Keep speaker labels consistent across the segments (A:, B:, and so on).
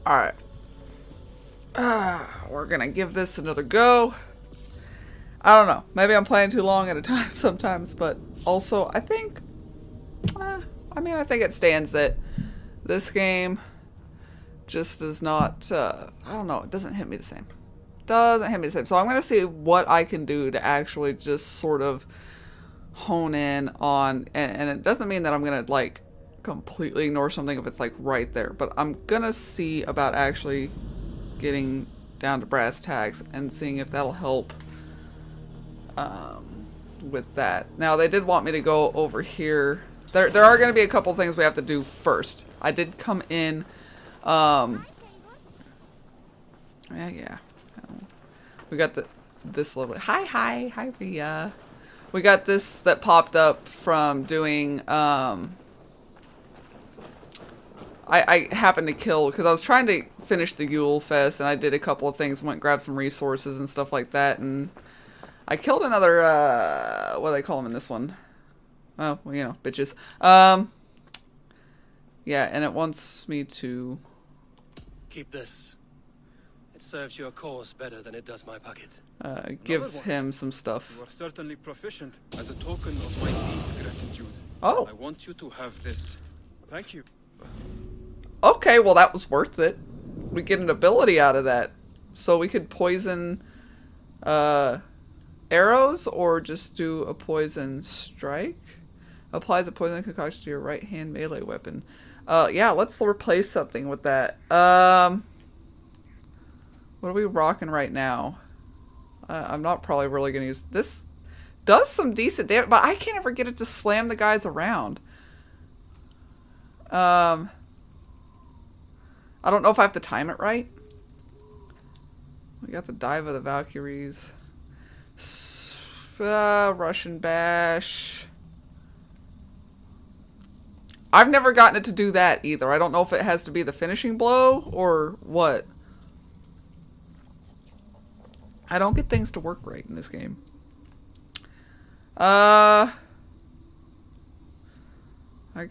A: Alright. We're gonna give this another go. I don't know. Maybe I'm playing too long at a time sometimes, but also I think... I mean, I think it stands that this game just does not... I don't know. It doesn't hit me the same. Doesn't hit me the same. So I'm gonna see what I can do to actually just sort of hone in on... And it doesn't mean that I'm gonna, like, completely ignore something if it's, like, right there. But I'm gonna see about actually getting down to brass tacks and seeing if that'll help with that. Now, they did want me to go over here. There are going to be a couple things we have to do first. I did come in, yeah. We got this lovely, hi, Rhea. We got this that popped up from doing, I happened to kill, because I was trying to finish the Yule Fest, and I did a couple of things, went grab some resources and stuff like that, and I killed another, what do they call them in this one? Oh, well, you know, bitches. Yeah, and it wants me to...
B: Keep this. It serves your cause better than it does my pocket.
A: Give him some stuff.
C: You are certainly proficient. As a token of my deep gratitude,
A: oh.
C: I want you to have this. Thank you.
A: Okay, well that was worth it. We get an ability out of that. So we could poison arrows or just do a poison strike. Applies a poison concoction to your right hand melee weapon. Yeah, let's replace something with that. What are we rocking right now? I'm not probably really gonna use this. Does some decent damage, but I can't ever get it to slam the guys around. I don't know if I have to time it right. We got the Dive of the Valkyries. Russian Bash. I've never gotten it to do that either. I don't know if it has to be the finishing blow or what. I don't get things to work right in this game. I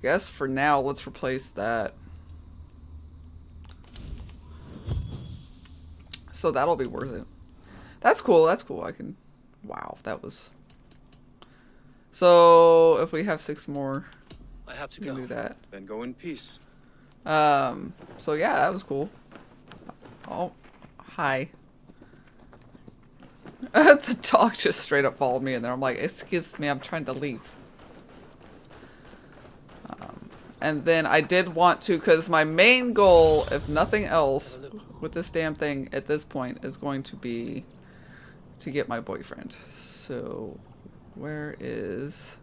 A: guess for now, let's replace that. So that'll be worth it. That's cool. That's cool. I can... Wow, that was... So, if we have 6 more...
B: I have to
A: go. Do that.
C: Then go in peace.
A: So yeah, that was cool. Oh, hi. The dog just straight up followed me in there. I'm like, excuse me, I'm trying to leave. And then I did want to, because my main goal, if nothing else, with this damn thing at this point is going to be to get my boyfriend. So, where is...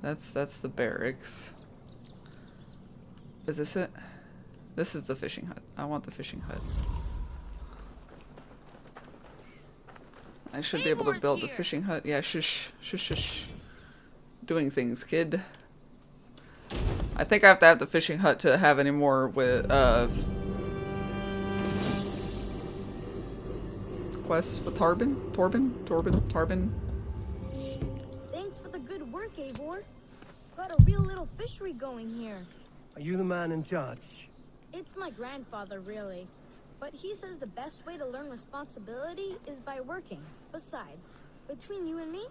A: That's the barracks. Is this it? This is the fishing hut. I want the fishing hut. I should be able to build the fishing hut. Yeah, shush. Shush, shush. Doing things, kid. I think I have to have the fishing hut to have any more with, quests with Tarbin?
D: Thanks for the good work, Eivor. Got a real little fishery going here.
B: Are you the man in charge?
D: It's my grandfather, really. But he says the best way to learn responsibility is by working. Besides, between you and me,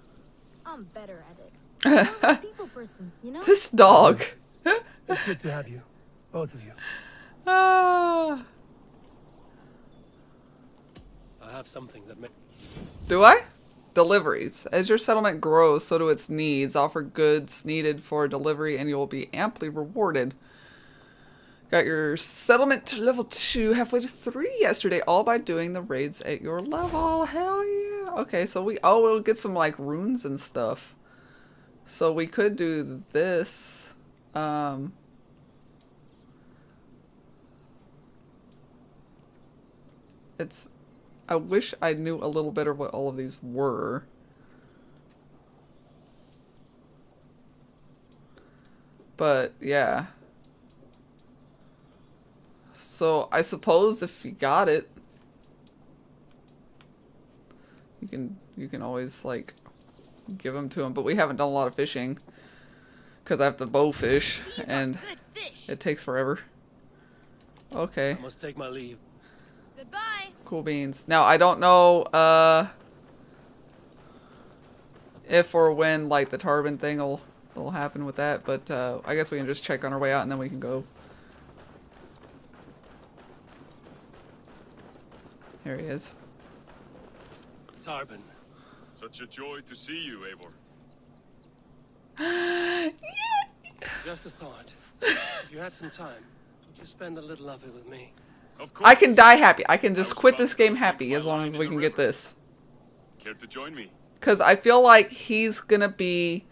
D: I'm better at it. I'm a people person, you know?
A: This dog.
B: It's good to have you. Both of you.
A: I
B: have something that may...
A: Do I? Deliveries. As your settlement grows, so do its needs. Offer goods needed for delivery and you will be amply rewarded. Got your settlement to level 2, halfway to 3 yesterday, all by doing the raids at your level. Hell yeah. Okay, so we'll get some like runes and stuff. So we could do this. I wish I knew a little better what all of these were. But yeah. So I suppose if you got it, you can always like give them to him. But we haven't done a lot of fishing because I have to bow fish and it takes forever. Okay.
B: I must take my leave.
D: Goodbye.
A: Cool beans. Now, I don't know, if or when, like, the Tarvin thing will happen with that, but, I guess we can just check on our way out and then we can go. Here he is.
B: Tarvin.
E: Such a joy to see you, Eivor.
B: Just a thought. If you had some time, would you spend a little of it with me?
E: Of course.
A: I can die happy. I can just quit this game happy as long as we can get this.
E: Care to join me?
A: Because I feel like he's gonna be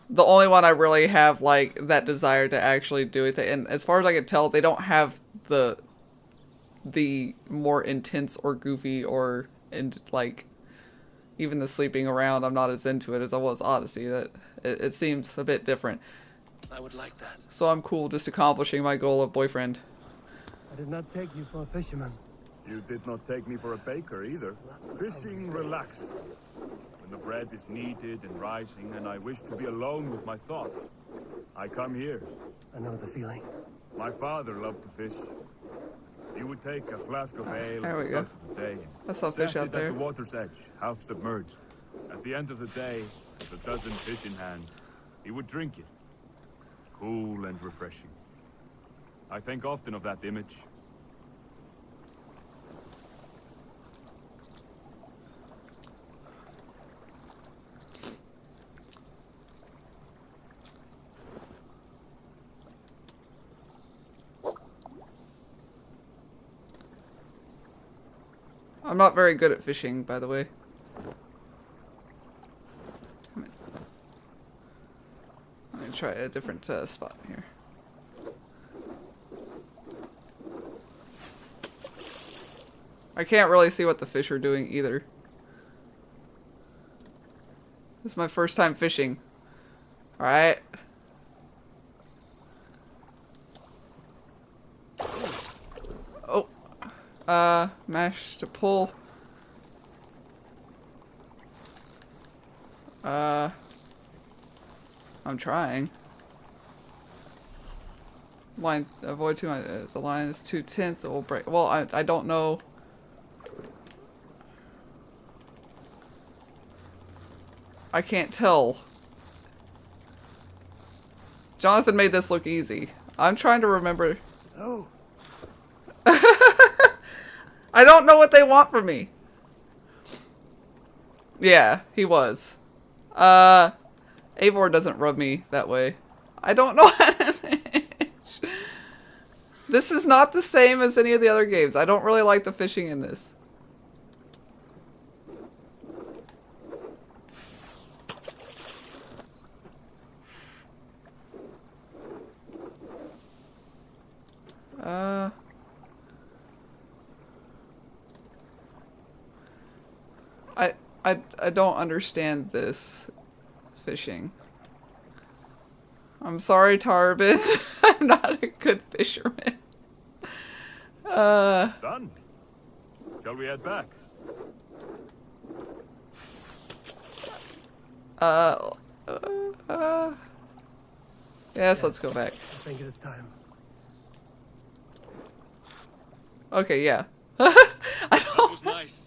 A: the only one I really have, like, that desire to actually do it. And as far as I can tell, they don't have the more intense or goofy or, like, even the sleeping around. I'm not as into it as I was Odyssey. That it seems a bit different.
B: I would like that.
A: So I'm cool just accomplishing my goal of boyfriend.
B: I did not take you for a fisherman.
F: You did not take me for a baker either. Fishing relaxes me. When the bread is kneaded and rising and I wish to be alone with my thoughts, I come here.
B: I know the feeling.
F: My father loved to fish. He would take a flask of ale
A: There
F: at
A: we
F: the
A: go.
F: start of the day
A: I saw
F: and
A: fish
F: set
A: out
F: it
A: there.
F: at the water's edge, half submerged. At the end of the day, with a dozen fish in hand, he would drink it. Cool and refreshing. I think often of that image.
A: I'm not very good at fishing, by the way. Come in. I'm gonna try a different spot here. I can't really see what the fish are doing either. This is my first time fishing. Alright. Oh. Mash to pull. I'm trying. Line, avoid too much. The line is too tense, it will break. Well, I don't know. I can't tell. Jonathan made this look easy. I'm trying to remember.
B: Oh.
A: I don't know what they want from me. Yeah, he was. Eivor doesn't rub me that way. I don't know how to fish. This is not the same as any of the other games. I don't really like the fishing in this. I don't understand this fishing. I'm sorry, Tarbin. I'm not a good fisherman.
F: Done. Shall we head back?
A: Yes, let's go back.
B: I think it is time.
A: Okay, yeah.
E: That was nice.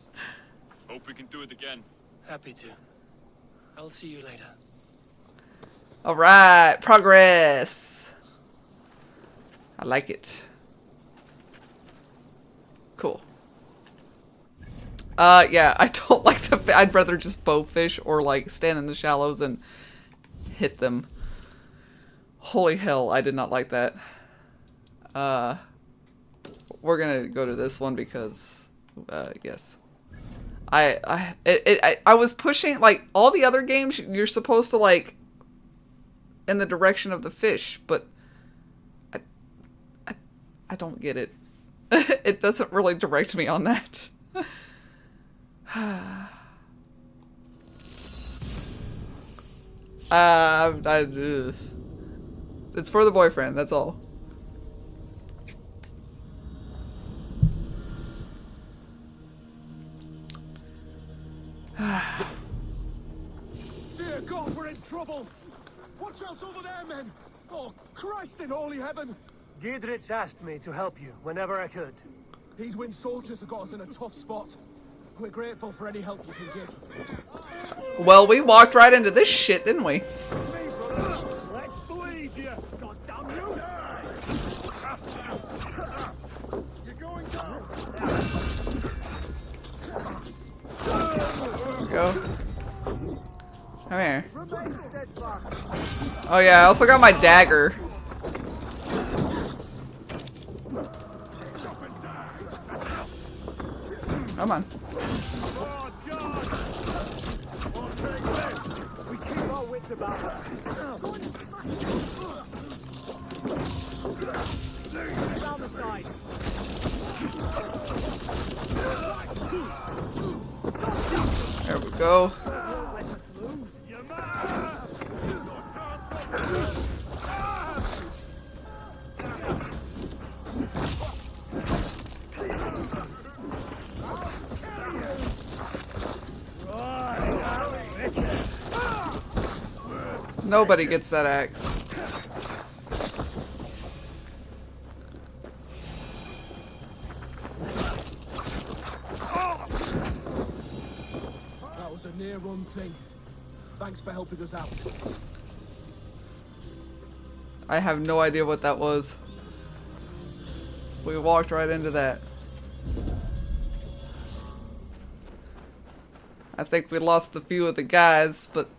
E: Hope we can do it again.
B: Happy to. I'll see you later.
A: Alright, progress. I like it. Cool. Yeah, I don't like the I'd rather just bow fish or like stand in the shallows and hit them. Holy hell, I did not like that. We're gonna go to this one because, yes. I was pushing, like, all the other games, you're supposed to, like, in the direction of the fish, but I don't get it. It doesn't really direct me on that. It's for the boyfriend, that's all.
C: Dear God, we're in trouble! Watch out over there, men! Oh, Christ in holy heaven!
B: Giedrich asked me to help you whenever I could.
G: These Wind soldiers have got us in a tough spot. We're grateful for any help you can give.
A: Well, we walked right into this shit, didn't we?
F: Let's bleed you! Goddamn you!
G: You're going down.
A: Go. Come here. Oh yeah, I also got my dagger. Come on.
F: Oh, God! We keep our wits about us. Down the side.
A: There we go.
F: Let us lose. You
A: Nobody gets that axe.
G: That was a near-run thing. Thanks for helping us out.
A: I have no idea what that was. We walked right into that. I think we lost a few of the guys, but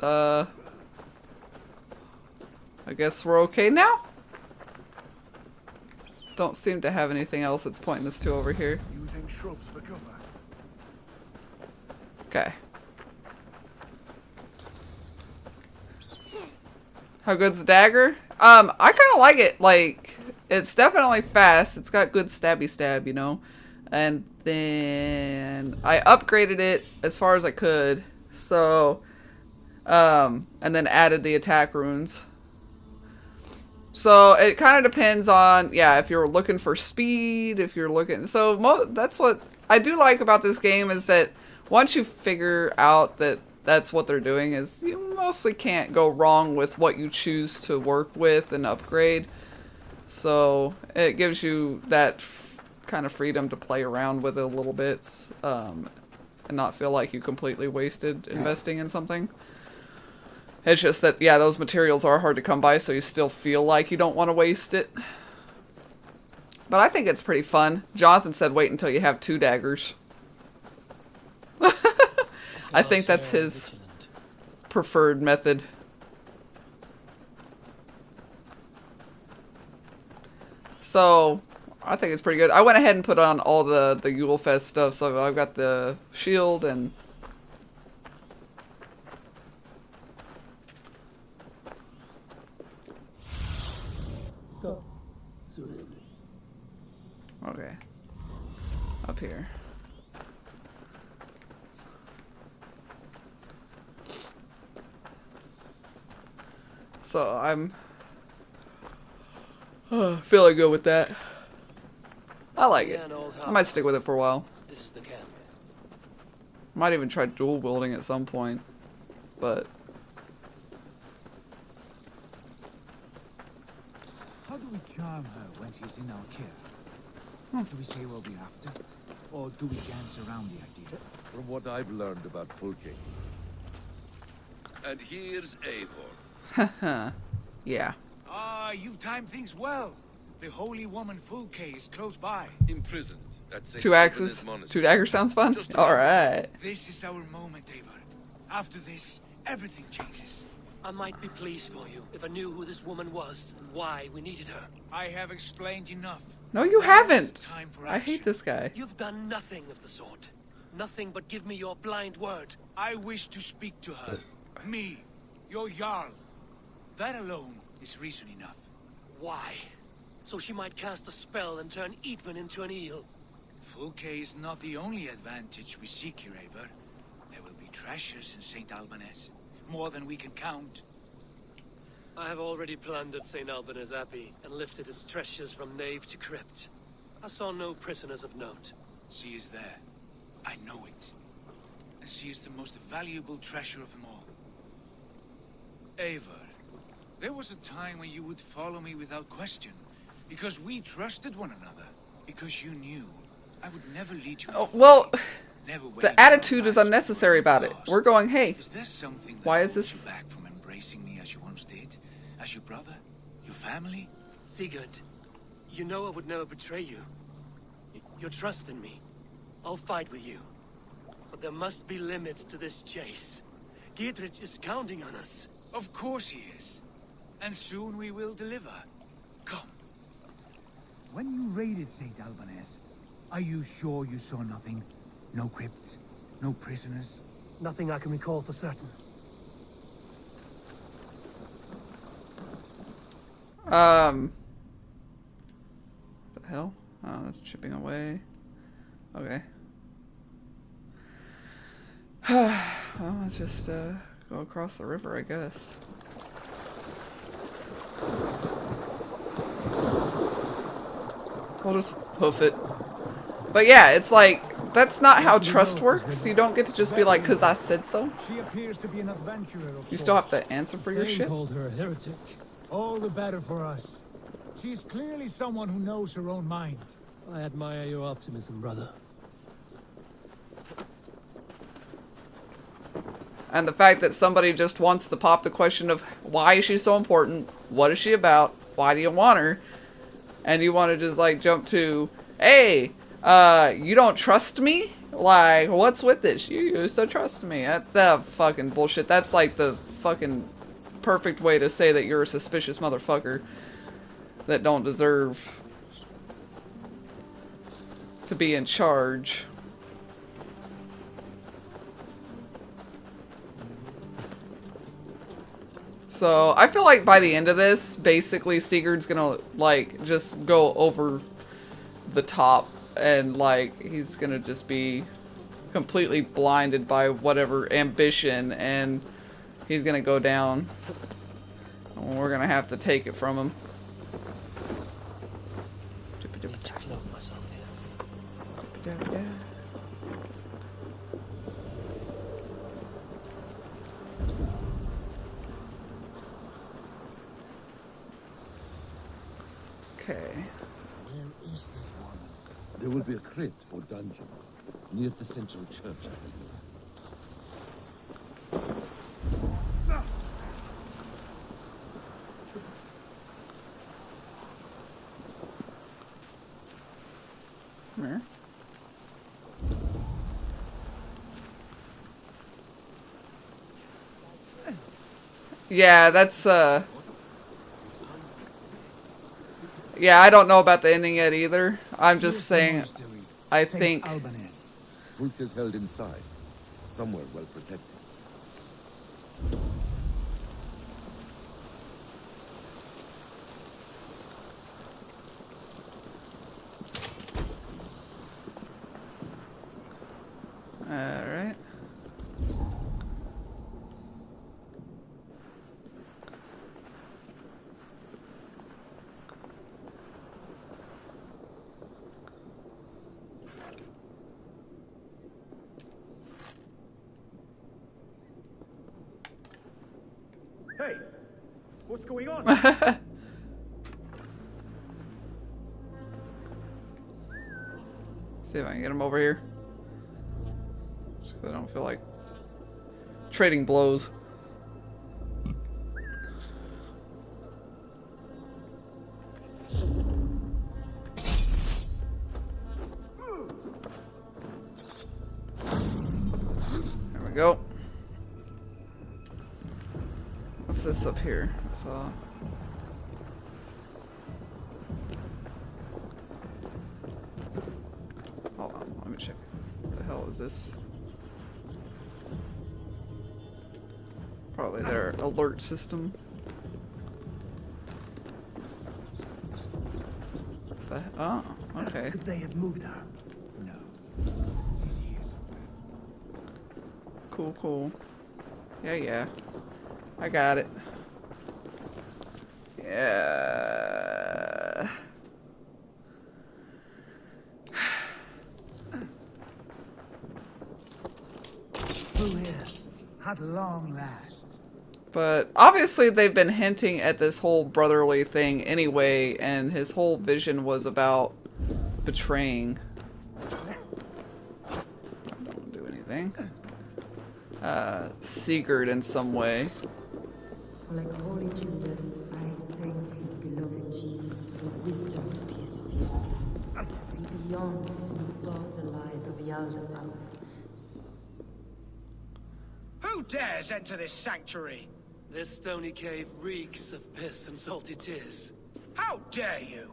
A: I guess we're okay now? Don't seem to have anything else that's pointing us to over here.
G: Using shrubs for cover.
A: Okay. How good's the dagger? I kind of like it. Like, it's definitely fast. It's got good stabby stab, you know? And then I upgraded it as far as I could. So, and then added the attack runes. So it kind of depends on, yeah, if you're looking for speed, if you're looking, so that's what I do like about this game, is that once you figure out that that's what they're doing, is you mostly can't go wrong with what you choose to work with and upgrade. So it gives you that kind of freedom to play around with it a little bit, and not feel like you completely wasted investing in something. It's just that, yeah, those materials are hard to come by, so you still feel like you don't want to waste it. But I think it's pretty fun. Jonathan said wait until you have 2 daggers. I think that's his preferred method. So, I think it's pretty good. I went ahead and put on all the Yule Fest stuff, so I've got the shield and... Okay. Up here. So I'm feeling good with that. I like it. I might stick with it for a while.
B: This is the camp.
A: Might even try dual wielding at some point. But
H: how do we charm her when she's in our care? Do we say what we're after? Or do we dance around the idea?
I: From what I've learned about Fulke. And here's Eivor.
A: yeah.
H: Ah, you time things well. The holy woman Fulke is close by.
I: Imprisoned at St.
A: 2 axes,
I: Stephen's Monastery.
A: 2 daggers sounds fun? Alright.
H: This is our moment, Eivor. After this, everything changes.
B: I might be pleased for you if I knew who this woman was and why we needed her.
H: I have explained enough.
A: No, you
H: Now is
A: haven't.
H: the time for
A: I hate
H: action.
A: this guy.
B: You've done nothing of the sort. Nothing but give me your blind word.
H: I wish to speak to her. Me, your Jarl. That alone is reason enough.
B: Why? So she might cast a spell and turn Eatman into an eel.
H: Fulke is not the only advantage we seek here, Eivor. There will be treasures in St. Albanese. More than we can count.
B: I have already plundered St. Albanese Abbey and lifted its treasures from nave to crypt. I saw no prisoners of note.
H: She is there. I know it. And she is the most valuable treasure of them all. Eivor, there was a time when you would follow me without question. Because we trusted one another. Because you knew I would never lead you.
A: Oh, well,
H: Never wait
A: the attitude is unnecessary about it. We're going, hey,
H: Is there something that
A: why is
H: holds
A: this?
H: you back from embracing me as you once did? As your brother? Your family?
B: Sigurd, you know I would never betray you. Your trust in me. I'll fight with you. But there must be limits to this chase. Giedrich is counting on us.
H: Of course he is. And soon we will deliver. Come.
J: When you raided St. Albanese, are you sure you saw nothing? No crypts? No prisoners?
B: Nothing I can recall for certain.
A: The hell? Oh, that's chipping away. Okay. Well, let's just go across the river, I guess. We'll just hoof it. But yeah, it's like, that's not how trust works. You don't get to just be like, 'cause I said so.
J: She appears to be an adventurer of
A: You still have
J: sorts.
A: to answer for your
G: They
A: shit.
G: called her a heretic.
J: All the better for us. She's clearly someone who knows her own mind.
B: I admire your optimism, brother.
A: And the fact that somebody just wants to pop the question of, why is she so important? What is she about? Why do you want her? And you want to just like jump to, hey, you don't trust me? Like, what's with this? You used to trust me. That's fucking bullshit. That's like the fucking perfect way to say that you're a suspicious motherfucker that don't deserve to be in charge. So, I feel like by the end of this, basically Sigurd's gonna, like, just go over the top and, like, he's gonna just be completely blinded by whatever ambition and he's gonna go down. And we're gonna have to take it from him. Okay.
I: Where is this one? There will be a crypt or dungeon near the central church, I believe.
A: Come here. Yeah, that's, yeah, I don't know about the ending yet either. I'm just saying, I think...
J: Albanese.
I: Fulk is held inside, somewhere well protected.
A: Alright.
J: Hey! What's going on?
A: See if I can get him over here. So I don't feel like trading blows. There we go. What's this up here? So. Hold on, let me check. What the hell is this? Probably their alert system. Oh, okay.
J: Could they have moved her? No. She's here somewhere.
A: Cool, cool. Yeah. I got it. Yeah.
J: Through here. At long last.
A: But obviously they've been hinting at this whole brotherly thing anyway, and his whole vision was about betraying. Don't do anything. Sigurd in some way.
K: Like Holy Judas, I thank you, beloved Jesus, for the wisdom to persevere, to see beyond and above the lies of Yaldabaoth.
L: Who dares enter this sanctuary?
B: This stony cave reeks of piss and salty tears.
L: How dare you?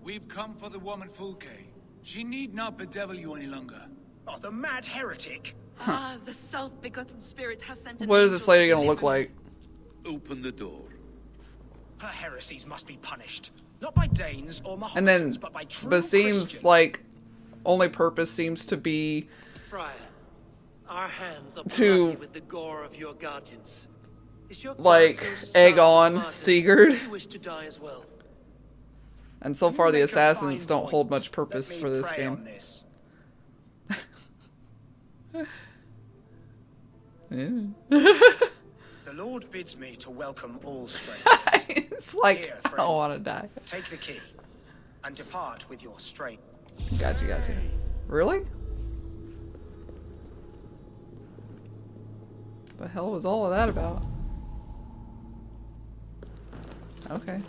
H: We've come for the woman Fulke. She need not bedevil you any longer.
L: Oh, the mad heretic.
M: Ah, the self-begotten spirit has sent an
A: What is
M: angel
A: this lady
M: to
A: gonna look
M: deliver-
A: like?
I: Open the door.
L: Her heresies must be punished. Not by Danes or
A: And then,
L: Mohammedans, but by true
A: but seems
L: Christians.
A: like only purpose seems to be
B: Friar, our hands are
A: To-
B: bloody with the gore of your guardians. Is your
A: like
B: God so
A: egg
B: starved
A: on
B: of martyrs
A: Sigurd.
B: that you wish to die as well?
A: And so far the
L: Make a
A: assassins
L: fine
A: don't hold
L: point.
A: much purpose
L: Let me
A: for this
L: pray
A: game.
L: on this. The Lord bids me to welcome all strangers.
A: It's like,
L: Here,
A: I
L: friend.
A: don't want to die.
L: Take the key and depart with your strength.
A: Gotcha, gotcha. Really? The hell was all of that about? Okay.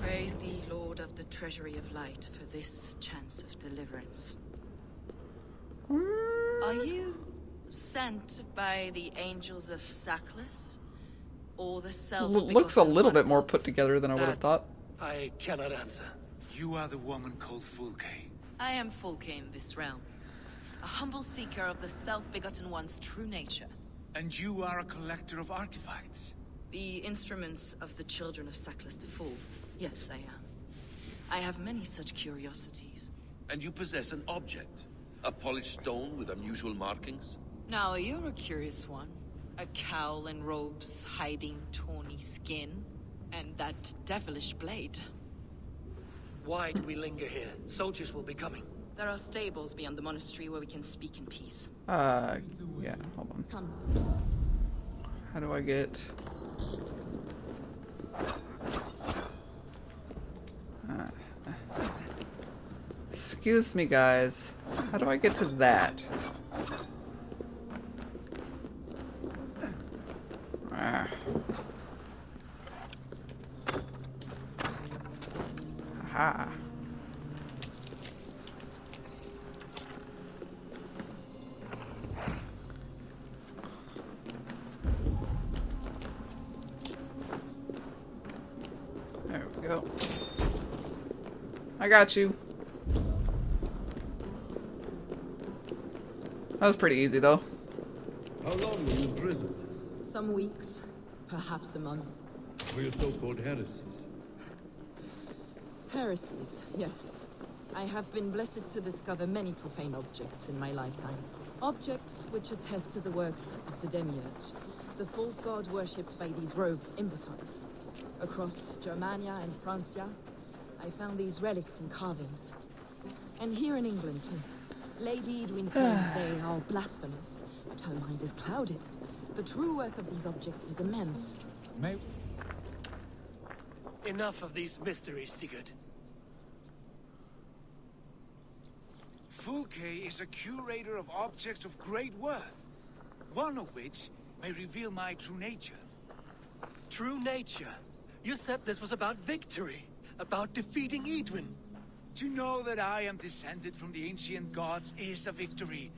M: Praise thee, Lord of the Treasury of Light, for this chance of deliverance. Are you sent by the angels of Saklas? Or the self-begotten
A: Looks a little bit
M: one
A: more
M: of-
A: put together than I would have
B: That-
A: thought.
B: I cannot answer.
H: You are the woman called Fulke.
M: I am Fulke in this realm. A humble seeker of the self-begotten one's true nature.
H: And you are a collector of artifacts.
M: The instruments of the children of Saklas the Fool. Yes, I am. I have many such curiosities.
I: And you possess an object. A polished stone with unusual markings.
M: Now, you're a curious one. A cowl and robes hiding tawny skin. And that devilish blade.
B: Why do we linger here? Soldiers will be coming.
M: There are stables beyond the monastery where we can speak in peace.
A: Yeah, hold on.
M: Come.
A: How do I get... Excuse me, guys. How do I get to that? Ah. Aha. There we go. I got you. That was pretty easy, though.
I: How long were you imprisoned?
M: Some weeks, perhaps a month.
I: For your so-called heresies?
M: Heresies, yes. I have been blessed to discover many profane objects in my lifetime. Objects which attest to the works of the Demiurge, the false god worshipped by these rogued imbeciles. Across Germania and Francia, I found these relics and carvings. And here in England, too. Lady Edwin claims they are blasphemous, but her mind is clouded. The true worth of these objects is immense.
B: Enough of these mysteries, Sigurd.
H: Fulke is a curator of objects of great worth, one of which may reveal my true nature.
B: True nature? You said this was about victory, about defeating Edwin.
H: To know that I am descended from the ancient gods is a victory.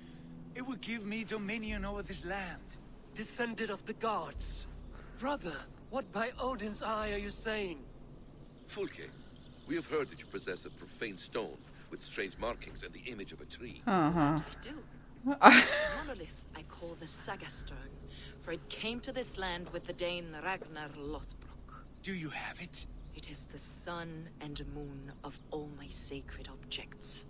H: It will give me dominion over this land.
B: Descended of the gods. Brother, what by Odin's eye are you saying?
I: Fulke, we have heard that you possess a profane stone with strange markings and the image of a tree.
A: Uh-huh.
M: I do. Monolith I call the Saga Stone, for it came to this land with the Dane Ragnar Lothbrok.
H: Do you have it?
M: It is the sun and moon of all my sacred objects.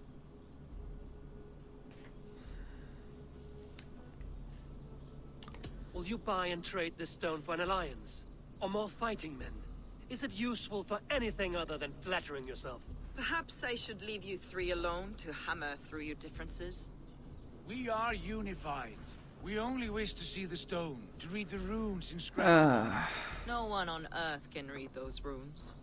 B: Will you buy and trade this stone for an alliance? Or more fighting men? Is it useful for anything other than flattering yourself?
M: Perhaps I should leave you three alone to hammer through your differences.
H: We are unified. We only wish to see the stone, to read the runes inscribed.
M: No one on Earth can read those runes.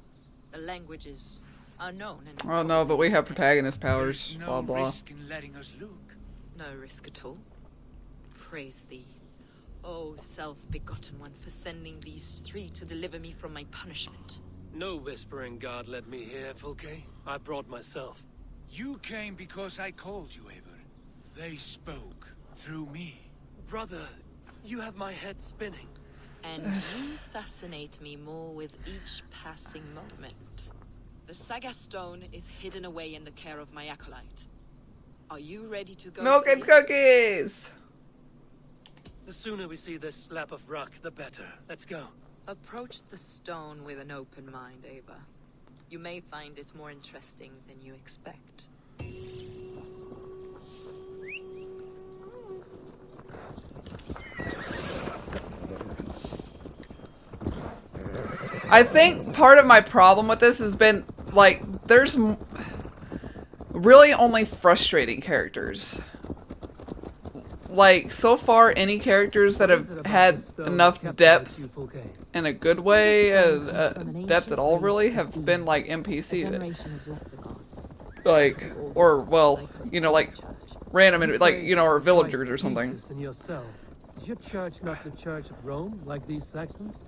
M: The languages are known and
A: Oh no, but we have protagonist powers.
H: no
A: Blah blah.
H: risk in letting us look.
M: no risk at all. Praise thee, O self-begotten one, for sending these three to deliver me from my punishment.
B: No whispering God led me here, Fulke. I brought myself.
H: You came because I called you, Eivor. They spoke through me.
B: Brother, you have my head spinning.
M: And you fascinate me more with each passing moment. The Saga stone is hidden away in the care of my acolyte. Are you ready to go?
A: Milk and cookies!
B: The sooner we see this slab of rock, the better. Let's go.
M: Approach the stone with an open mind, Ava. You may find it more interesting than you expect.
A: I think part of my problem with this has been, like, there's really only frustrating characters. Like, so far, any characters that have had enough depth in a good way, and depth at all, really, have been, like, NPC. Like, or, well, you know, like, random, like, you know, or villagers or something.
B: Is your church not the Church of Rome, like these Saxons?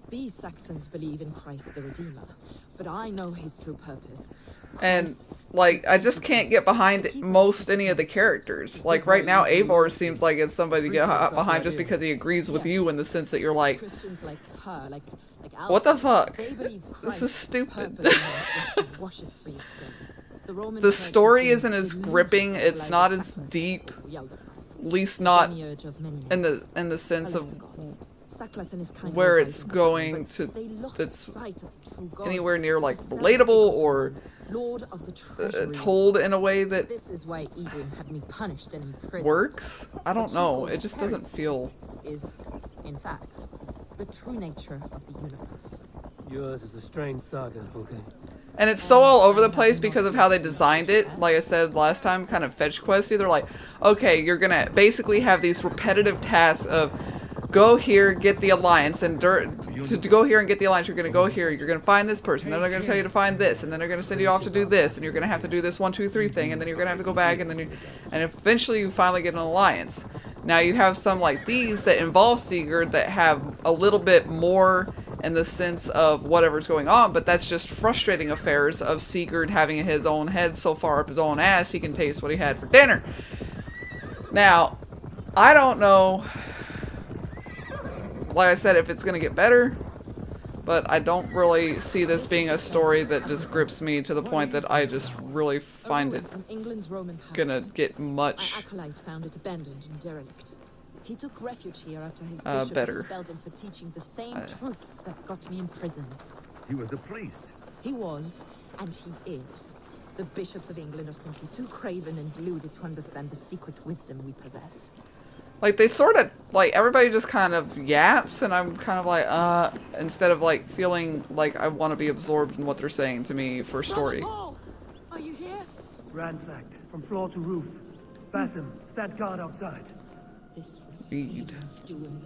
M: These Saxons believe in Christ the Redeemer, but I know his true purpose.
A: And, like, I just can't get behind most any of the characters. Like, right now, Eivor seems like it's somebody to get behind just because he agrees with you in the sense that you're like,
M: Christians like her, like
A: what the fuck?
M: they believe
A: This is stupid.
M: washes free of sin. The Roman
A: The
M: Church
A: story
M: is
A: isn't as gripping, it's not as deep, at least not in the sense of where it's going to, that's anywhere near, like, relatable or told in a way that
M: this is why Edwin had me punished and imprisoned.
A: works. I don't know, it just doesn't feel...
M: Is, in fact, the true nature of the universe.
B: Yours is a strange saga, Fulke.
A: And it's so all over the place because of how they designed it. Like I said last time, kind of fetch questy. They're like, okay, you're gonna basically have these repetitive tasks of go here, get the alliance, and to go here and get the alliance, you're gonna go here, you're gonna find this person, then they're gonna tell you to find this, and then they're gonna send you off to do this, and you're gonna have to do this 1, 2, 3 thing, and then you're gonna have to go back, and then and eventually you finally get an alliance. Now you have some like these that involve Sigurd that have a little bit more in the sense of whatever's going on, but that's just frustrating affairs of Sigurd having his own head so far up his own ass he can taste what he had for dinner. Now, I don't know, like I said, if it's gonna get better, but I don't really see this being a story that just grips me to the point that I just really find it gonna get much
M: My acolyte found it abandoned and derelict. He took refuge here after his bishop
A: better.
M: expelled him for teaching the same truths that got me imprisoned.
I: He was a priest.
M: He was, and he is. The bishops of England are simply too craven and deluded to understand the secret wisdom we possess.
A: Like, they sort of, like, everybody just kind of yaps, and I'm kind of like, instead of, like, feeling like I want to be absorbed in what they're saying to me for story.
M: Paul, are you here?
B: Ransacked, from floor to roof. Basim, stand guard outside.
K: This was
A: Feed.
K: Eden's doing.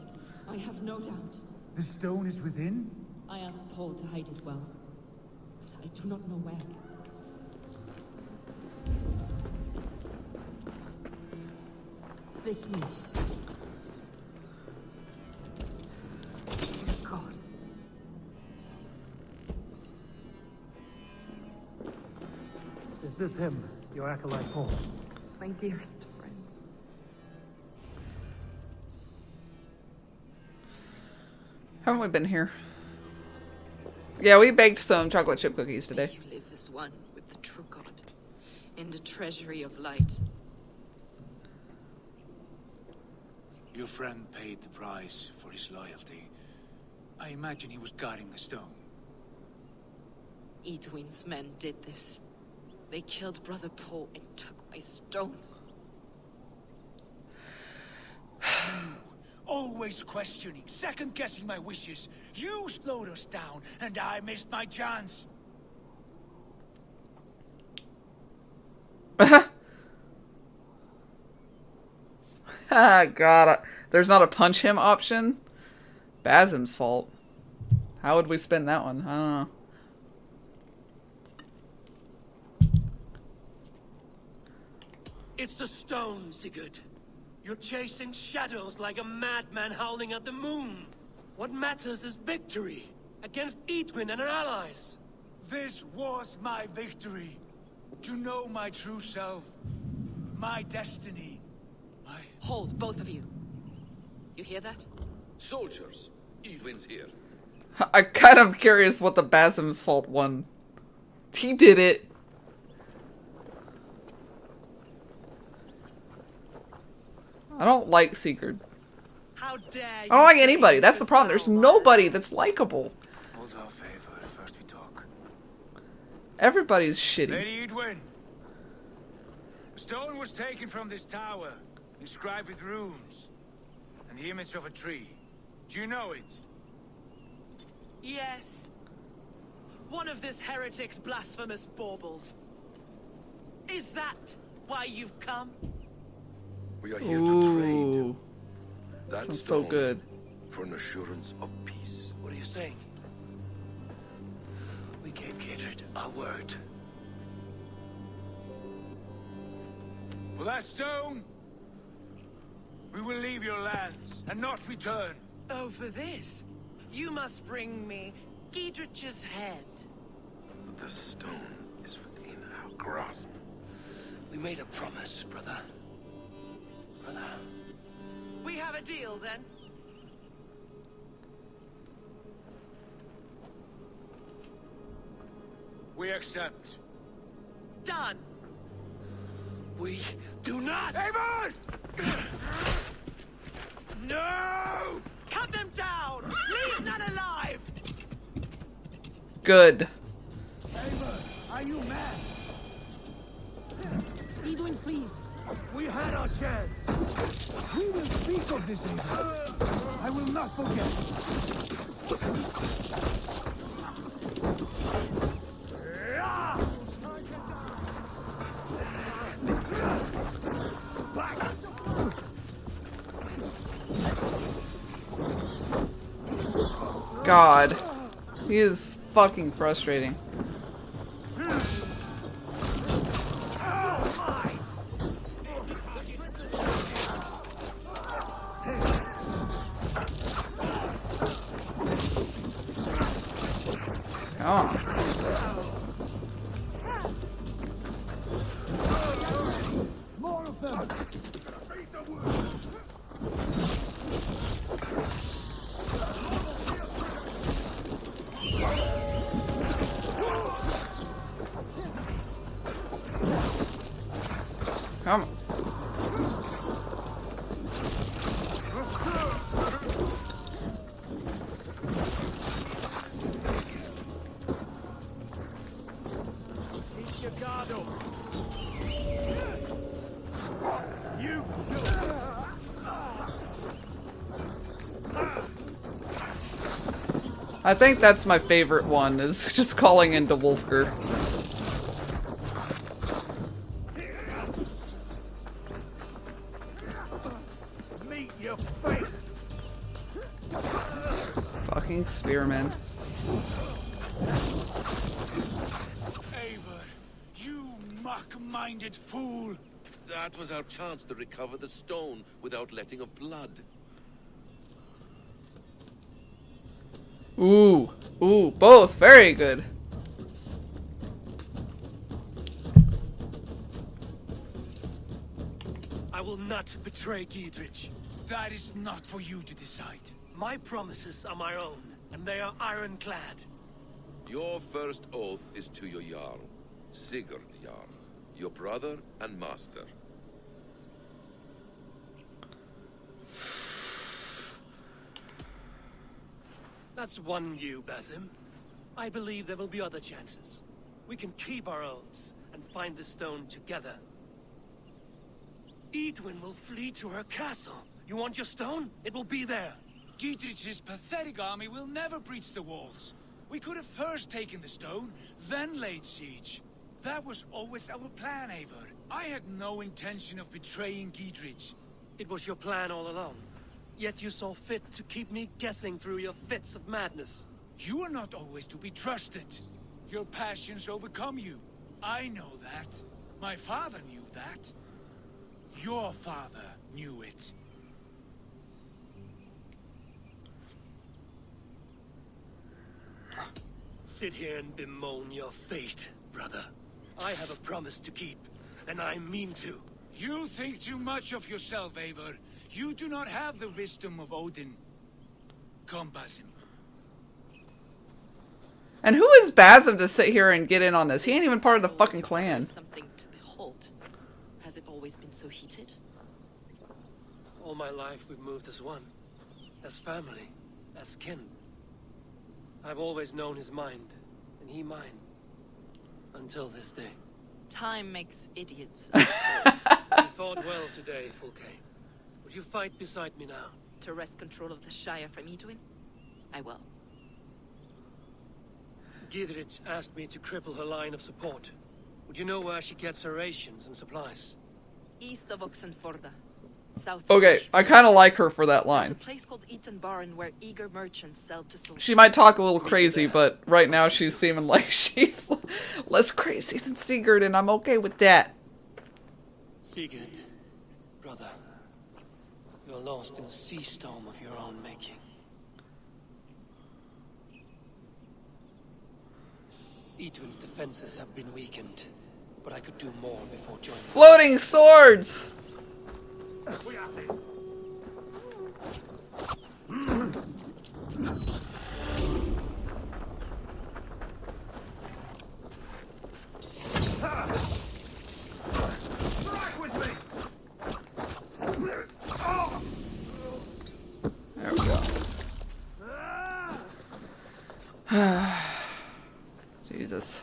K: I have no doubt.
J: The stone is within?
K: I asked Paul to hide it well, but I do not know where. This moves.
J: Dear God.
B: Is this him, your acolyte Paul?
M: My dearest friend.
A: Haven't we been here? Yeah, we baked some chocolate chip cookies today.
M: You live as one with the true God, in the treasury of light.
H: Your friend paid the price for his loyalty. I imagine he was guarding the stone.
M: Edwin's men did this. They killed Brother Paul and took my stone.
H: Always questioning, second-guessing my wishes. You slowed us down, and I missed my chance.
A: God, there's not a punch him option? Basim's fault. How would we spin that one? I don't know.
B: It's the stone, Sigurd. You're chasing shadows like a madman howling at the moon. What matters is victory against Edwin and her allies.
J: This was my victory. To know my true self. My destiny.
M: Hold, both of you. You hear that?
I: Soldiers, Edwin's here.
A: I'm kind of curious what the Basim's fault one. He did it. I don't like Sigurd.
B: How dare you?
A: I don't like anybody. That's the problem. There's nobody that's likable.
H: Hold off, Eivor. First we talk.
A: Everybody's shitty.
H: Lady Edwin. A stone was taken from this tower, inscribed with runes, and the image of a tree. Do you know it?
N: Yes. One of this heretic's blasphemous baubles. Is that why you've come?
I: We are here to trade.
A: That sounds
I: stone
A: so good.
I: For an assurance of peace.
B: What are you saying? We gave Gidrid our word.
H: For that stone, we will leave your lands and not return.
N: Oh, for this, you must bring me Giedrich's head.
I: The stone is within our grasp.
B: We made a promise, brother. Brother.
N: We have a deal, then?
H: We accept.
N: Done.
B: We do not.
H: Eivor! No!
N: Cut them down! Leave none alive!
A: Good.
J: Eivor, are you mad?
M: Edwin, please.
J: We had our chance. We will speak of this, Eivor. I will not forget.
A: God. He is fucking frustrating. Come on.
J: More of them.
A: Come on.
J: Keep your guard up. You
A: I think that's my favorite one, is just calling into Wolfgar.
J: meet your fate.
A: Fucking spearman.
H: Eivor, you muck-minded fool.
I: That was our chance to recover the stone without letting of blood.
A: Ooh. Ooh, both. Very good.
B: I will not betray Giedrich.
H: That is not for you to decide.
B: My promises are my own, and they are ironclad.
I: Your first oath is to your Jarl, Sigurd Jarl, your brother and master.
B: That's one view, Basim. I believe there will be other chances. We can keep our oaths and find the stone together. Edwin will flee to her castle. You want your stone? It will be there.
H: Giedrich's pathetic army will never breach the walls. We could have first taken the stone, then laid siege. That was always our plan, Eivor. I had no intention of betraying Giedrich.
B: It was your plan all along. Yet you saw fit to keep me guessing through your fits of madness.
H: You are not always to be trusted. Your passions overcome you. I know that. My father knew that. Your father knew it.
B: Sit here and bemoan your fate, brother. I have a promise to keep, and I mean to.
H: You think too much of yourself, Eivor. You do not have the wisdom of Odin. Come, Basim.
A: And who is Basim to sit here and get in on this? He ain't even part of the fucking clan.
M: Something to behold. Has it always been so heated?
B: All my life we've moved as one. As family. As kin. I've always known his mind, and he mine. Until this day.
M: Time makes idiots.
B: You fought well today, Fulke. Would you fight beside me now?
M: To wrest control of the Shire from Edwin? I will.
B: Gidrich asked me to cripple her line of support. Would you know where she gets her rations and supplies?
M: East of Oxenforda. South.
A: Okay, I kind of like her for that line.
M: There's a place called Eaton Barn where eager merchants sell to soldiers.
A: She might talk a little crazy, but right now she's seeming like she's less crazy than Sigurd, and I'm okay with that.
B: Sigurd, brother, you're lost in a sea storm of your own making. Etwin's defenses have been weakened, but I could do more before joining.
A: Floating swords!
B: We are this.
A: There we go. Jesus.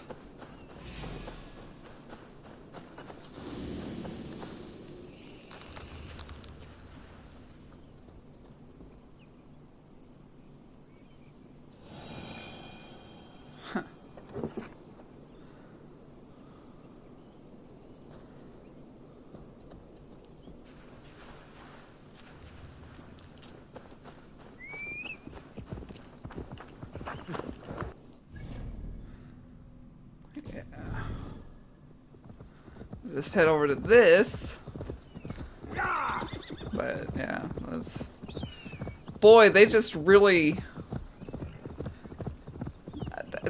A: Just head over to this. But yeah, that's... Boy, they just really...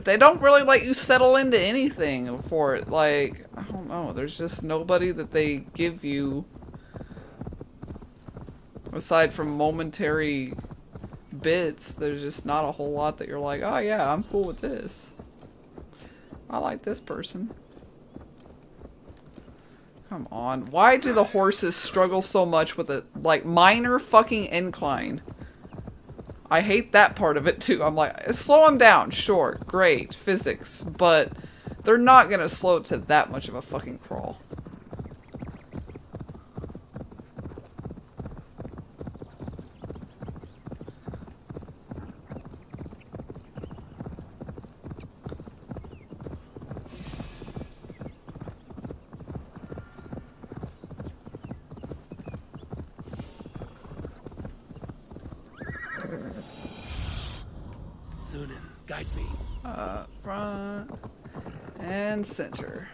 A: They don't really let you settle into anything for it. Like, I don't know. There's just nobody that they give you aside from momentary bits. There's just not a whole lot that you're like, oh yeah, I'm cool with this. I like this person. Come on. Why do the horses struggle so much with a, like, minor fucking incline? I hate that part of it, too. I'm like, slow them down. Sure. Great. Physics. But they're not gonna slow it to that much of a fucking crawl.
B: Zunin, guide me.
A: Front and center.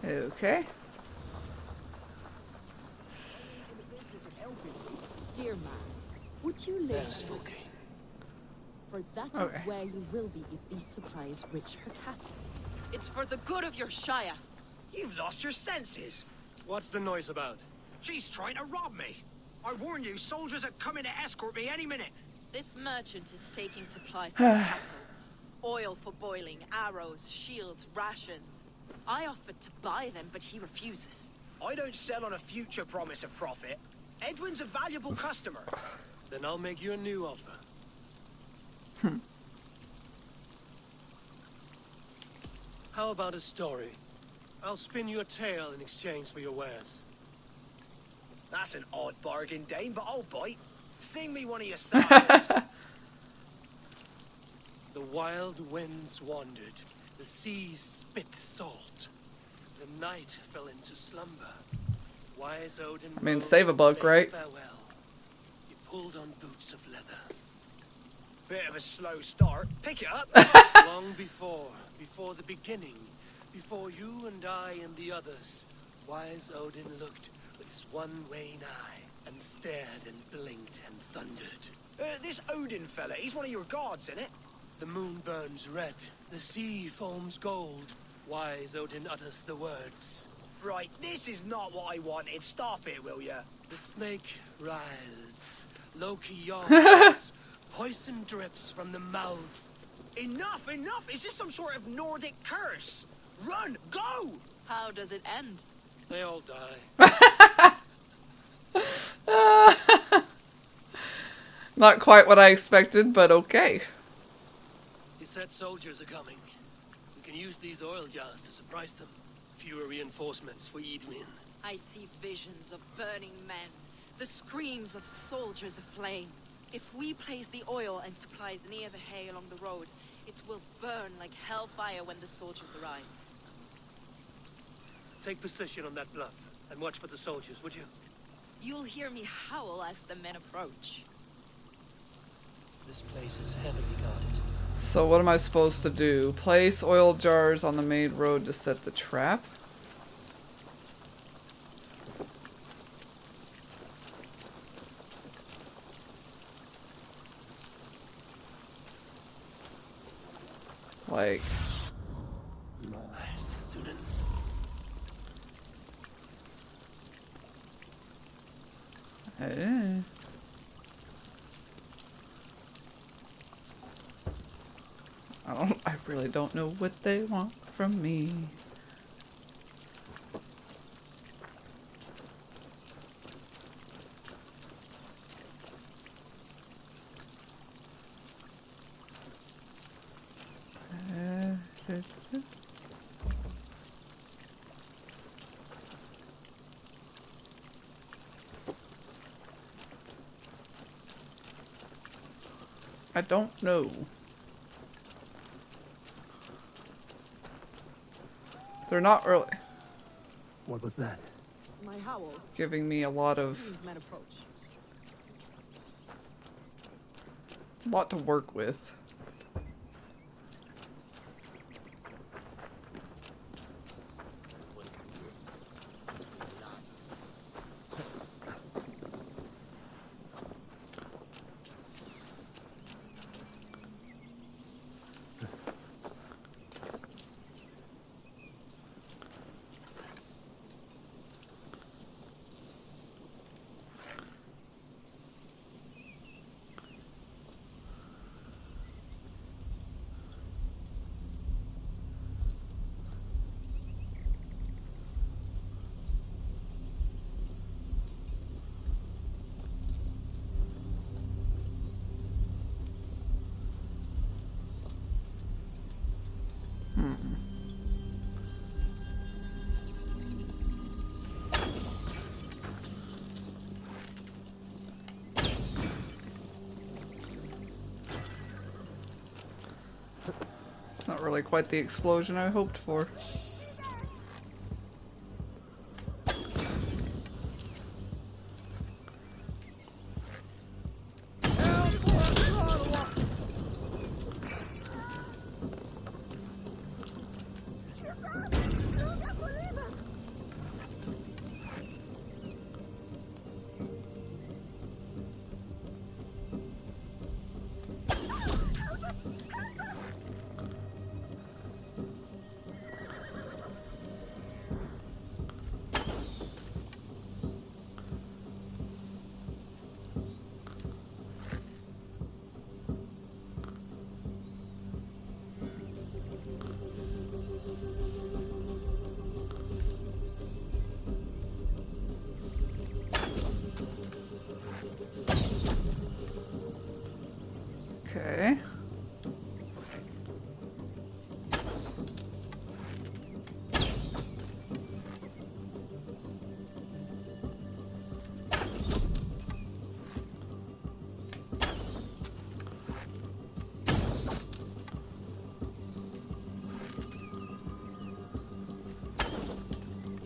A: Okay.
M: Dear man, would you live?
B: Yes, Fulke.
M: For that is
A: Okay.
M: where you will be if these supplies reach her castle. It's for the good of your Shire.
L: You've lost your senses.
B: What's the noise about?
L: She's trying to rob me. I warn you, soldiers are coming to escort me any minute.
M: This merchant is taking supplies to the castle. Oil for boiling, arrows, shields, rations. I offered to buy them, but he refuses.
L: I don't sell on a future promise of profit. Edwin's a valuable customer.
B: Then I'll make you a new offer. How about a story? I'll spin you a tale in exchange for your wares.
L: That's an odd bargain, Dane, but I'll bite. Sing me one of your songs.
B: The wild winds wandered, the seas spit salt. The night fell into slumber. Wise Odin
A: I mean,
B: rose
A: save a
B: and
A: buck,
B: bade
A: right?
B: farewell. He pulled on boots of leather.
L: Bit of a slow start. Pick it up.
B: Long before the beginning, before you and I and the others, wise Odin looked with his one wan eye and stared and blinked and thundered.
L: This Odin fella, he's one of your gods, isn't it?
B: The moon burns red, the sea foams gold. Wise Odin utters the words.
L: Right, this is not what I wanted. Stop it, will ya?
B: The snake writhes, Loki yawns, poison drips from the mouth.
L: Enough, enough! Is this some sort of Nordic curse? Run, go!
M: How does it end?
B: They all die.
A: Not quite what I expected, but okay.
B: He said soldiers are coming. We can use these oil jars to surprise them. Fewer reinforcements for Edwin.
M: I see visions of burning men, the screams of soldiers aflame. If we place the oil and supplies near the hay along the road, it will burn like hellfire when the soldiers arrive.
B: Take position on that bluff and watch for the soldiers, would you?
M: You'll hear me howl as the men approach.
B: This place is heavily guarded.
A: So what am I supposed to do? Place oil jars on the main road to set the trap? Like...
B: Nice, Sunan.
A: I really don't know what they want from me. I don't know. They're not really
G: What was that?
M: My howl.
A: giving me a lot of
M: These men approach.
A: to work with. It's not really quite the explosion I hoped for.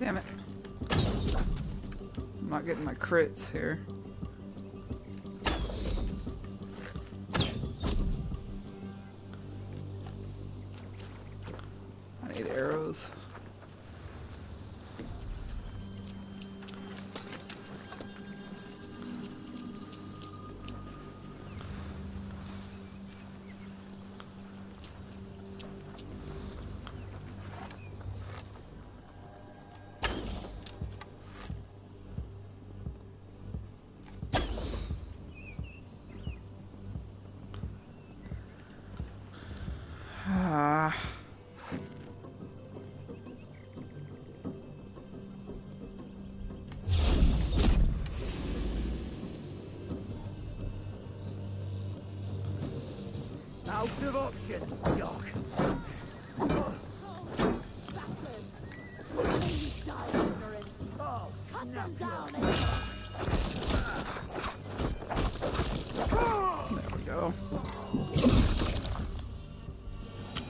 A: Damn it. I'm not getting my crits here. I need arrows.
J: Out of options, Doc. Oh, snap
A: There we go.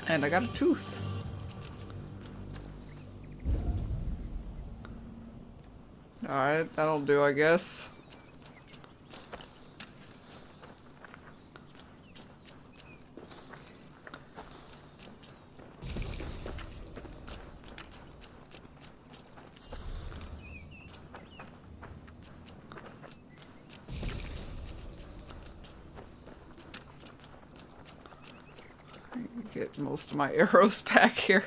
A: And I got a tooth. Alright, that'll do, I guess. Get most of my arrows back here.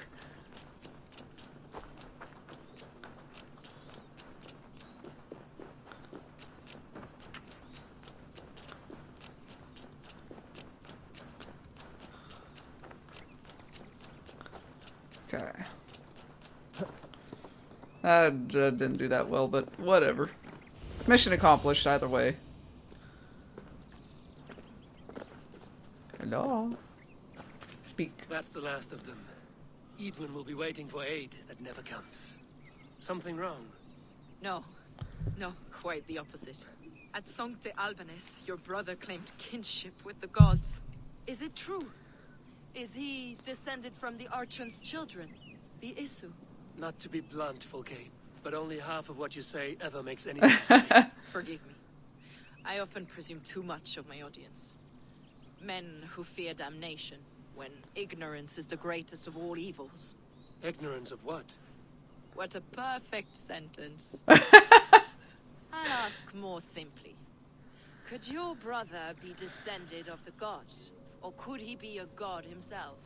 A: Okay. That didn't do that well, but whatever. Mission accomplished either way. Hello? Speak.
B: That's the last of them. Edwin will be waiting for aid that never comes. Something wrong?
M: No. No, quite the opposite. At Sancte Albanus, your brother claimed kinship with the gods. Is it true? Is he descended from the Archon's children, the Isu?
B: Not to be blunt, Fulke, but only half of what you say ever makes any sense to me.
M: Forgive me. I often presume too much of my audience. Men who fear damnation, when ignorance is the greatest of all evils.
B: Ignorance of what?
M: What a perfect sentence. I'll ask more simply. Could your brother be descended of the gods? Or could he be a god himself?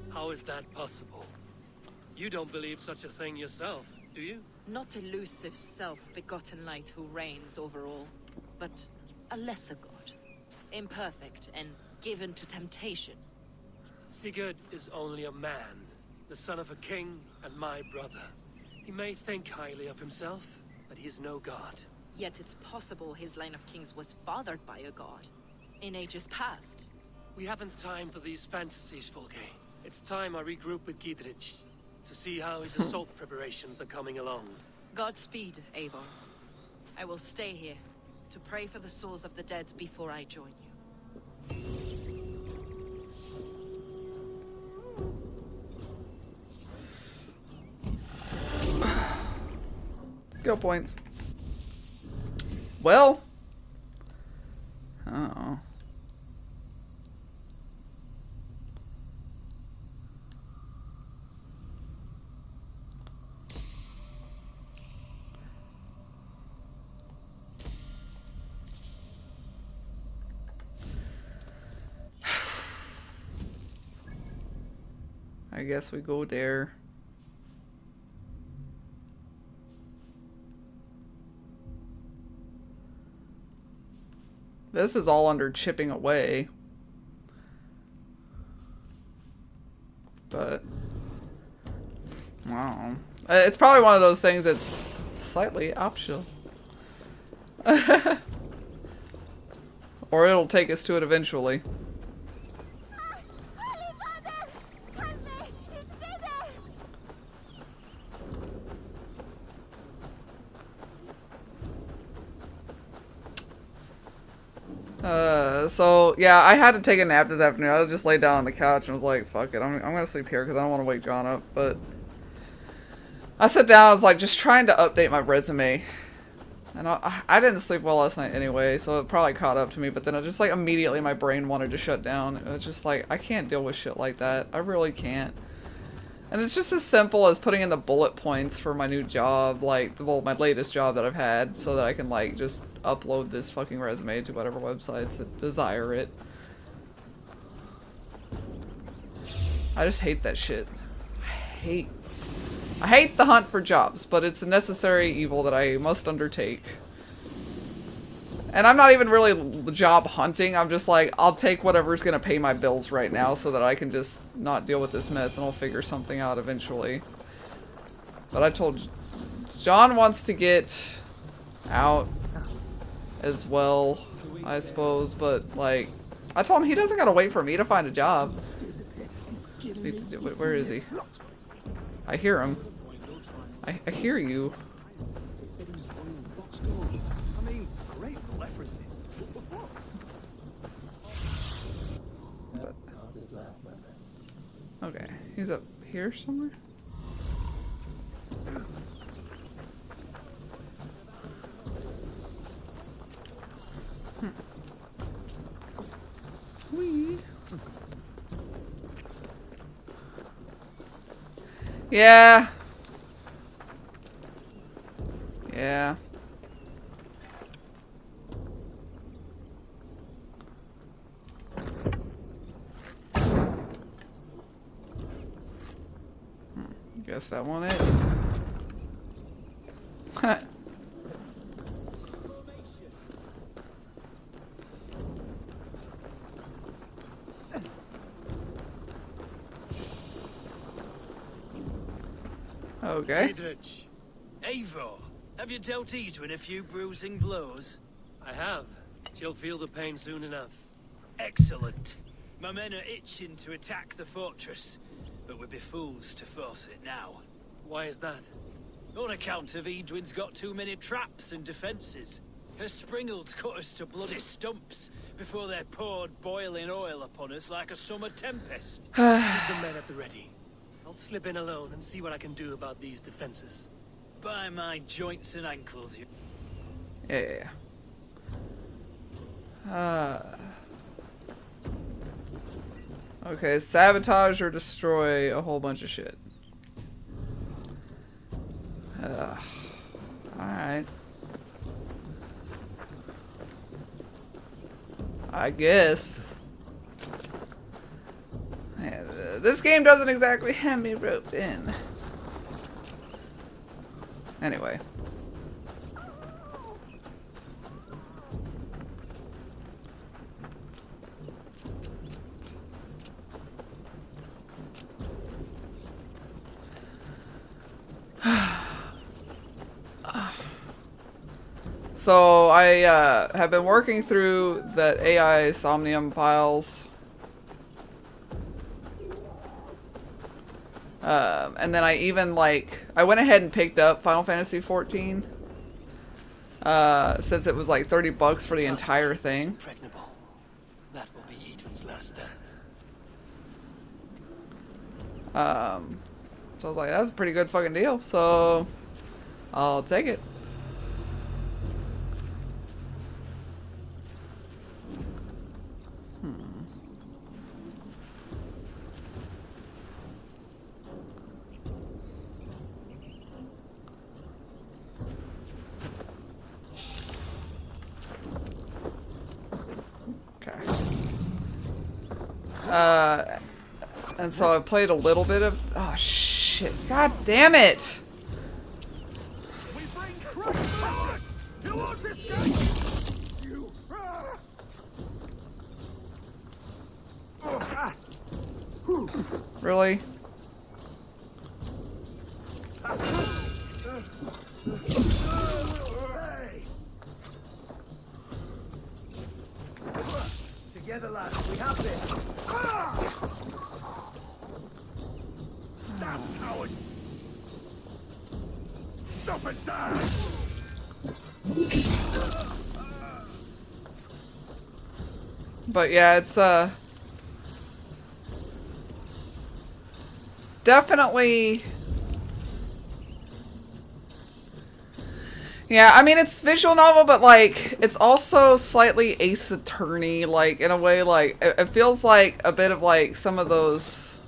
B: How is that possible? You don't believe such a thing yourself, do you?
M: Not elusive self-begotten light who reigns over all, but a lesser god. Imperfect and given to temptation.
B: Sigurd is only a man, the son of a king and my brother. He may think highly of himself, but he is no god.
M: Yet it's possible his line of kings was fathered by a god, in ages past.
B: We haven't time for these fantasies, Fulke. It's time I regroup with Giedrich, to see how his assault preparations are coming along.
M: Godspeed, Eivor. I will stay here, to pray for the souls of the dead before I join you.
A: Skill points. Well. Oh. I guess we go there. This is all under chipping away. But wow. It's probably one of those things that's slightly optional. Or it'll take us to it eventually. So yeah, I had to take a nap this afternoon. I just laid down on the couch and was like, fuck it, I'm gonna sleep here because I don't want to wake John up. But I sat down, I was like just trying to update my resume. And I didn't sleep well last night anyway, so it probably caught up to me, but then it just like immediately my brain wanted to shut down. It was just like, I can't deal with shit like that. I really can't. And it's just as simple as putting in the bullet points for my new job, like, well, my latest job that I've had, so that I can like just upload this fucking resume to whatever websites that desire it. I just hate that shit. I hate the hunt for jobs, but it's a necessary evil that I must undertake. And I'm not even really job hunting, I'm just like, I'll take whatever's gonna pay my bills right now so that I can just not deal with this mess and I'll figure something out eventually. But I told John wants to get out as well, I suppose, but like, I told him he doesn't gotta wait for me to find a job. Where is he? I hear him. I hear you.
B: I mean, great for leprosy.
A: Okay, he's up here somewhere? Wee. Yeah. Yeah. Guess that one it. Okay.
B: Giedrich. Eivor, have you dealt Idwin a few bruising blows? I have. She'll feel the pain soon enough. Excellent. My men are itching to attack the fortress, but we'd be fools to force it now. Why is that? On account of Idwin's got too many traps and defenses. Her springalds cut us to bloody stumps before they poured boiling oil upon us like a summer tempest. Keep the men at the ready. I'll slip in alone and see what I can do about these defenses. By my joints and ankles, you...
A: Yeah. Okay, sabotage or destroy a whole bunch of shit. Alright. I guess. Yeah, this game doesn't exactly have me roped in. Anyway. So I have been working through the AI Somnium files. And then I even I went ahead and picked up Final Fantasy XIV. Since it was like $30 for the entire thing.
B: Impregnable. That will be Idwin's last stand.
A: So I was like, that's a pretty good fucking deal. So I'll take it. And so I played a little bit of... Oh, shit. God damn it!
G: We bring crush. You won't escape! You...
A: Really?
B: Together, lads, we have this. Damn coward! Stop it, Dan!
A: But yeah, it's definitely. Yeah, I mean, it's visual novel, but, like, it's also slightly Ace Attorney, like, in a way, like, it feels like a bit of, like, some of those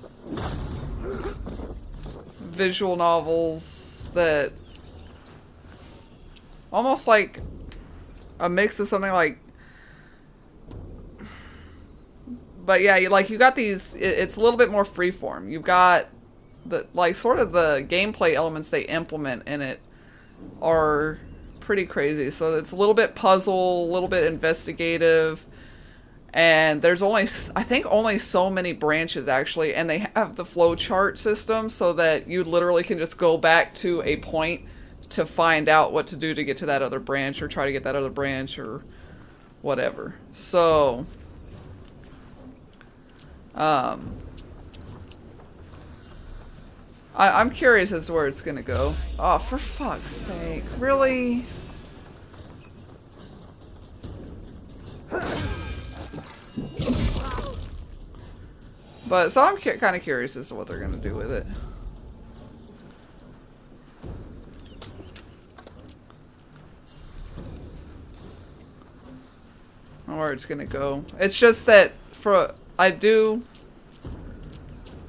A: visual novels that almost like a mix of something like, but yeah, you got these, it's a little bit more freeform. You've got the, like, sort of the gameplay elements they implement in it are pretty crazy. So it's a little bit puzzle, a little bit investigative, and there's only, I think, only so many branches actually, and they have the flow chart system so that you literally can just go back to a point to find out what to do to get to that other branch, or try to get that other branch, or whatever. So I'm curious as to where it's gonna go. Oh, for fuck's sake. Really? But, so I'm kind of curious as to what they're gonna do with it. Or where it's gonna go. It's just that, I do,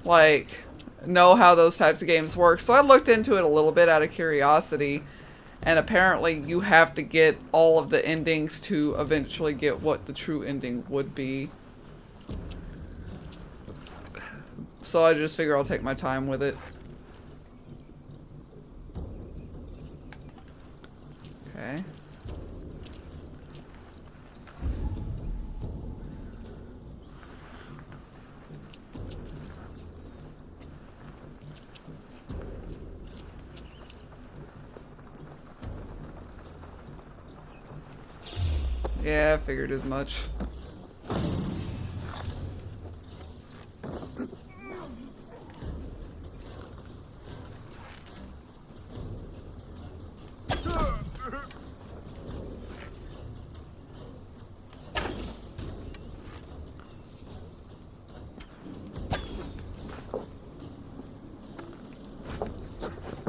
A: like, know how those types of games work, so I looked into it a little bit out of curiosity, and apparently you have to get all of the endings to eventually get what the true ending would be. So I just figure I'll take my time with it. Okay. Yeah, I figured as much.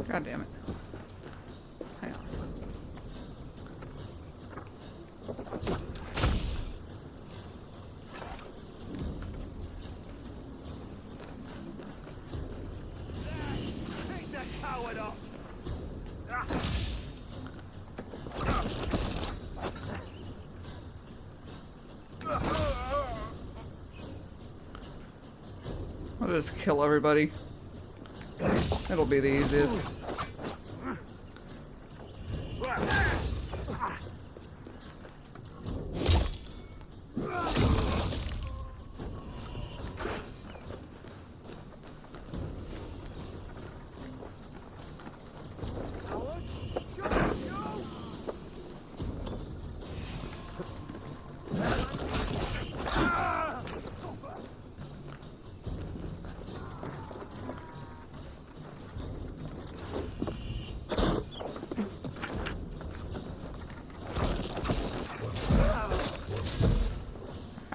A: God damn it. Hang on.
H: Take that coward off!
A: I'll just kill everybody. It'll be the easiest.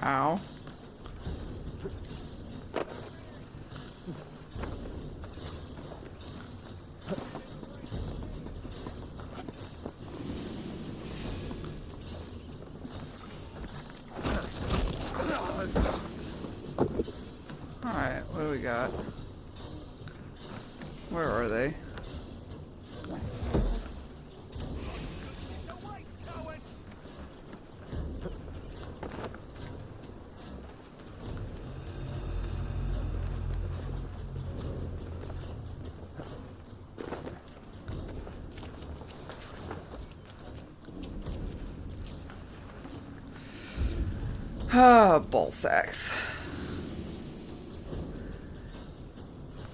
A: Ow. Alright, what do we got? Where are they? Ah, ball sacks.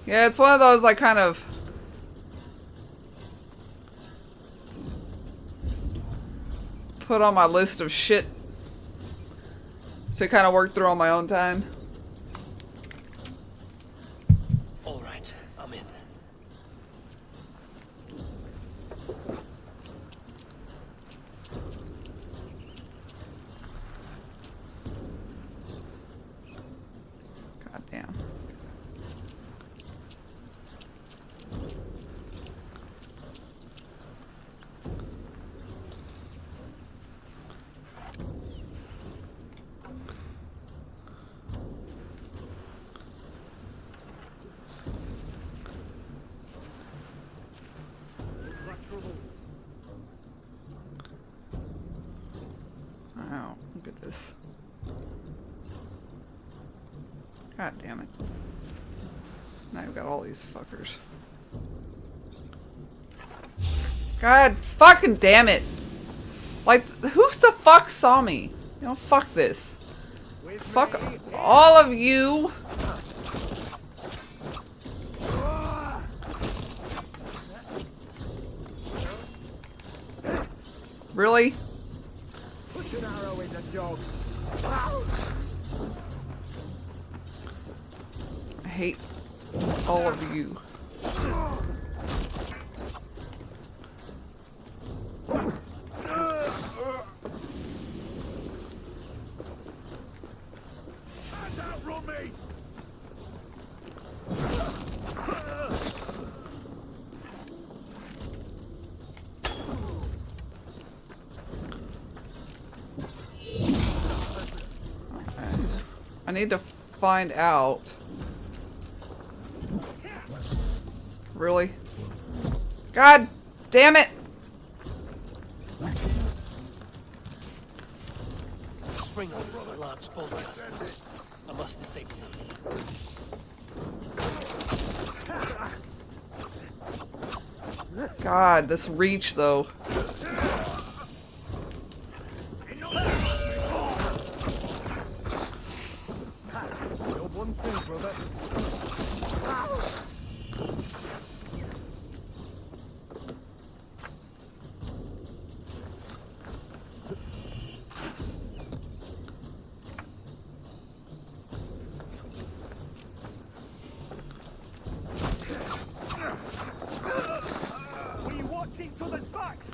A: Yeah, it's one of those, like, kind of put on my list of shit to kind of work through on my own time.
B: All right, I'm in.
A: this. God damn it. Now you've got all these fuckers. God fucking damn it. Like, who's the fuck saw me? You know, fuck this. Fuck all of you. Really?
G: Put an arrow in the dog.
A: I hate all of you. I need to find out. Really? God damn it!
B: Springlers are large spellcasters. I must disable them.
A: God, this reach though.
G: One, two, brother. Were you watching each other's backs?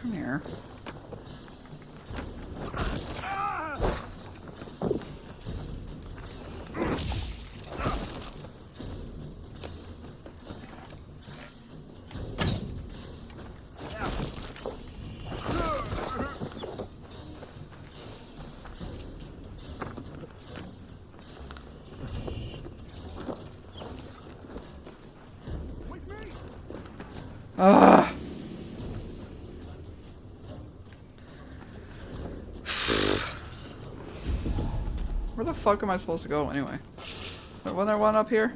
A: Come here. Ugh. Where the fuck am I supposed to go anyway? Wasn't there one up here?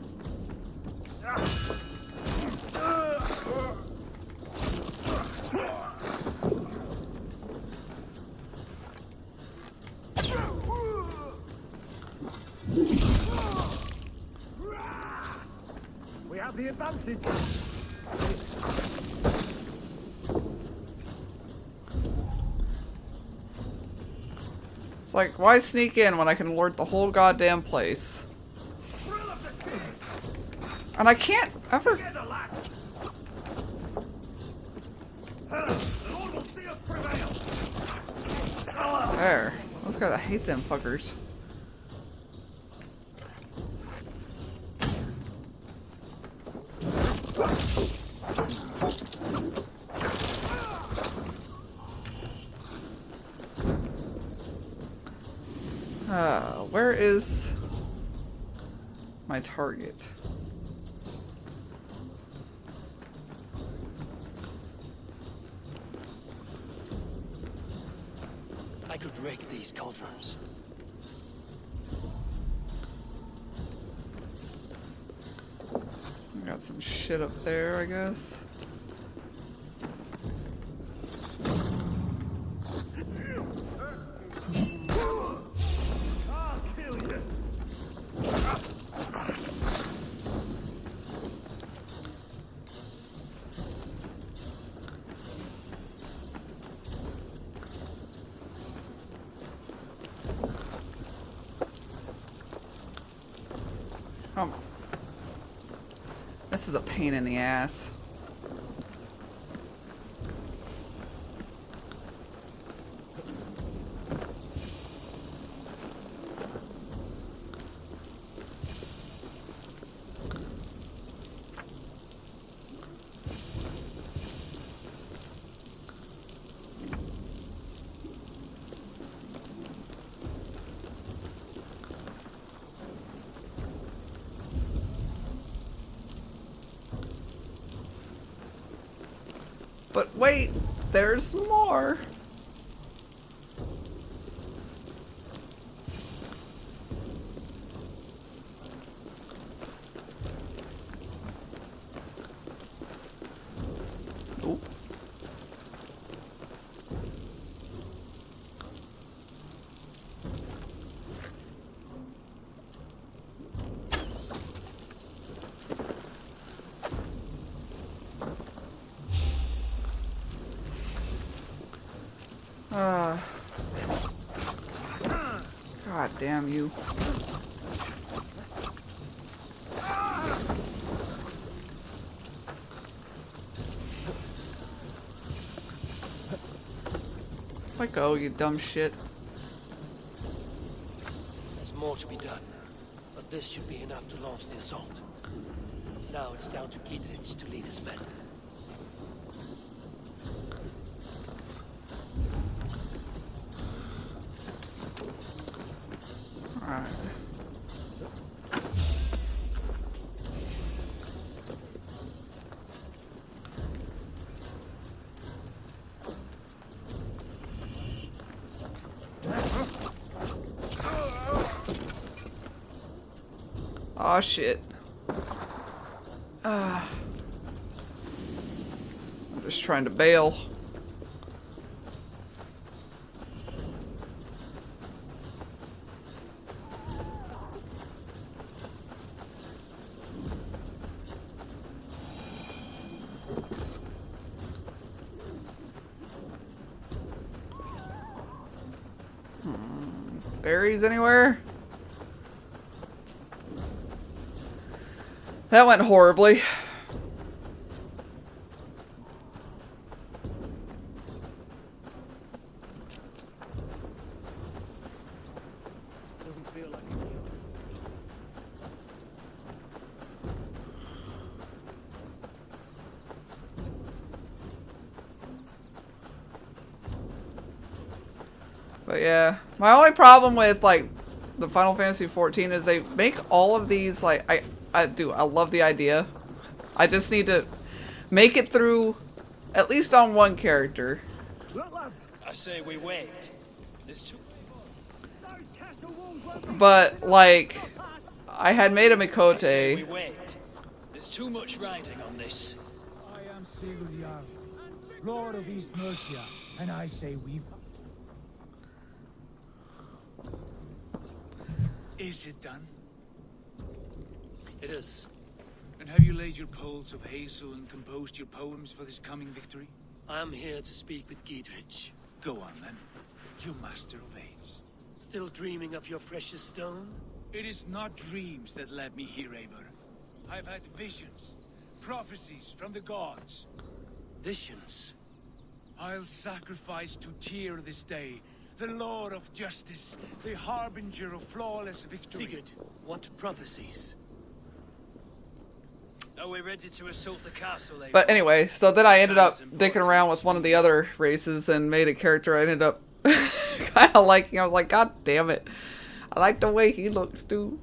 G: We have the advantage.
A: It's like, why sneak in when I can alert the whole goddamn place? And I can't ever... There. Those guys, I hate them fuckers. Where is my target?
B: I could wreck these cauldrons.
A: I got some shit up there, I guess. This is a pain in the ass. But wait, there's more. Oh. God damn you. Let go, you dumb shit.
B: There's more to be done, but this should be enough to launch the assault. Now it's down to Giedrich to lead his men.
A: Alright. Oh shit. I'm just trying to bail. Berries anywhere? That went horribly.
B: Doesn't feel like it.
A: But yeah, my only problem with like the Final Fantasy 14 is they make all of these like I love the idea. I just need to make it through at least on one character.
H: I say we wait. There's two.
A: But like I had made a
H: We
A: Mikote.
H: wait. There's too much riding on this.
J: I am Sigurd Jarl, Lord of East Mercia, and I say we. Is it done?
B: It is.
H: And have you laid your poles of hazel and composed your poems for this coming victory?
B: I am here to speak with Giedrich.
H: Go on then, you master of aids.
B: Still dreaming of your precious stone?
H: It is not dreams that led me here, Eivor. I've had visions, prophecies from the gods.
B: Visions?
H: I'll sacrifice to Tyr this day, the Lord of Justice, the harbinger of flawless victory.
B: Sigurd, what prophecies?
H: Are we ready to assault the castle, Eivor?
A: But anyway, so then I ended up dicking around with one of the other races and made a character I ended up kind of liking. I was like, God damn it. I like the way he looks too.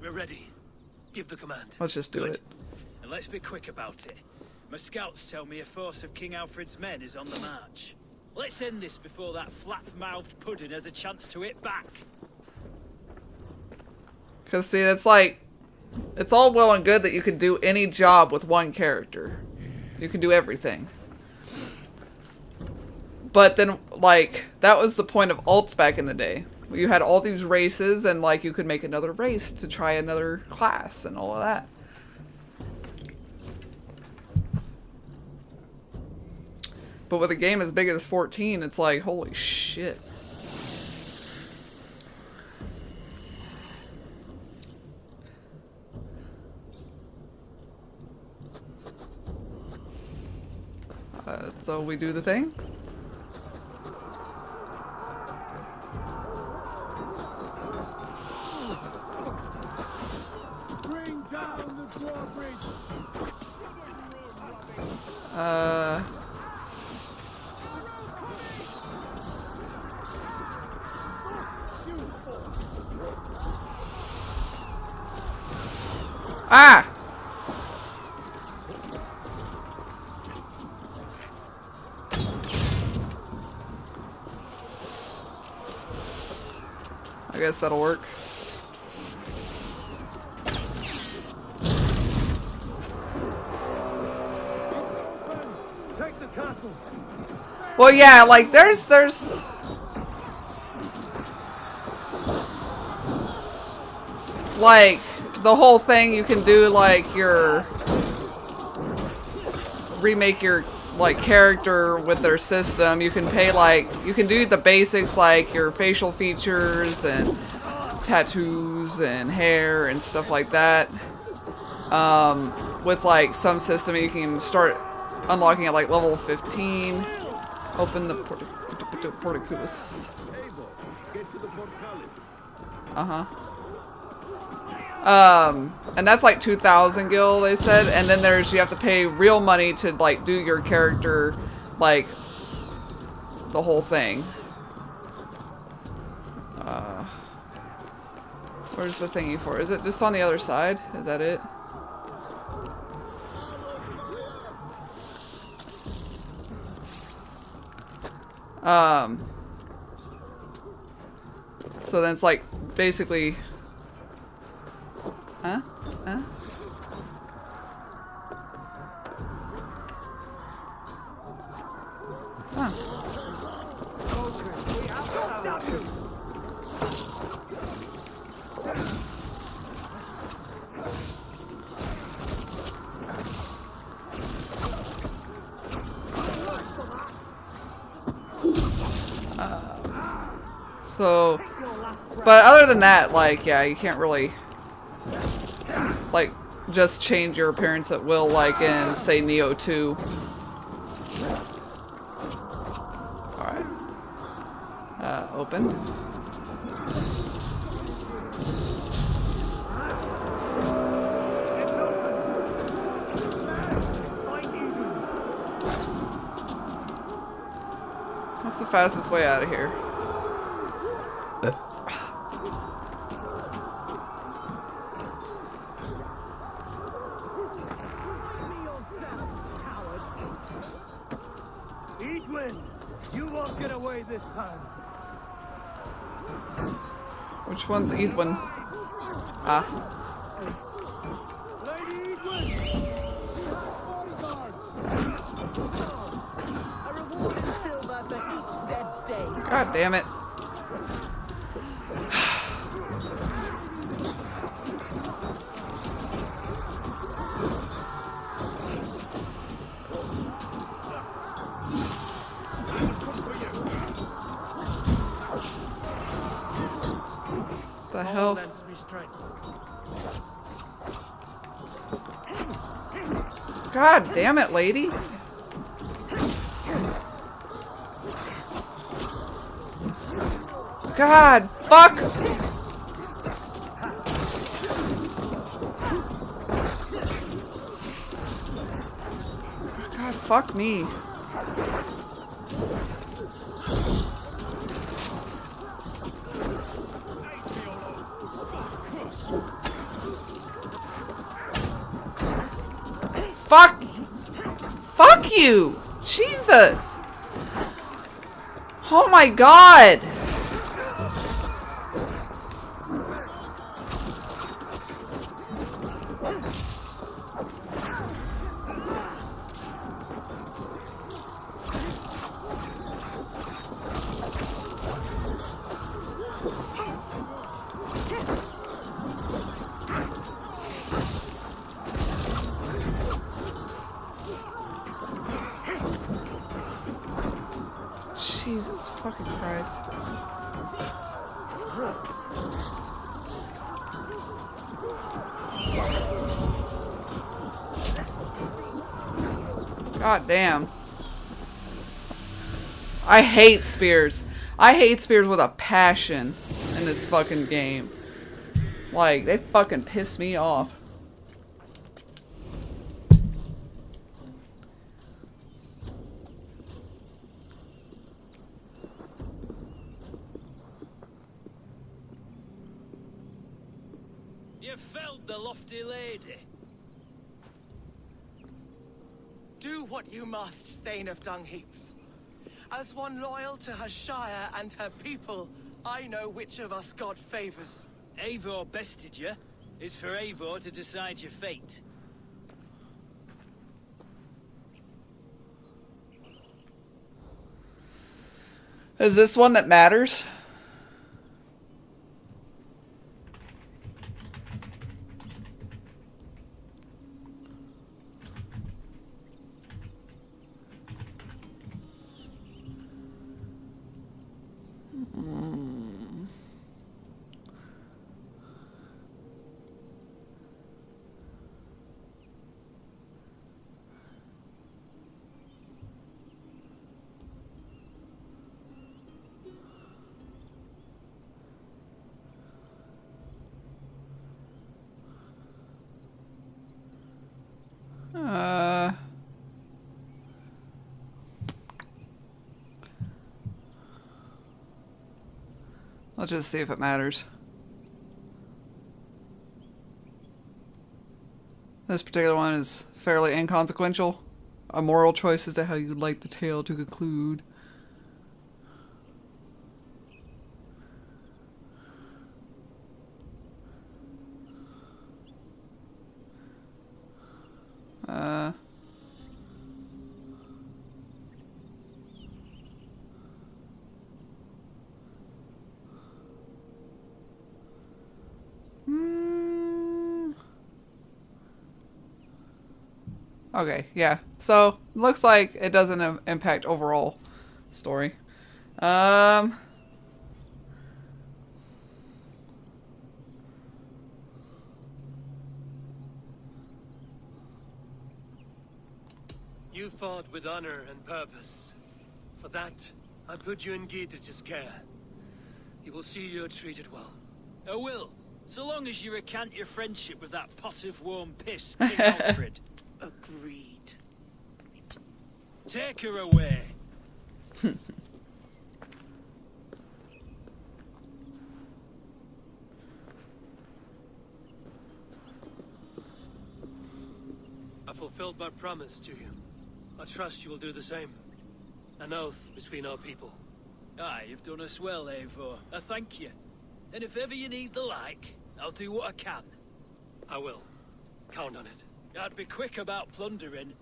B: We're ready. Give the command.
A: Let's just do it.
H: And let's be quick about it. My scouts tell me a force of King Alfred's men is on the march. Let's end this before that flap-mouthed pudding has a chance to hit back.
A: Because, see, it's like, it's all well and good that you can do any job with one character. You can do everything. But then, like, that was the point of alts back in the day. You had all these races, and, like, you could make another race to try another class and all of that. But with a game as big as 14, it's like, holy shit. So we do the thing.
J: Bring down the drawbridge.
A: Ah! I guess that'll work.
G: Take the castle.
A: Well, yeah, like there's like the whole thing you can do, like remake your like character with their system. You can pay like you can do the basics like your facial features and tattoos and hair and stuff like that. With like some system you can start unlocking at like level 15. Open the portcullis. And that's like 2,000 gil, they said. And then there's, you have to pay real money to like do your character, like the whole thing. Where's the thingy for? Is it just on the other side? Is that it? So then it's like basically, huh? So, but other than that, like, yeah, you can't really, like, just change your appearance at will, like in, say, Neo 2. Alright. Open. What's the fastest way out of here?
G: You won't get away this time.
A: Which one's Edwin? Ah.
G: Lady Edwin!
N: A reward in silver for each dead day.
A: God damn it. The hell? God damn it, lady. God, fuck! God, fuck me. Fuck! Fuck you! Jesus! Oh my god! Jesus fucking Christ. God damn. I hate spears. I hate spears with a passion in this fucking game. Like, they fucking piss me off.
O: You felled the lofty lady.
N: Do what you must, Thane of Dungheaps. As one loyal to her shire and her people, I know which of us God favors.
O: Eivor bested you. It's for Eivor to decide your fate.
A: Is this one that matters? Let's just see if it matters. This particular one is fairly inconsequential. A moral choice as to how you'd like the tale to conclude. Okay, yeah. So, looks like it doesn't impact overall story.
B: You fought with honor and purpose. For that, I put you in Giedrich's care. He will see you're treated well.
O: I will, so long as you recant your friendship with that pot of warm piss, King Alfred.
N: Agreed.
O: Take her away.
B: I fulfilled my promise to you. I trust you will do the same. An oath between our people.
O: Aye, you've done us well, Eivor. I thank you. And if ever you need the like, I'll do what I can.
B: I will. Count on it.
O: I'd be quick about plundering.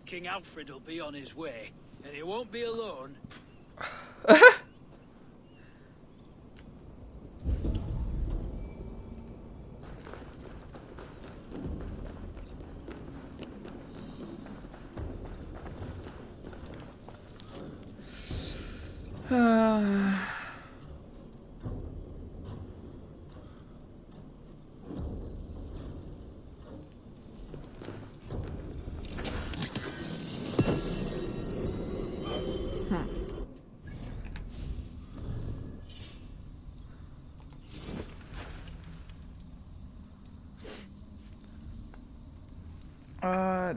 O: King Alfred will be on his way, and he won't be alone.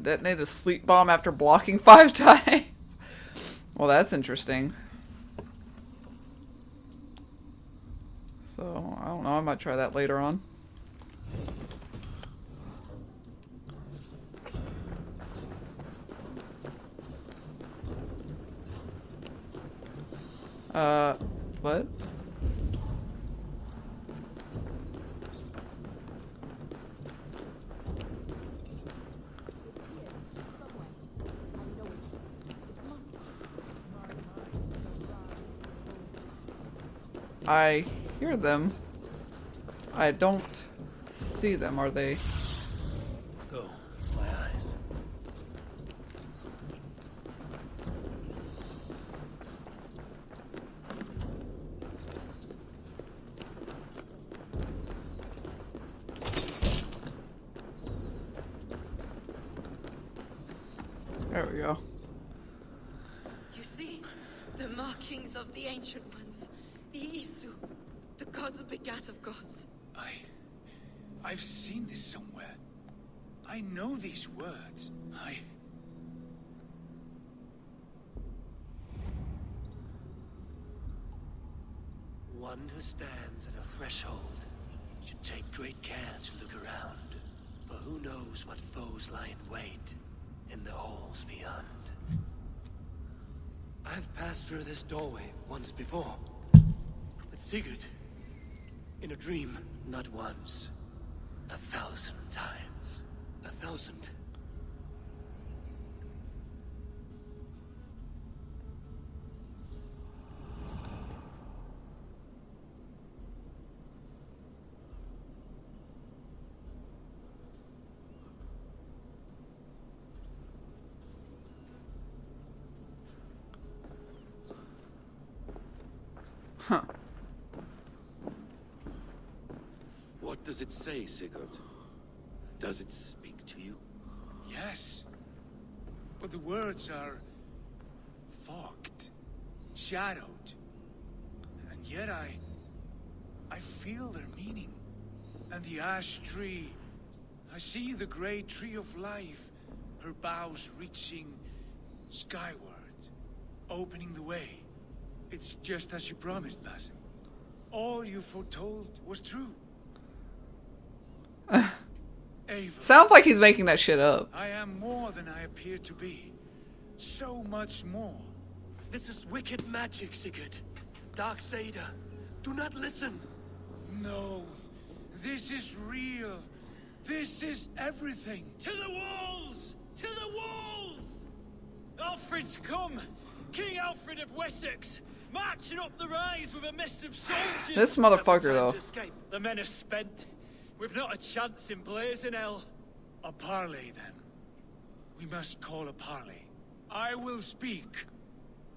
A: Detonate a sleep bomb after blocking 5 times. Well, that's interesting. So, I don't know. I might try that later on. What? I hear them. I don't see them. Are they?
B: Go, my eyes.
A: There we go.
K: You see? The markings of the Ancient Ones. The Isu. The gods begat of gods.
H: I've seen this somewhere. I know these words.
B: One who stands at a threshold, should take great care to look around, for who knows what foes lie in wait in the halls beyond. I've passed through this doorway once before, but Sigurd, in a dream, not once, 1,000 times. 1,000.
A: Huh.
I: What does it say, Sigurd? Does it speak to you?
H: Yes. But the words are fogged, shadowed. And yet I feel their meaning. And the ash tree, I see the great tree of life, her boughs reaching skyward, opening the way. It's just as you promised, Basim. All you foretold was true. Ava,
A: Sounds like he's making that shit up.
H: I am more than I appear to be. So much more.
B: This is wicked magic, Sigurd. Dark Zeta. Do not listen.
H: No. This is real. This is everything.
O: To the walls! To the walls! Alfred's come! King Alfred of Wessex! Marching up the rise with a mess of soldiers!
A: This motherfucker, though.
O: The men are spent. We've not a chance in blazing hell.
H: A parley, then. We must call a parley. I will speak,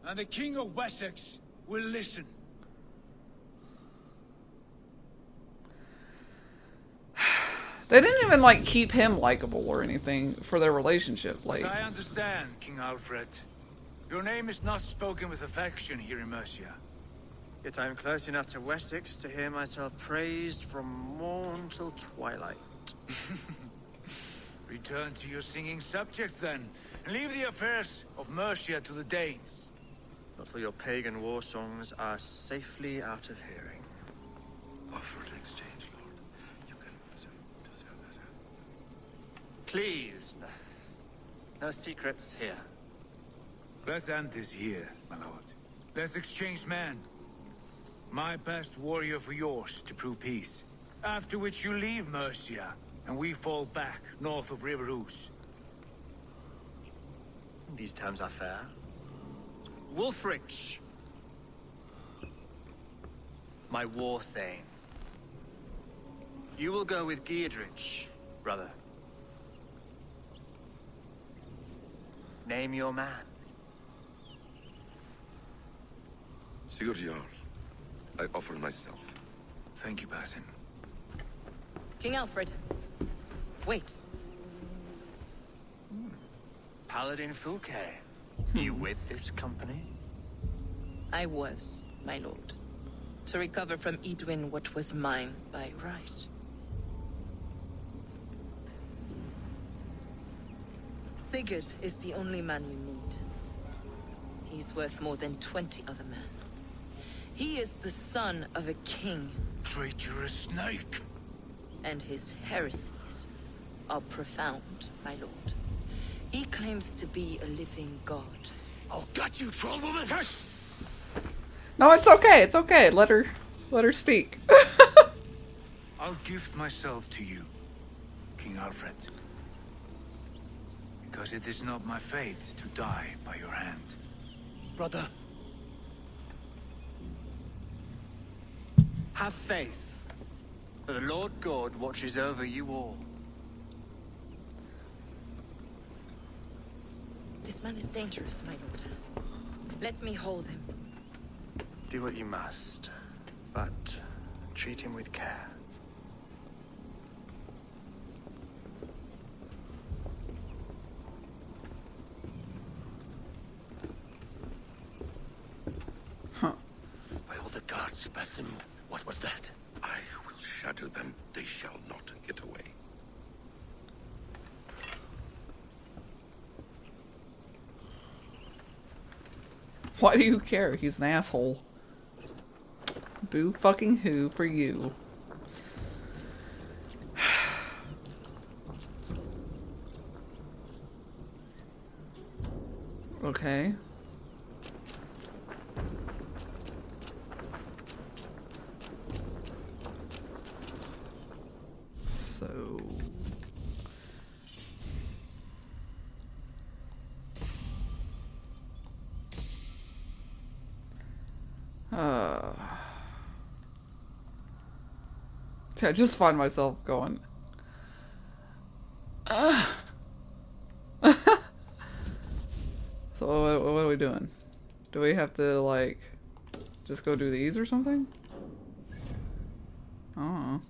H: and the King of Wessex will listen.
A: They didn't even, like, keep him likable or anything for their relationship. Like,
H: As I understand, King Alfred, your name is not spoken with affection here in Mercia.
P: Yet I am close enough to Wessex to hear myself praised from morn till twilight.
H: Return to your singing subjects, then, and leave the affairs of Mercia to the Danes.
P: Not till your pagan war songs are safely out of hearing.
I: Offer an exchange, Lord. You can deserve this.
P: Please, no secrets here.
H: Let's end this here, my lord. Let's exchange men. My best warrior for yours to prove peace. After which you leave Mercia, and we fall back north of River Ouse.
P: These terms are fair. Wulfrich, my war thane. You will go with Giedrich, brother. Name your man.
I: Sigurd Jarl, I offer myself.
H: Thank you, Basim.
M: King Alfred. Wait.
P: Paladin Fulke, you with this company?
M: I was, my lord. To recover from Edwin what was mine by right. Sigurd is the only man you need. He's worth more than 20 other men. He is the son of a king.
H: Traitorous snake.
M: And his heresies are profound, my lord. He claims to be a living god.
B: I'll gut you, troll woman!
A: no, it's okay. It's okay. Let her speak.
H: I'll gift myself to you, King Alfred. Because it is not my fate to die by your hand.
B: Brother.
P: Have faith, for the Lord God watches over you all.
M: This man is dangerous, my lord. Let me hold him.
P: Do what you must, but treat him with care.
A: Huh.
I: By all the gods, Basim, what was that? I will shatter them. They shall not get away.
A: Why do you care? He's an asshole. Boo fucking who for you. Okay. So... I just find myself going... So what are we doing? Do we have to, like, just go do these or something? Oh.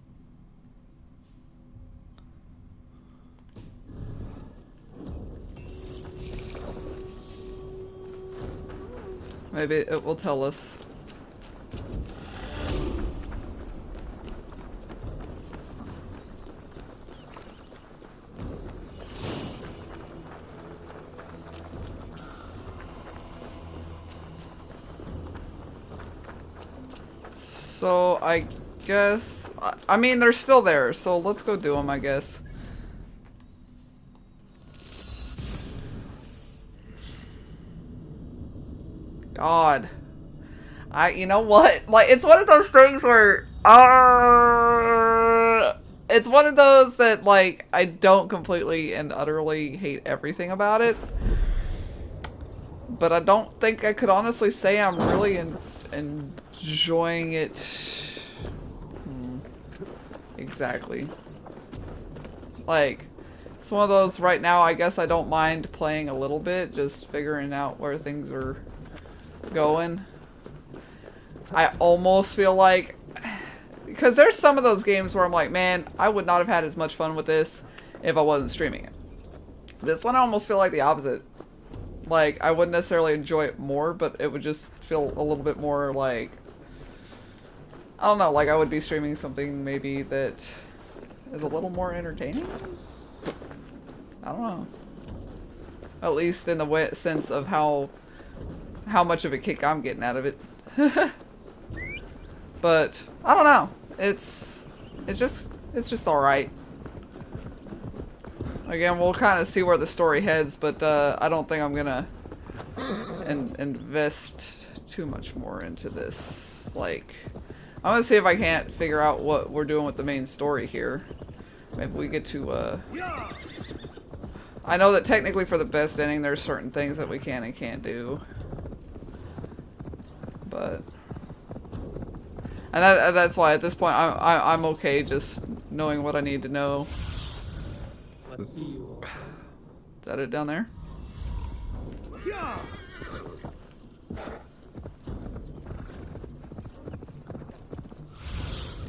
A: Maybe it will tell us. So, I guess... I mean, they're still there, so let's go do them, I guess. God. You know what? Like, it's one of those things where... it's one of those that, like, I don't completely and utterly hate everything about it. But I don't think I could honestly say I'm really enjoying it. Exactly. Like, it's one of those right now, I guess I don't mind playing a little bit, just figuring out where things are going. I almost feel like, because there's some of those games where I'm like, man, I would not have had as much fun with this if I wasn't streaming it. This one I almost feel like the opposite. Like, I wouldn't necessarily enjoy it more, but it would just feel a little bit more like, I don't know, like I would be streaming something maybe that is a little more entertaining? I don't know. At least in the sense of how much of a kick I'm getting out of it. But, I don't know. It's just alright. Again, we'll kind of see where the story heads, but I don't think I'm gonna invest too much more into this. Like, I'm gonna see if I can't figure out what we're doing with the main story here. Maybe we get to, I know that technically for the best ending, there's certain things that we can and can't do. But... and that's why at this point I'm okay just knowing what I need to know. Is that it down there?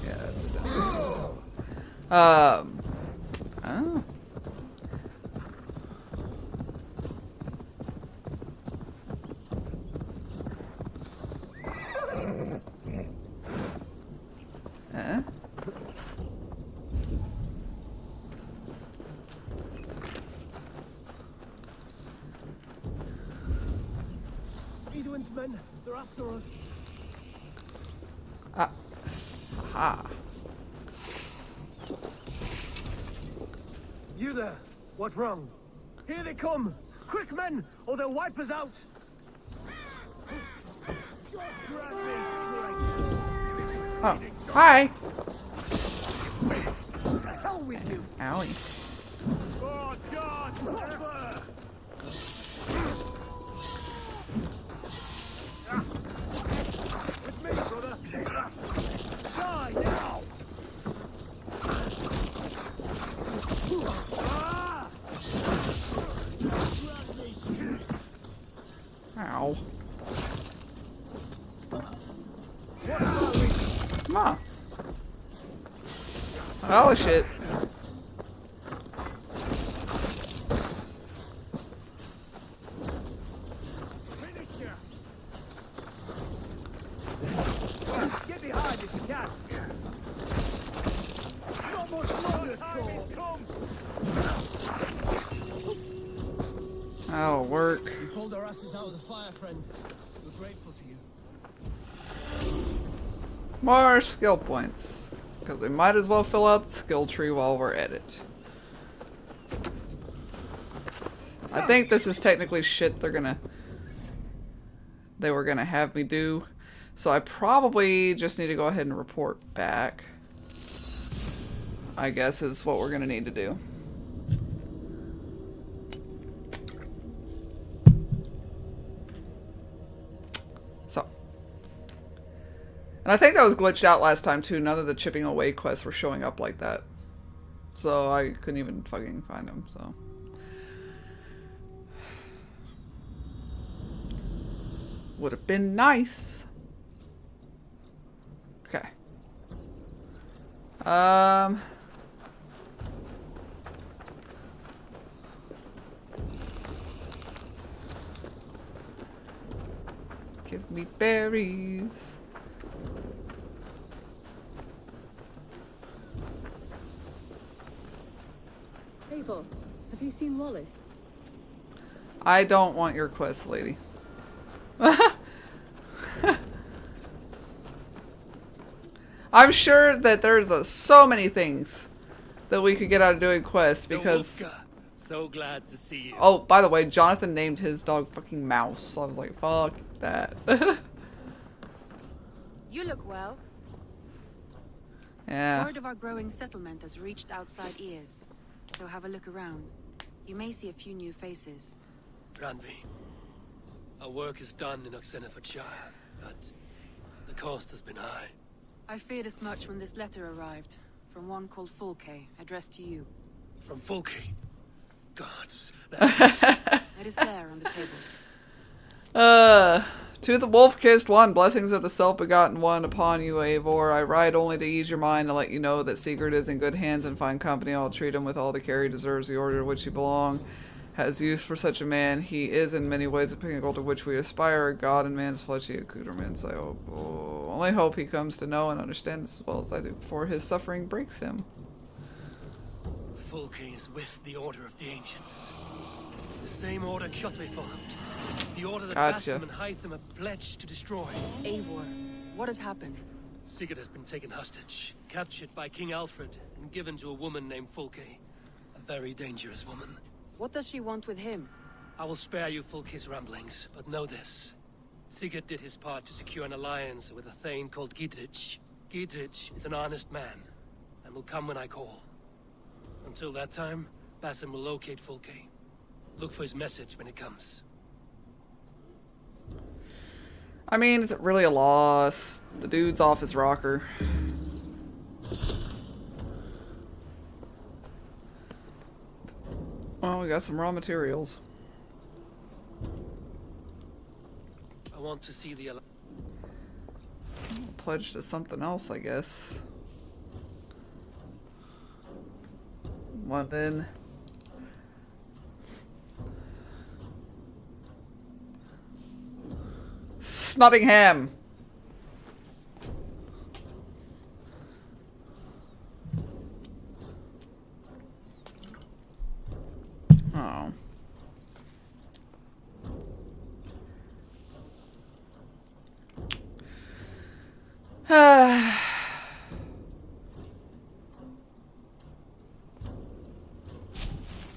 A: Yeah, that's it down there. Oh.
G: Edwin's men, they're after us.
A: Aha.
G: You there? What's wrong? Here they come! Quick, men, or they'll wipe us out!
A: Oh, hi!
G: The hell with you!
A: Owie.
G: Oh, God, suffer! With me, brother! Die now!
A: Ow. Come on. Oh shit.
G: Get behind if you can. Not much longer, come.
A: That'll work.
G: You pulled our asses out of the fire, friend. We're grateful to you.
A: More skill points. Because we might as well fill out the skill tree while we're at it. I think this is technically shit they're gonna they were going to have me do. So I probably just need to go ahead and report back, I guess is what we're going to need to do. So. And I think that was glitched out last time too. None of the chipping away quests were showing up like that. So I couldn't even fucking find them, so. Would have been nice. Okay. Give me berries.
Q: Abel, have you seen Wallace?
A: I don't want your quest, lady. I'm sure that there's so many things that we could get out of doing quests because...
B: So glad to see you.
A: Oh, by the way, Jonathan named his dog fucking Mouse. So I was like, fuck that.
R: You look well.
A: Yeah.
R: Word of our growing settlement has reached outside ears. So have a look around. You may see a few new faces.
B: Ranvi, our work is done in Oxenfordshire, but the cost has been high.
R: I feared as much when this letter arrived, from one called Fulke, addressed to you.
B: From Fulke? Gods.
R: It is there on the table.
A: To the wolf-kissed one, blessings of the self-begotten one upon you, Eivor. I write only to ease your mind and let you know that Sigurd is in good hands and fine company. I'll treat him with all the care he deserves. The order to which he belongs has use for such a man. He is in many ways a pinnacle to which we aspire, a god in man's fleshy accoutrements. I only hope he comes to know and understand this as well as I do before his suffering breaks him.
B: Fulke is with the Order of the Ancients. The same order Kjotve followed. The order that
A: Gotcha.
B: Basim and Hytham have pledged to destroy.
R: Eivor, what has happened?
B: Sigurd has been taken hostage, captured by King Alfred, and given to a woman named Fulke. A very dangerous woman.
R: What does she want with him?
B: I will spare you Fulke's ramblings, but know this. Sigurd did his part to secure an alliance with a thane called Gidrich. Gidrich is an honest man, and will come when I call. Until that time, Basim will locate Fulke. Look for his message when it comes.
A: I mean, is it really a loss? The dude's off his rocker. Well, we got some raw materials.
B: I want to see the
A: Pledge to something else, I guess. London. Nottingham. Oh.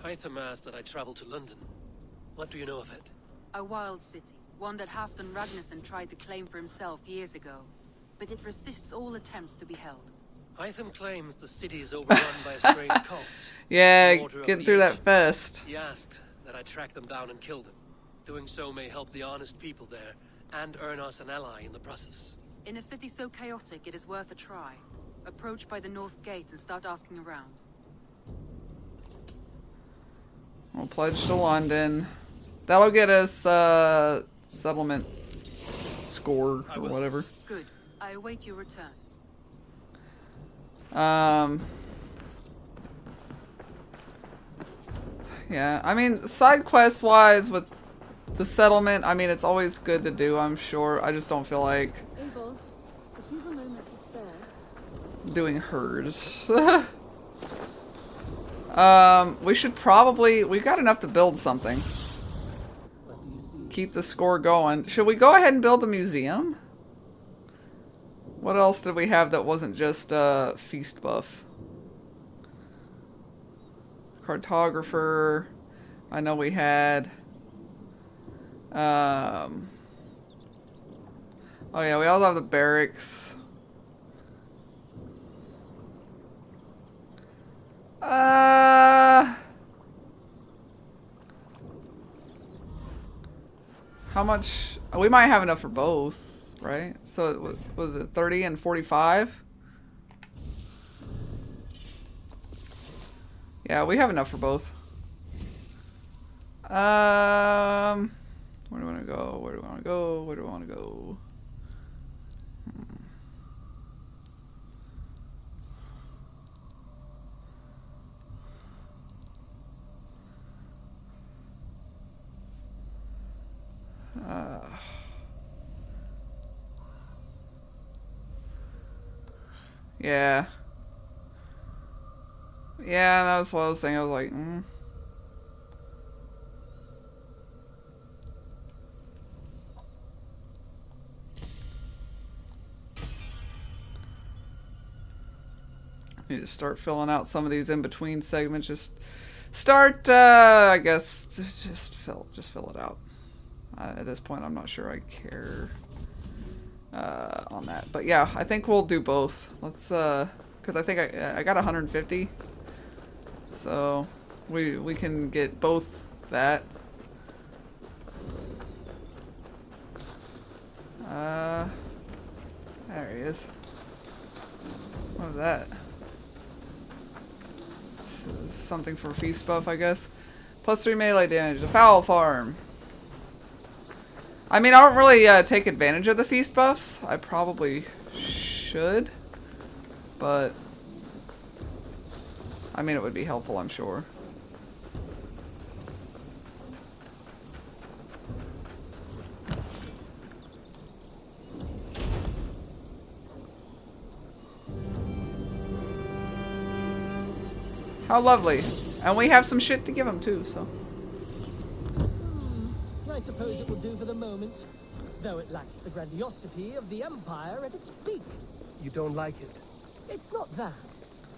B: Hytham asked that I travel to London. What do you know of it?
R: A wild city, one that Halfdan Ragnarsson tried to claim for himself years ago. But it resists all attempts to be held.
B: Hytham claims the city is overrun by a strange cult.
A: Yeah,
B: The Order of
A: getting
B: the
A: through that
B: Ancients.
A: fest.
B: He asked that I track them down and kill them. Doing so may help the honest people there, and earn us an ally in the process.
R: In a city so chaotic, it is worth a try. Approach by the north gate and start asking around.
A: We'll pledge to London. That'll get us settlement score or whatever.
R: Good. I await your return.
A: Yeah, I mean, side quest wise with the settlement, I mean, it's always good to do, I'm sure. I just don't feel like
Q: Abel, if you've a moment to spare.
A: doing hers. We should probably, we've got enough to build something. Keep the score going. Should we go ahead and build a museum? What else did we have that wasn't just feast buff? Cartographer. I know we had Oh yeah, we also have the barracks. How much? We might have enough for both, right? So was it 30 and 45? Yeah, we have enough for both. Where do we want to go? Where do we want to go? Where do we want to go? Yeah. Yeah, that's what I was saying. I was like, Need to start filling out some of these in-between segments. Just start, I guess, just fill it out. At this point, I'm not sure I care on that. But yeah, I think we'll do both. Let's, because I think I got 150. So we can get both that. There he is. What is that? This is something for feast buff, I guess. +3 melee damage. A fowl farm. I mean, I don't really take advantage of the feast buffs. I probably should. But I mean, it would be helpful, I'm sure. How lovely. And we have some shit to give him too, so.
S: I suppose it will do for the moment, though it lacks the grandiosity of the Empire at its peak.
B: You don't like it?
S: It's not that.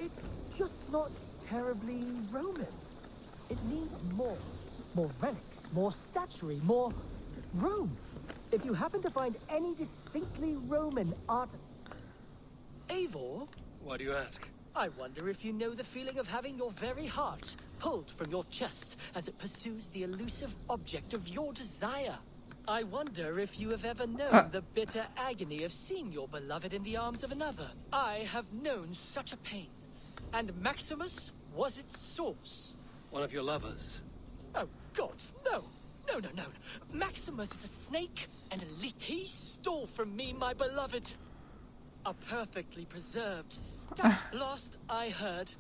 S: It's just not terribly Roman. It needs more. More relics, more statuary, more Rome. If you happen to find any distinctly Roman art...
B: Eivor? Why do you ask?
S: I wonder if you know the feeling of having your very heart pulled from your chest as it pursues the elusive object of your desire. I wonder if you have ever known the bitter agony of seeing your beloved in the arms of another. I have known such a pain, and Maximus was its source.
B: One of your lovers?
S: Oh, God, no! No, no, no. Maximus is a snake and a leech. He stole from me my beloved. A perfectly preserved statue. Last I heard,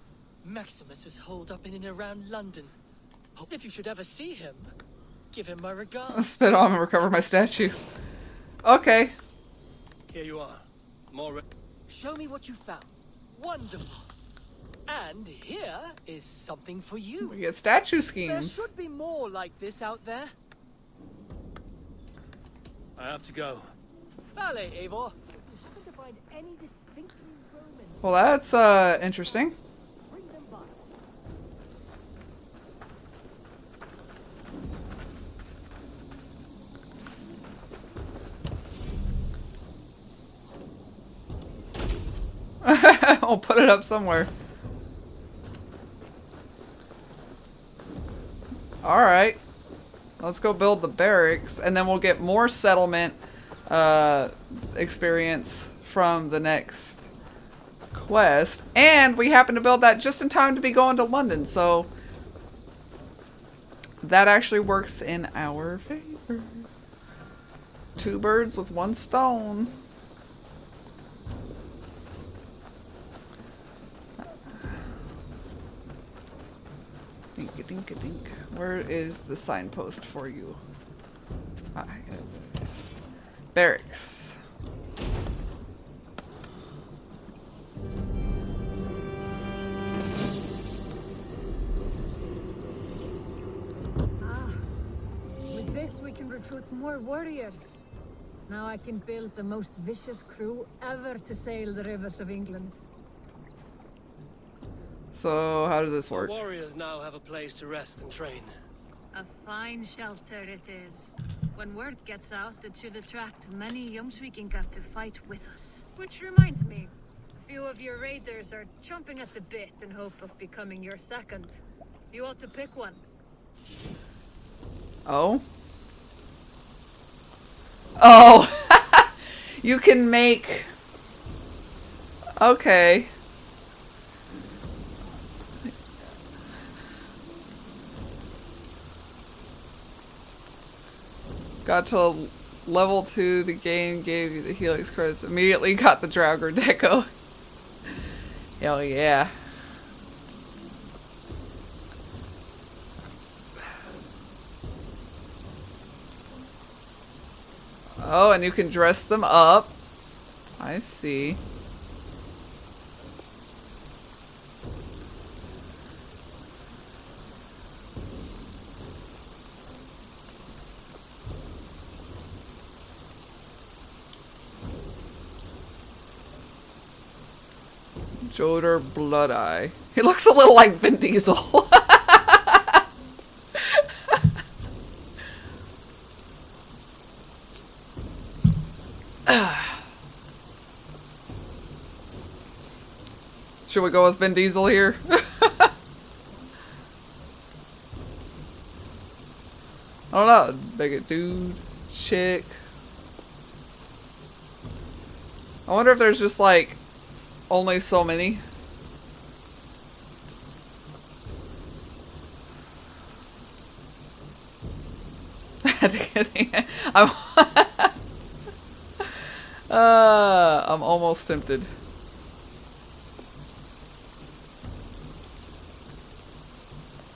S: Maximus was holed up in and around London. If you should ever see him, give him my regards.
A: I'll spit on and recover my statue. Okay.
B: Here you are. More.
S: Show me what you found. Wonderful. And here is something for you.
A: We get statue
S: There
A: schemes.
S: should be more like this out there.
B: I have to go.
S: Valet, Eivor. If you happen to find any distinctly Roman...
A: Well, that's interesting.
S: Bring them by.
A: I'll put it up somewhere. Alright. Let's go build the barracks, and then we'll get more settlement experience from the next quest. And we happen to build that just in time to be going to London, so that actually works in our favor. 2 birds with 1 stone. Dink-a-dink-a-dink. Where is the signpost for you? Ah, there it is. Barracks.
Q: With this, we can recruit more warriors. Now I can build the most vicious crew ever to sail the rivers of England.
A: So, how does this work?
B: Warriors now have a place to rest and train.
Q: A fine shelter it is. When word gets out, it should attract many Jomsvikingar to fight with us. Which reminds me, a few of your raiders are chomping at the bit in hope of becoming your second. You ought to pick one.
A: Oh? Oh! You can make... Okay. Got to level 2, the game gave you the Helix credits. Immediately got the Draugr Deco. Hell yeah. Oh, and you can dress them up. I see. Jodor Blood Eye. He looks a little like Vin Diesel. Should we go with Vin Diesel here? I don't know. Big dude, chick. I wonder if there's just like only so many. I'm almost tempted.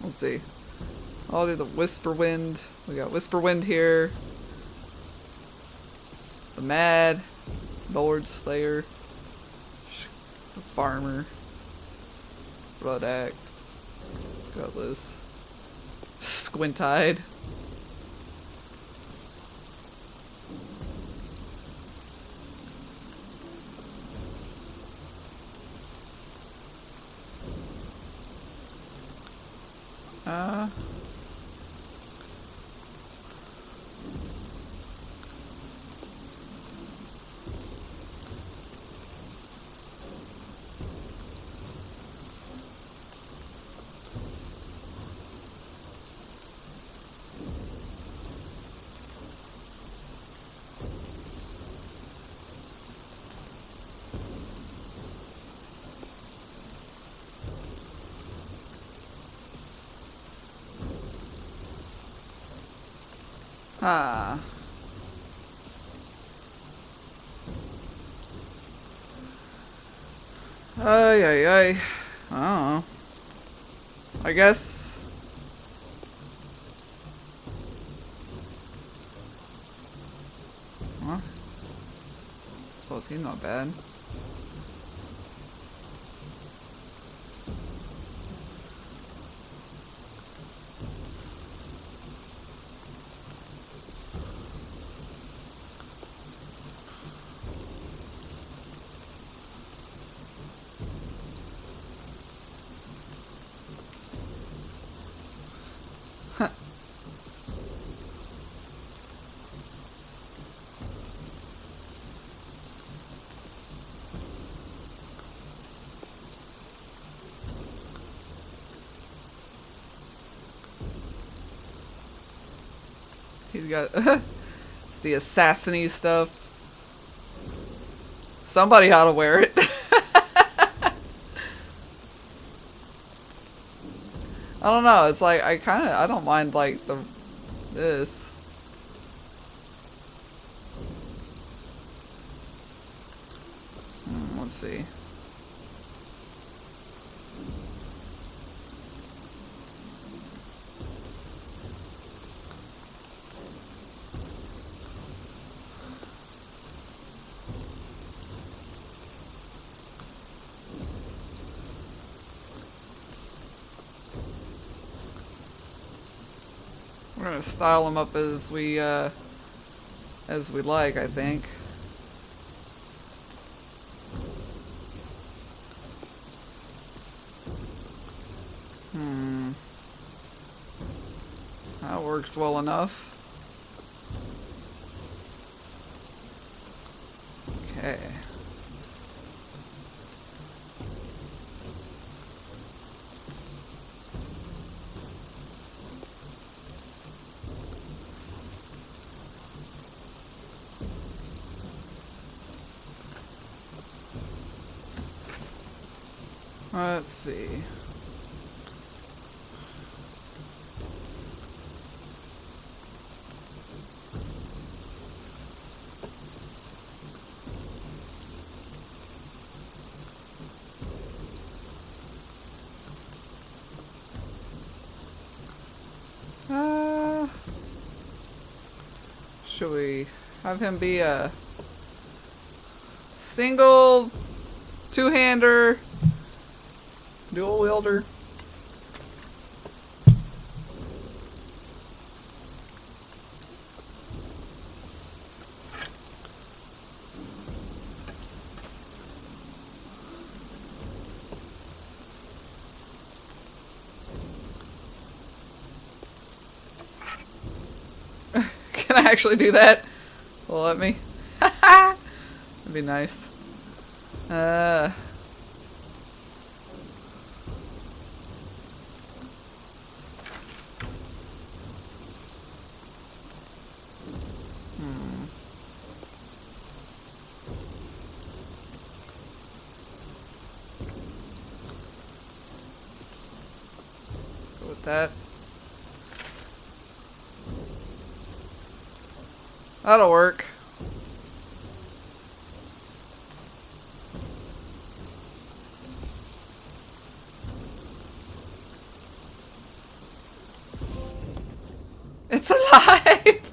A: Let's see. I'll do the Whisper Wind. We got Whisper Wind here. The Mad. Lord Slayer. The Farmer. Blood Axe. Gutless. Squint-eyed. Ah. Ay, ay, ay. I don't know. I guess. Huh? Suppose he's not bad. He's got it's the assassin-y stuff. Somebody ought to wear it. I don't know. It's like I don't mind like this. Let's see. We're gonna style them up as we like, I think. That works well enough. Let's see. Should we have him be a single, two-hander, dual wielder? Can I actually do that? Will it let me? That'd be nice. Go with that. That'll work. It's alive!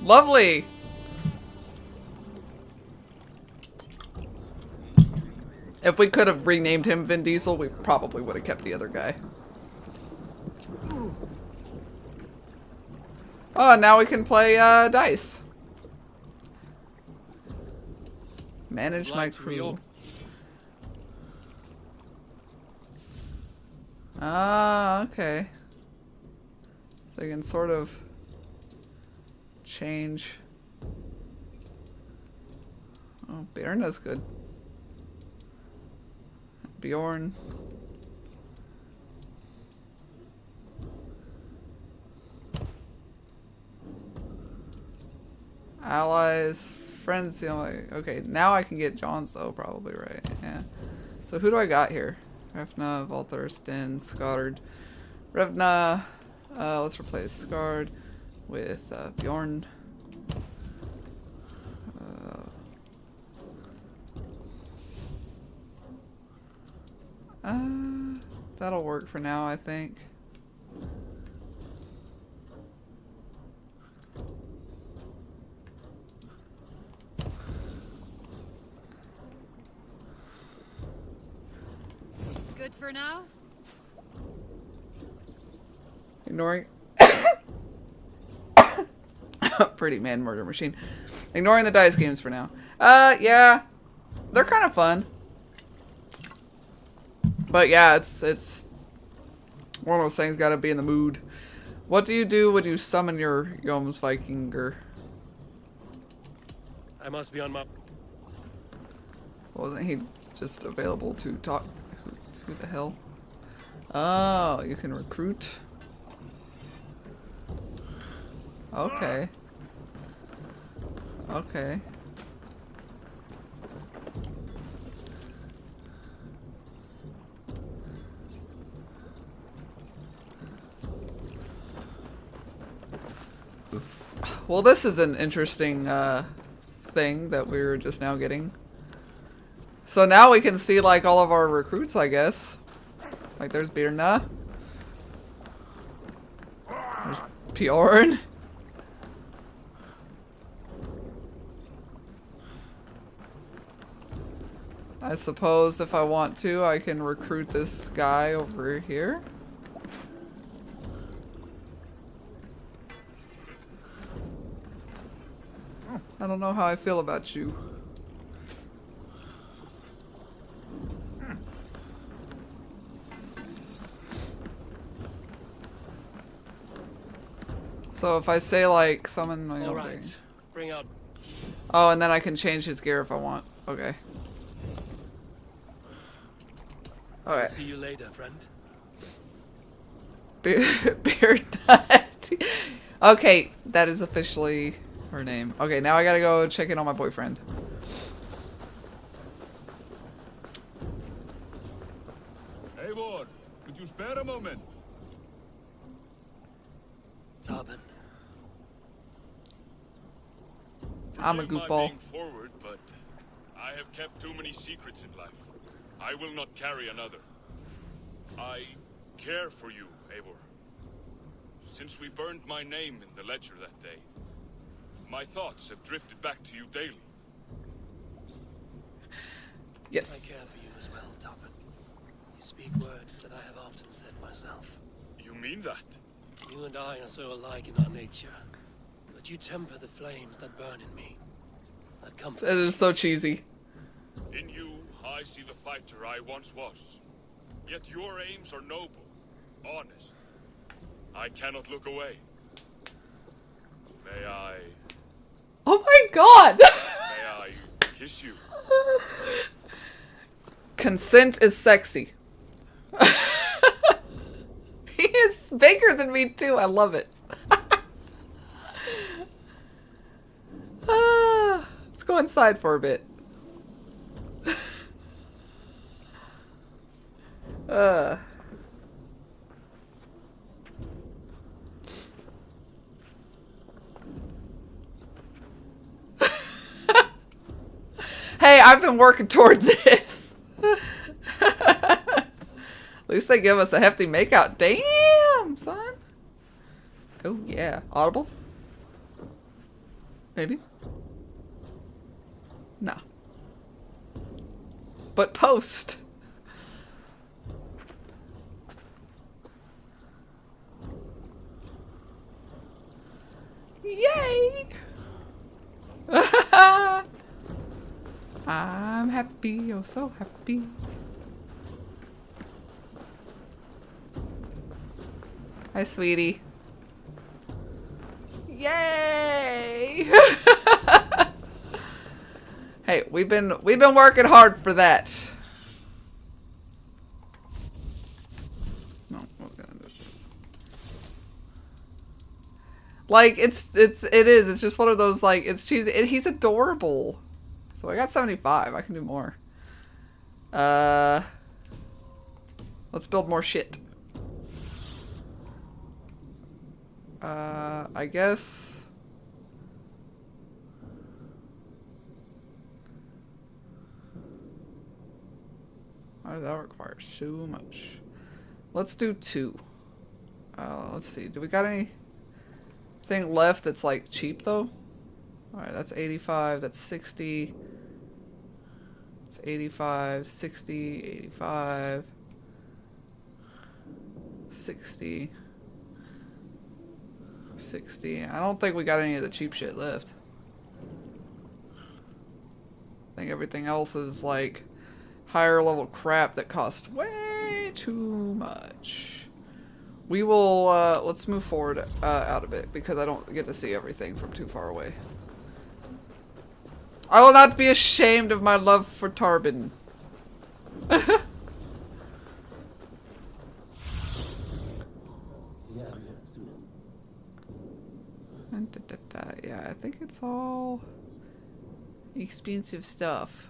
A: Lovely! If we could have renamed him Vin Diesel, we probably would have kept the other guy. Oh, now we can play dice. Manage my crew. Ah, okay. So you can sort of change. Oh, Byrna's good. Bjorn. Allies. Friends, the only... Okay, now I can get John's though, probably, right? Yeah. So who do I got here? Refna, Valthar, Sten, Skoddard. Revna. Let's replace Skard with Bjorn. That'll work for now, I think.
Q: Good for now?
A: Ignoring... Pretty man murder machine. Ignoring the dice games for now. Yeah. They're kind of fun. But yeah, it's one of those things, gotta be in the mood. What do you do when you summon your Jomsvikinger?
B: I must be on my...
A: Wasn't he just available to talk? Who the hell? Oh, you can recruit. Okay. Okay. Well, this is an interesting thing that we were just now getting. So now we can see like all of our recruits, I guess. Like there's Birna. There's Bjorn. I suppose if I want to, I can recruit this guy over here. I don't know how I feel about you. So if I say like summon my own thing.
B: Bring out.
A: Oh, and then I can change his gear if I want. Okay. Okay.
B: See you later, friend.
A: Beard Nut. Okay, that is officially her name. Okay, now I gotta go check in on my boyfriend.
F: Eivor, could you spare a moment?
B: Tarbin.
A: I'm a
F: Forgive my
A: goofball.
F: being forward, but I have kept too many secrets in life. I will not carry another. I care for you, Eivor. Since we burned my name in the ledger that day, my thoughts have drifted back to you daily.
A: Yes.
B: I care for you as well, Tarbin. You speak words that I have often said myself.
F: You mean that?
B: You and I are so alike in our nature. But you temper the flames that burn in me. That comforts
A: That is so cheesy.
F: In you, I see the fighter I once was. Yet your aims are noble, honest. I cannot look away. May I...
A: Oh my god!
F: May I kiss you?
A: Consent is sexy. He is bigger than me too. I love it. Let's go inside for a bit. Hey, I've been working towards this. At least they give us a hefty makeout. Damn, son. Oh, yeah. Audible? Maybe? No. But post. Yay! I'm happy, oh so happy. Hi, sweetie. Yay! Hey, we've been working hard for that. No, what was gonna do this? Like it is. It's just one of those like it's cheesy. He's adorable. So I got 75. I can do more. Let's build more shit. I guess. Why does that require so much? Let's do 2. Let's see. Do we got anything left that's like cheap though? Alright, that's 85, that's 60. It's 85, 60, 85, 60, 60. I don't think we got any of the cheap shit left. I think everything else is like higher level crap that costs way too much. We will, let's move forward out of it because I don't get to see everything from too far away. I will not be ashamed of my love for Tarbin. Yeah, I think it's all expensive stuff.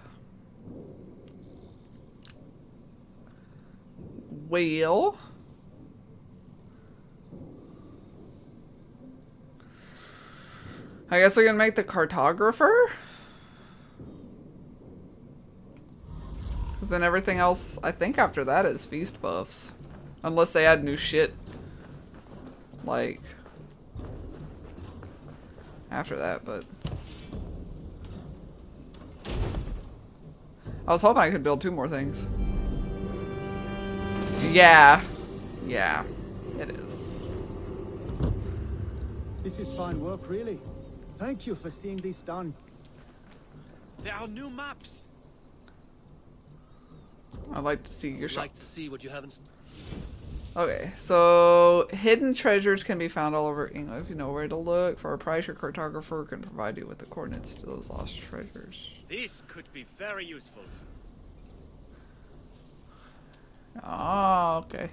A: Well, I guess we can make the cartographer. Because then everything else, I think after that is feast buffs. Unless they add new shit. Like, after that, but. I was hoping I could build 2 more things. Yeah. Yeah. It is.
J: This is fine work, really. Thank you for seeing this done.
O: There are new maps.
A: I'd like to see your shop.
B: Like to see what you haven't.
A: Okay, so hidden treasures can be found all over England if you know where to look. For a price, your cartographer can provide you with the coordinates to those lost treasures.
O: This could be very useful.
A: Oh, okay.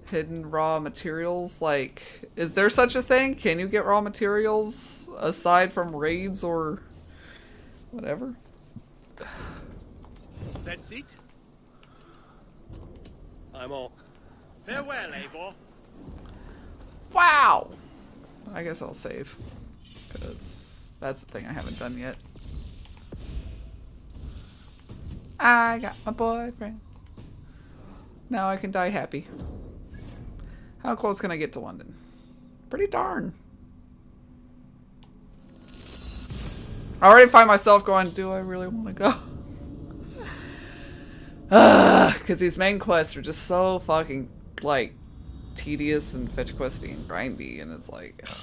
A: hidden raw materials? Like, is there such a thing? Can you get raw materials aside from raids or whatever?
B: That's it? I'm all. Farewell, Eivor.
A: Wow! I guess I'll save. Because that's the thing I haven't done yet. I got my boyfriend. Now I can die happy. How close can I get to London? Pretty darn. I already find myself going, do I really want to go? Because these main quests are just so fucking, like, tedious and fetch questy and grindy, and it's like, ugh.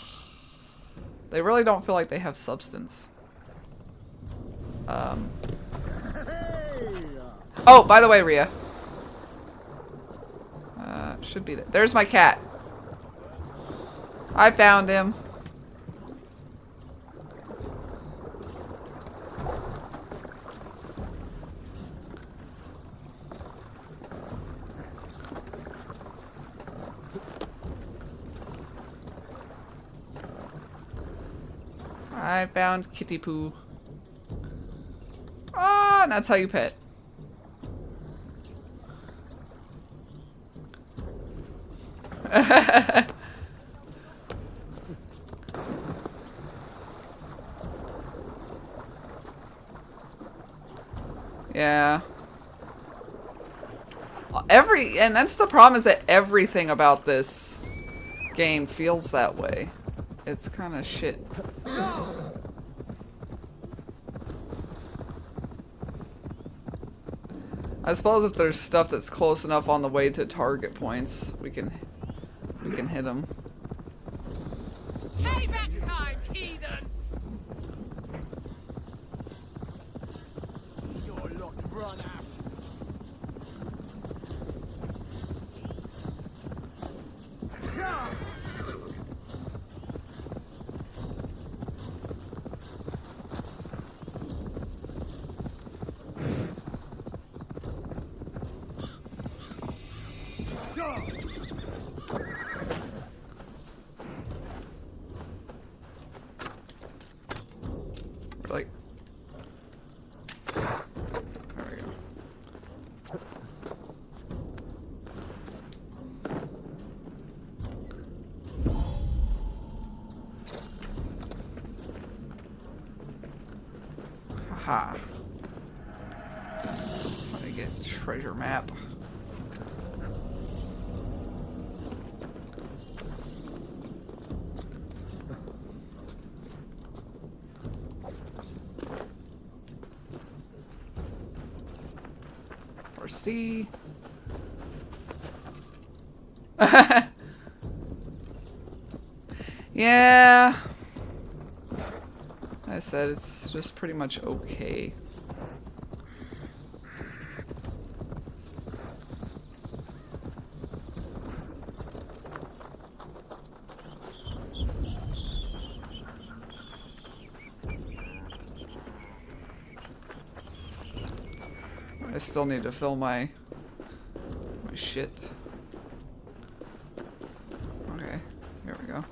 A: They really don't feel like they have substance. Oh, by the way, Rhea. Should be there. There's my cat. I found him. I found Kitty Poo. Ah, and that's how you pet. Yeah. And that's the problem, is that everything about this game feels that way. It's kind of shit. I suppose if there's stuff that's close enough on the way to target points, we can hit them.
O: Payback time, heathen!
G: Your luck's run out.
A: Really? There we go. Haha. Let me get treasure map. Or C. Yeah. I said it's just pretty much okay. I still need to fill my shit. Okay, here we go.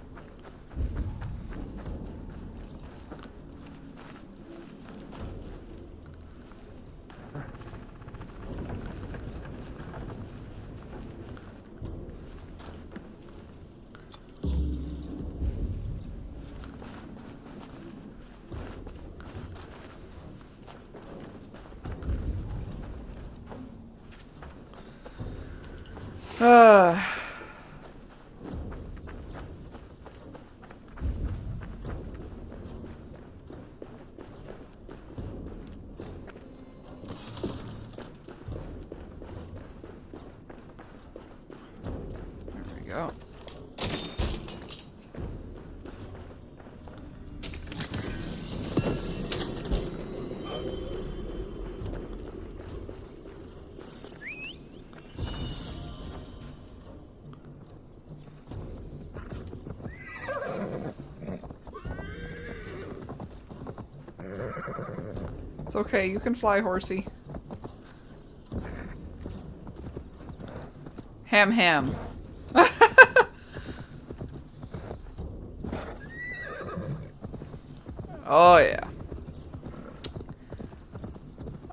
A: There we go. It's okay, you can fly, horsey. Ham ham. Oh, yeah.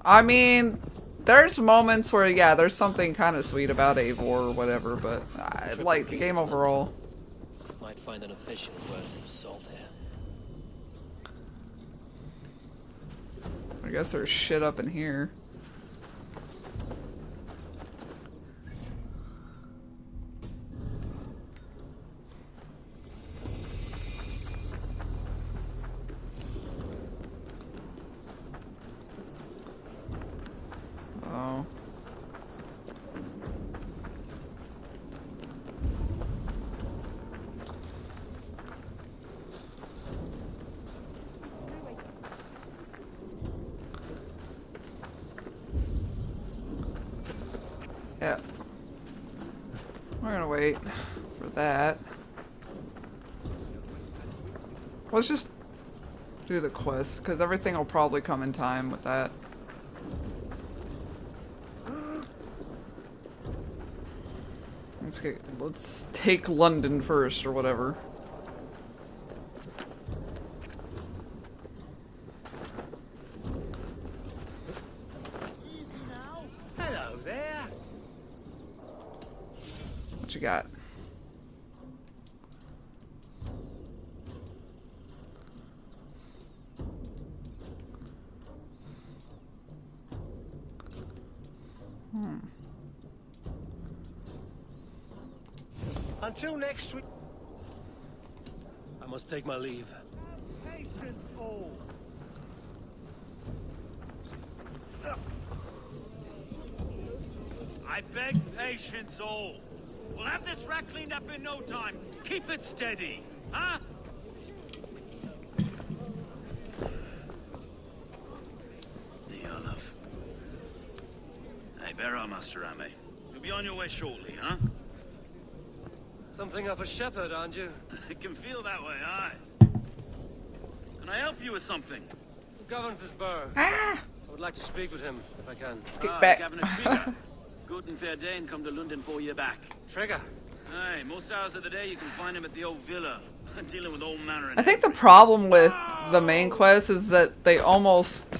A: I mean, there's moments where, yeah, there's something kind of sweet about Eivor or whatever, but I like the game overall.
S: Might find an official worth of salt here.
A: I guess there's shit up in here. Oh. Yeah. We're gonna wait for that. Let's just do the quest, because everything will probably come in time with that. Let's take London first, or whatever.
H: Hello there.
A: What you got?
B: Until next week. I must take my leave.
O: I beg patience all. We'll have this wreck cleaned up in no time. Keep it steady, huh? Love. Hey, bear on, Master Ame. You'll be on your way shortly, huh?
B: Something of a shepherd, aren't you?
O: It can feel that way, aye. Can I help you with something?
B: Who governs this burg?
A: Ah!
B: I would like to speak with him, if I can.
A: Let's get back.
O: Governor Trigger. Good and fair Dane come to London 4 year back.
B: Trigger?
O: Aye, most hours of the day you can find him at the old villa, dealing with all manner of...
A: I think the problem with the main quest is that they almost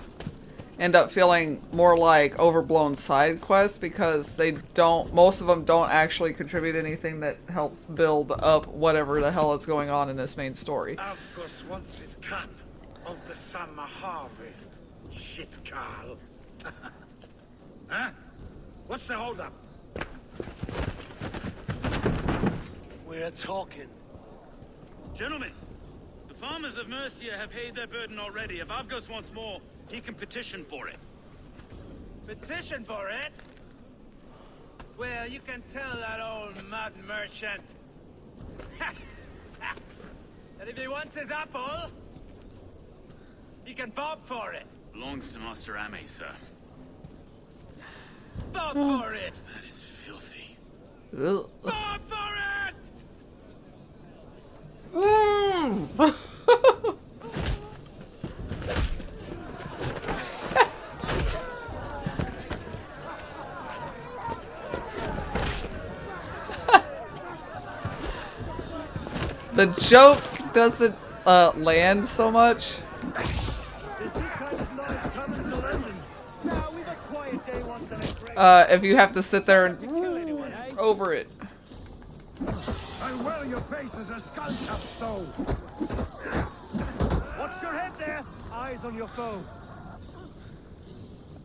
A: end up feeling more like overblown side quests because they don't, most of them don't actually contribute anything that helps build up whatever the hell is going on in this main story.
H: Of course, once is cut of the summer harvest. Shit, Carl. Huh? What's the holdup?
B: We're talking.
O: Gentlemen, the farmers of Mercia have paid their burden already. If Avgos wants more, he can petition for it.
H: Petition for it? Well, you can tell that old mud merchant that if he wants his apple, he can bob for it.
O: Belongs to Master Ame, sir.
H: Bob for it!
O: That is filthy.
H: Bob for it!
A: The joke doesn't land so much.
H: Is this kind of noise coming to London? Nah, we've a quiet day once in a great...
A: If you have to sit there and over it.
H: And well, your face is a skull cap stone. Watch your head there. Eyes on your foe.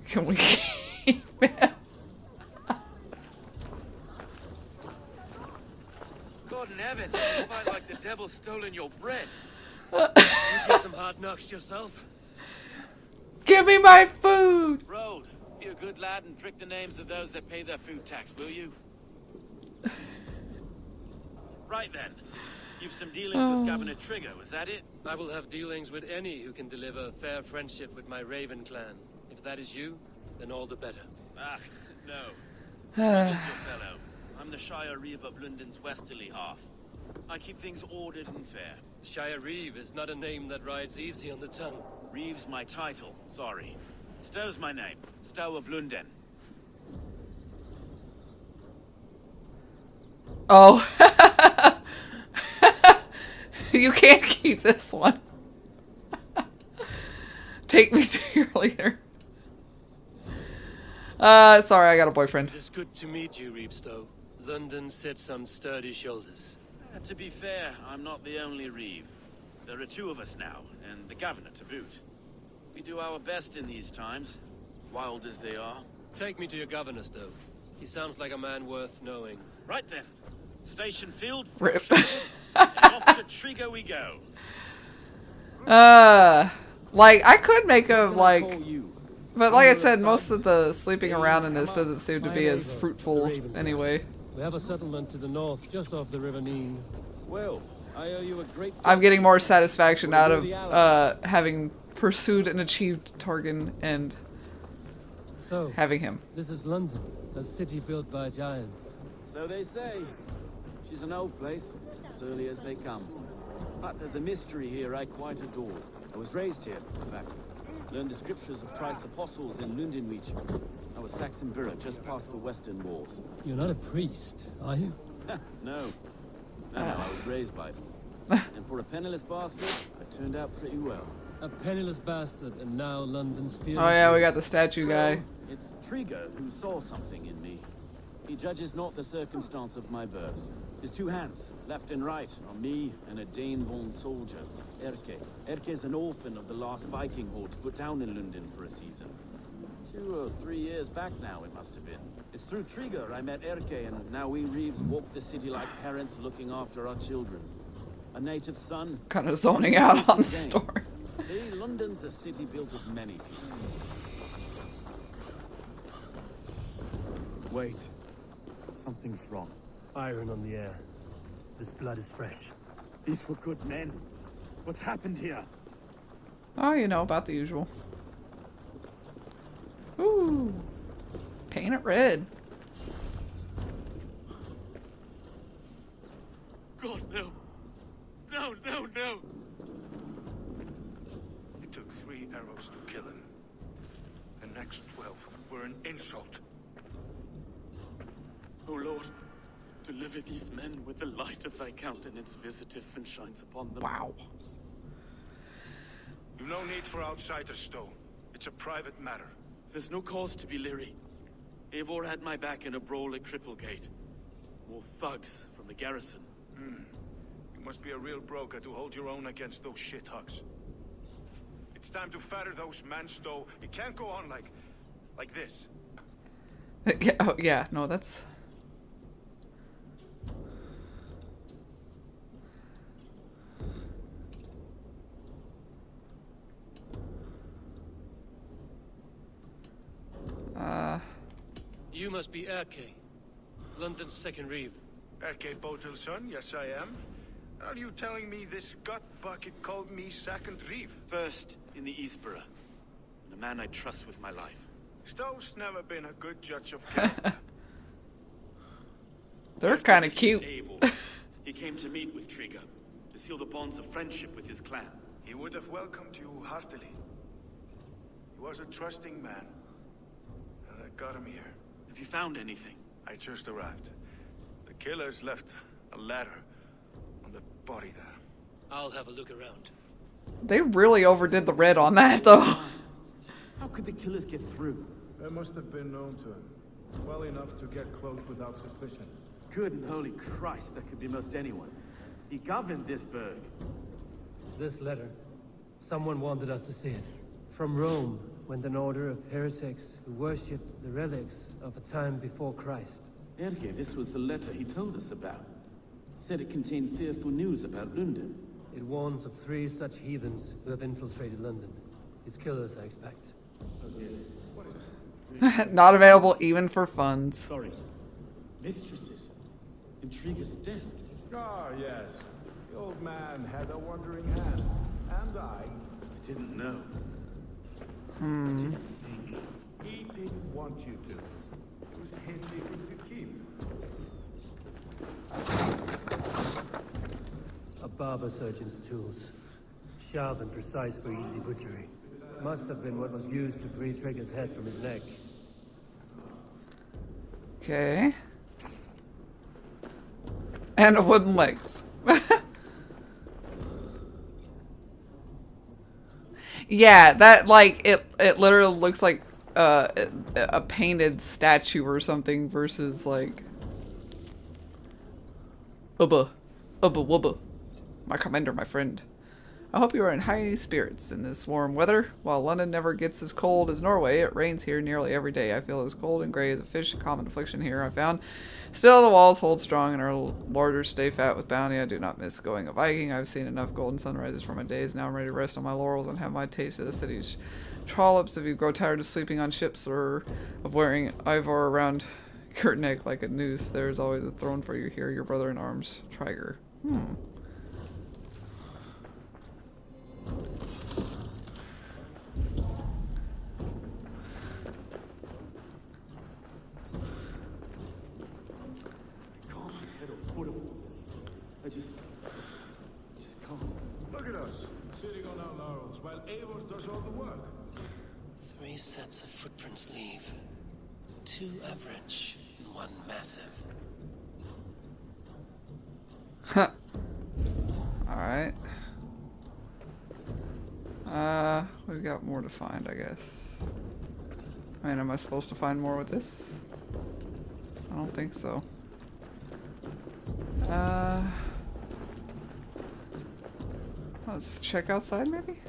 A: Can we keep it?
O: God in heaven, you fight like the devil stolen your bread.
B: You get some hard knocks yourself?
A: Give me my food!
O: Road, be a good lad and prick the names of those that pay their food tax, will you? Right then. You've some dealings with Governor Trigger, was that it?
B: I will have dealings with any who can deliver fair friendship with my Raven clan. If that is you, then all the better.
O: Ah, no. Trigger's your fellow. I'm the Shire Reeve of London's westerly half. I keep things ordered and fair.
B: Shire Reeve is not a name that rides easy on the tongue.
O: Reeve's my title, sorry. Stow's my name. Stow of London.
A: Oh. You can't keep this one. Take me to your leader. Sorry, I got a boyfriend.
B: It is good to meet you, Reevestow. London sits on sturdy shoulders.
O: To be fair, I'm not the only Reeve. There are two of us now, and the governor to boot. We do our best in these times, wild as they are.
B: Take me to your governor, Stowe. He sounds like a man worth knowing.
O: Right then. Station field,
A: Rip.
O: and off to Trigo we go.
A: Like, I could make a, like... But like I said, most of the sleeping around in this doesn't seem to be as fruitful anyway.
B: We have a settlement to the north, just off the River Neen.
O: Well, I owe you a great...
A: I'm getting more satisfaction out of having pursued and achieved Targan and
B: So,
A: having him.
B: This is London, a city built by giants.
O: So they say. She's an old place, as early as they come. But there's a mystery here I quite adore. I was raised here, in fact. Learned the scriptures of Christ's apostles in Lundenreach. I was Saxon Borough, just past the western walls.
B: You're not a priest, are you?
O: No. I was raised by them. And for a penniless bastard, I turned out pretty well.
B: A penniless bastard, and now London's fearless.
A: Oh yeah, we got the statue guy.
O: It's Trigo who saw something in me. He judges not the circumstance of my birth. His two hands, left and right, on me and a Dane-born soldier, Erke. Erke's an orphan of the last Viking horde put down in London for a season. 2 or 3 years back now, it must have been. It's through Trigo I met Erke, and now we Reeves walk the city like parents looking after our children. A native son.
A: Kind of zoning out on the story.
O: See, London's a city built of many pieces.
B: Wait. Something's wrong. Iron on the air. This blood is fresh.
O: These were good men. What's happened here?
A: Oh, you know, about the usual. Ooh. Paint it red.
O: God, no. No, no, no.
H: It took 3 arrows to kill him. The next 12 were an insult.
O: O Lord, deliver these men with the light of thy countenance visiteth and shines upon them.
A: Wow.
H: You've no need for outsiders, Stowe. It's a private matter.
O: There's no cause to be leery. Eivor had my back in a brawl at Cripplegate. More thugs from the garrison.
H: You must be a real broker to hold your own against those shithugs. It's time to fetter those men, Stowe. It can't go on like this.
A: Yeah, oh, yeah, no, that's...
B: You must be Erke, London's second Reeve.
H: Erke Botel's son, yes I am. Are you telling me this gut bucket called me second Reeve?
O: First in the Eastborough. And a man I trust with my life.
H: Stowe's never been a good judge of character.
A: They're kind of cute.
O: He came to meet with Trigo, to seal the bonds of friendship with his clan.
H: He would have welcomed you heartily. He was a trusting man. And I got him here.
O: Have you found anything?
H: I just arrived. The killers left a ladder on the body there.
B: I'll have a look around.
A: They really overdid the red on that, though.
O: How could the killers get through?
G: They must have been known to him. Well enough to get close without suspicion.
O: Good and holy Christ, that could be most anyone. He governed this burg.
B: This letter. Someone wanted us to see it. From Rome went an order of heretics who worshipped the relics of a time before Christ.
O: Erke, this was the letter he told us about. Said it contained fearful news about London.
B: It warns of 3 such heathens who have infiltrated London. His killers, I expect.
O: Oh dear. What is it?
A: Not available even for funds.
O: Sorry. Mistresses. Intriguer's desk.
G: Ah, yes. The old man had a wandering hand. And I
O: didn't know.
G: I didn't think. He didn't want you to. It was his secret to keep.
B: A barber surgeon's tools. Sharp and precise for easy butchery. Must have been what was used to free Trigger's head from his neck.
A: Okay. And a wooden leg. Yeah, that like it literally looks like a painted statue or something versus like Ubba wubba. My commander, my friend. I hope you are in high spirits in this warm weather. While London never gets as cold as Norway, it rains here nearly every day. I feel as cold and grey as a fish, a common affliction here, I found. Still, the walls hold strong and our larders stay fat with bounty. I do not miss going a Viking. I've seen enough golden sunrises for my days. Now I'm ready to rest on my laurels and have my taste of the city's trollops. If you grow tired of sleeping on ships or of wearing Ivor around your neck like a noose, there is always a throne for you here. Your brother in arms, Triger.
O: I just can't.
G: Look at us, sitting on our laurels while Eivor does all the work.
B: 3 sets of footprints leave. 2 average and 1 massive.
A: Huh. Alright. We've got more to find, I guess. I mean, am I supposed to find more with this? I don't think so. Let's check outside, maybe?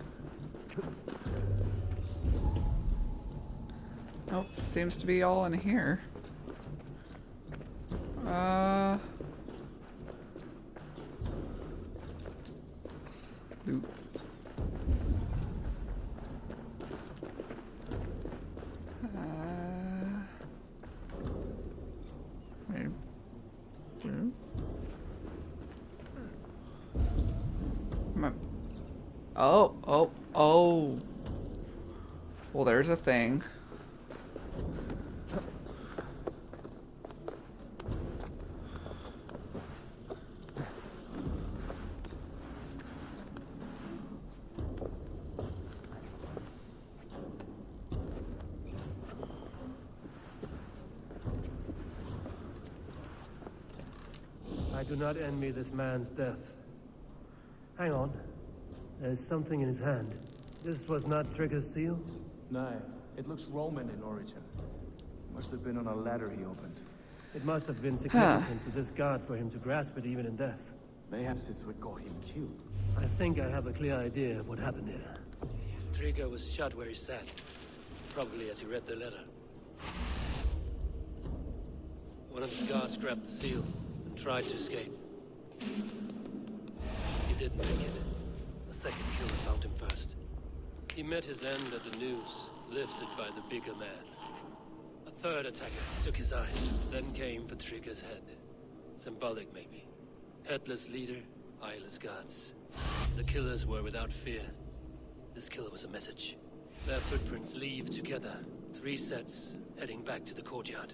A: Nope, seems to be all in here. Loot. Oh. Well, there's a thing.
B: I do not envy this man's death. Hang on. There's something in his hand. This was not Trigger's seal?
C: No, it looks Roman in origin. Must have been on a ladder he opened.
B: It must have been significant to this god for him to grasp it even in death.
O: Mayhaps it's what got him killed.
B: I think I have a clear idea of what happened here. Trigger was shot where he sat. Probably as he read the letter. One of his guards grabbed the seal and tried to escape. He didn't make it. The second killer found him first. He met his end at the noose, lifted by the bigger man. A third attacker took his eyes, then came for Trigger's head. Symbolic, maybe. Headless leader, eyeless guards. The killers were without fear. This killer was a message. Their footprints leave together. 3 sets, heading back to the courtyard.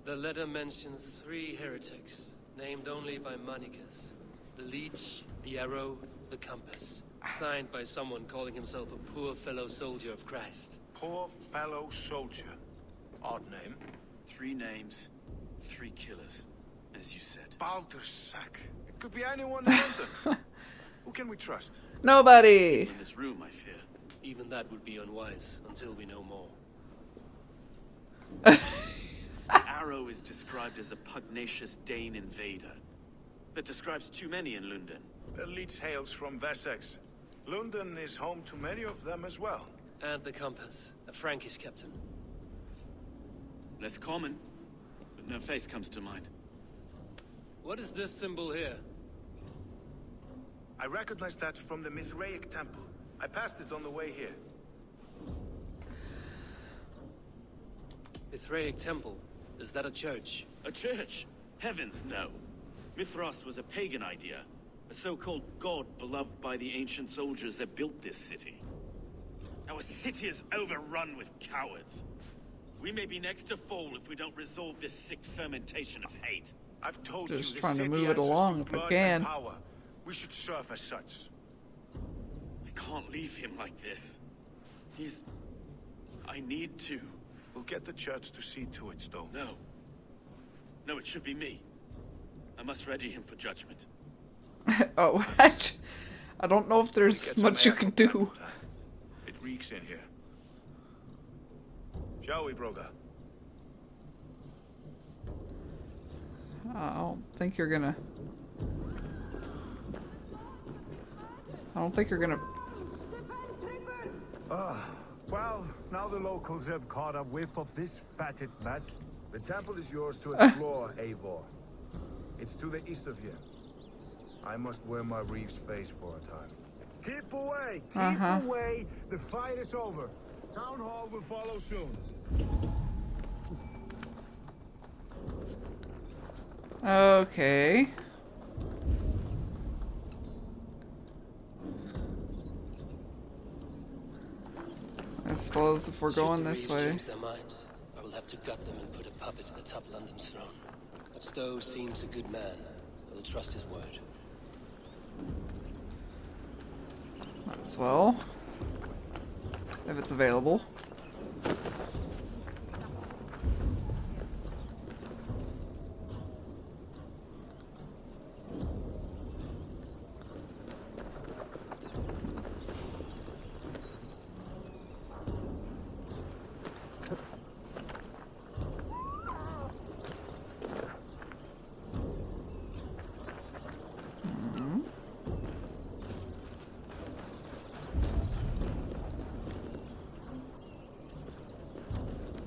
B: The letter mentions 3 heretics, named only by Manicus. The Leech, the Arrow, the Compass. Signed by someone calling himself a poor fellow soldier of Christ.
G: Poor fellow soldier. Odd name.
O: 3 names, 3 killers, as you said.
G: Baldersack. It could be anyone in London. Who can we trust?
A: Nobody.
O: In this room, I fear.
B: Even that would be unwise until we know more.
O: Arrow is described as a pugnacious Dane invader. That describes too many in London.
G: The Leech hails from Wessex. London is home to many of them as well.
B: And the Compass, a Frankish captain.
O: Less common, but no face comes to mind.
B: What is this symbol here?
G: I recognize that from the Mithraic temple. I passed it on the way here.
B: Mithraic temple? Is that a church?
O: A church? Heavens, no. Mithras was a pagan idea. A so-called god beloved by the ancient soldiers that built this city. Our city is overrun with cowards. We may be next to fall if we don't resolve this sick fermentation of hate.
G: I've told
A: Just
G: you,
A: trying to
G: city
A: move it
G: answers
A: along
G: to
A: if I
G: blood
A: can.
G: and power. We should serve as such.
O: I can't leave him like this. He's... I need to.
G: We'll get the church to see to it, Stone.
O: No. No, it should be me. I must ready him for judgment.
A: Oh, what? I don't know if there's much you can do.
C: It reeks in here. Shall we, Broga?
A: I don't think you're gonna... I don't think you're gonna...
T: Well, now the locals have caught a whiff of this fatted mess. The temple is yours to explore, Eivor. It's to the east of here. I must wear my reef's face for a time. Keep away! Keep away! The fight is over. Town hall will follow soon.
A: Okay. I suppose if we're going this way.
U: Change their minds, I will have to gut them and put a puppet atop London's throne. But Stowe seems a good man. I will trust his word.
A: Might as well. If it's available.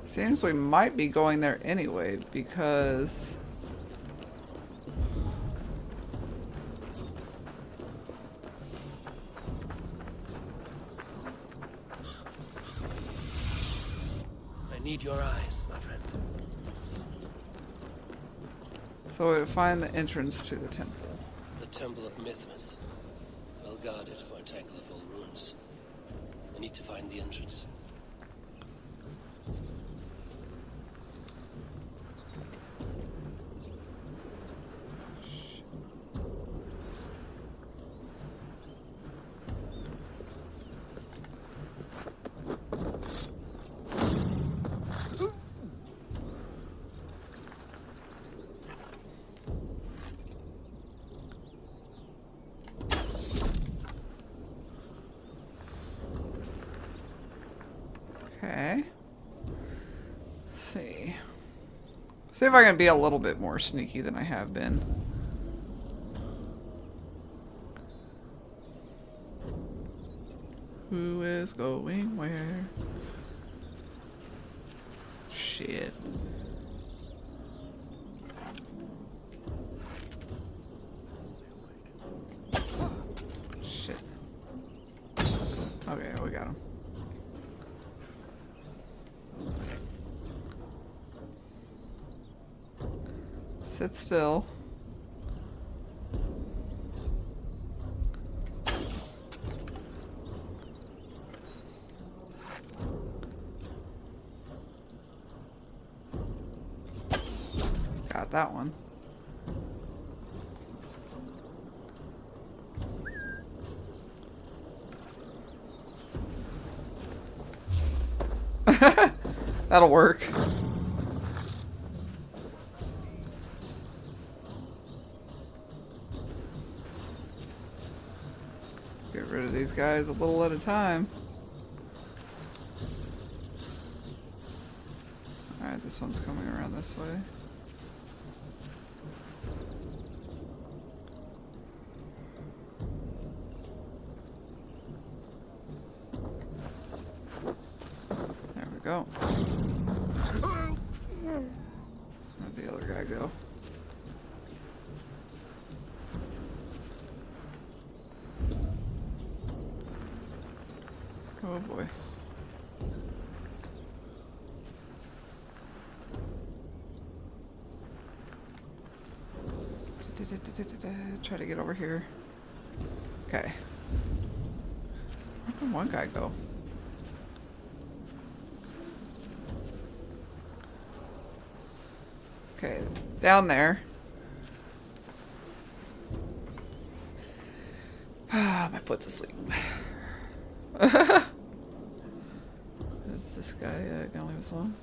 A: Seems we might be going there anyway, because...
U: I need your eyes, my friend.
A: So we find the entrance to the temple.
U: The Temple of Mithras. Well guarded for a tangle of old ruins. I need to find the entrance.
A: Okay. Let's see. See if I can be a little bit more sneaky than I have been. Who is going where? Shit. Shit. Okay, we got him. Sit still. Got that one. That'll work. Get rid of these guys a little at a time. Alright, this one's coming around this way. There we go. Where'd the other guy go? Oh boy. Try to get over here. Okay. Where'd the one guy go? Okay, down there. Ah, my foot's asleep. Is this guy gonna leave us alone?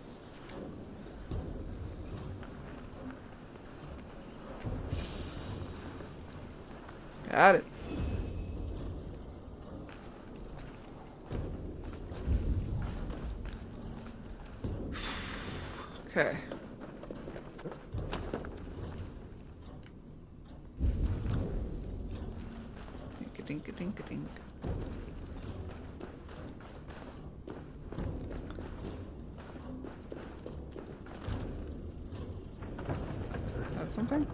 A: Got it. Okay. Dink-a-dink-a-dink-a-dink. That's something?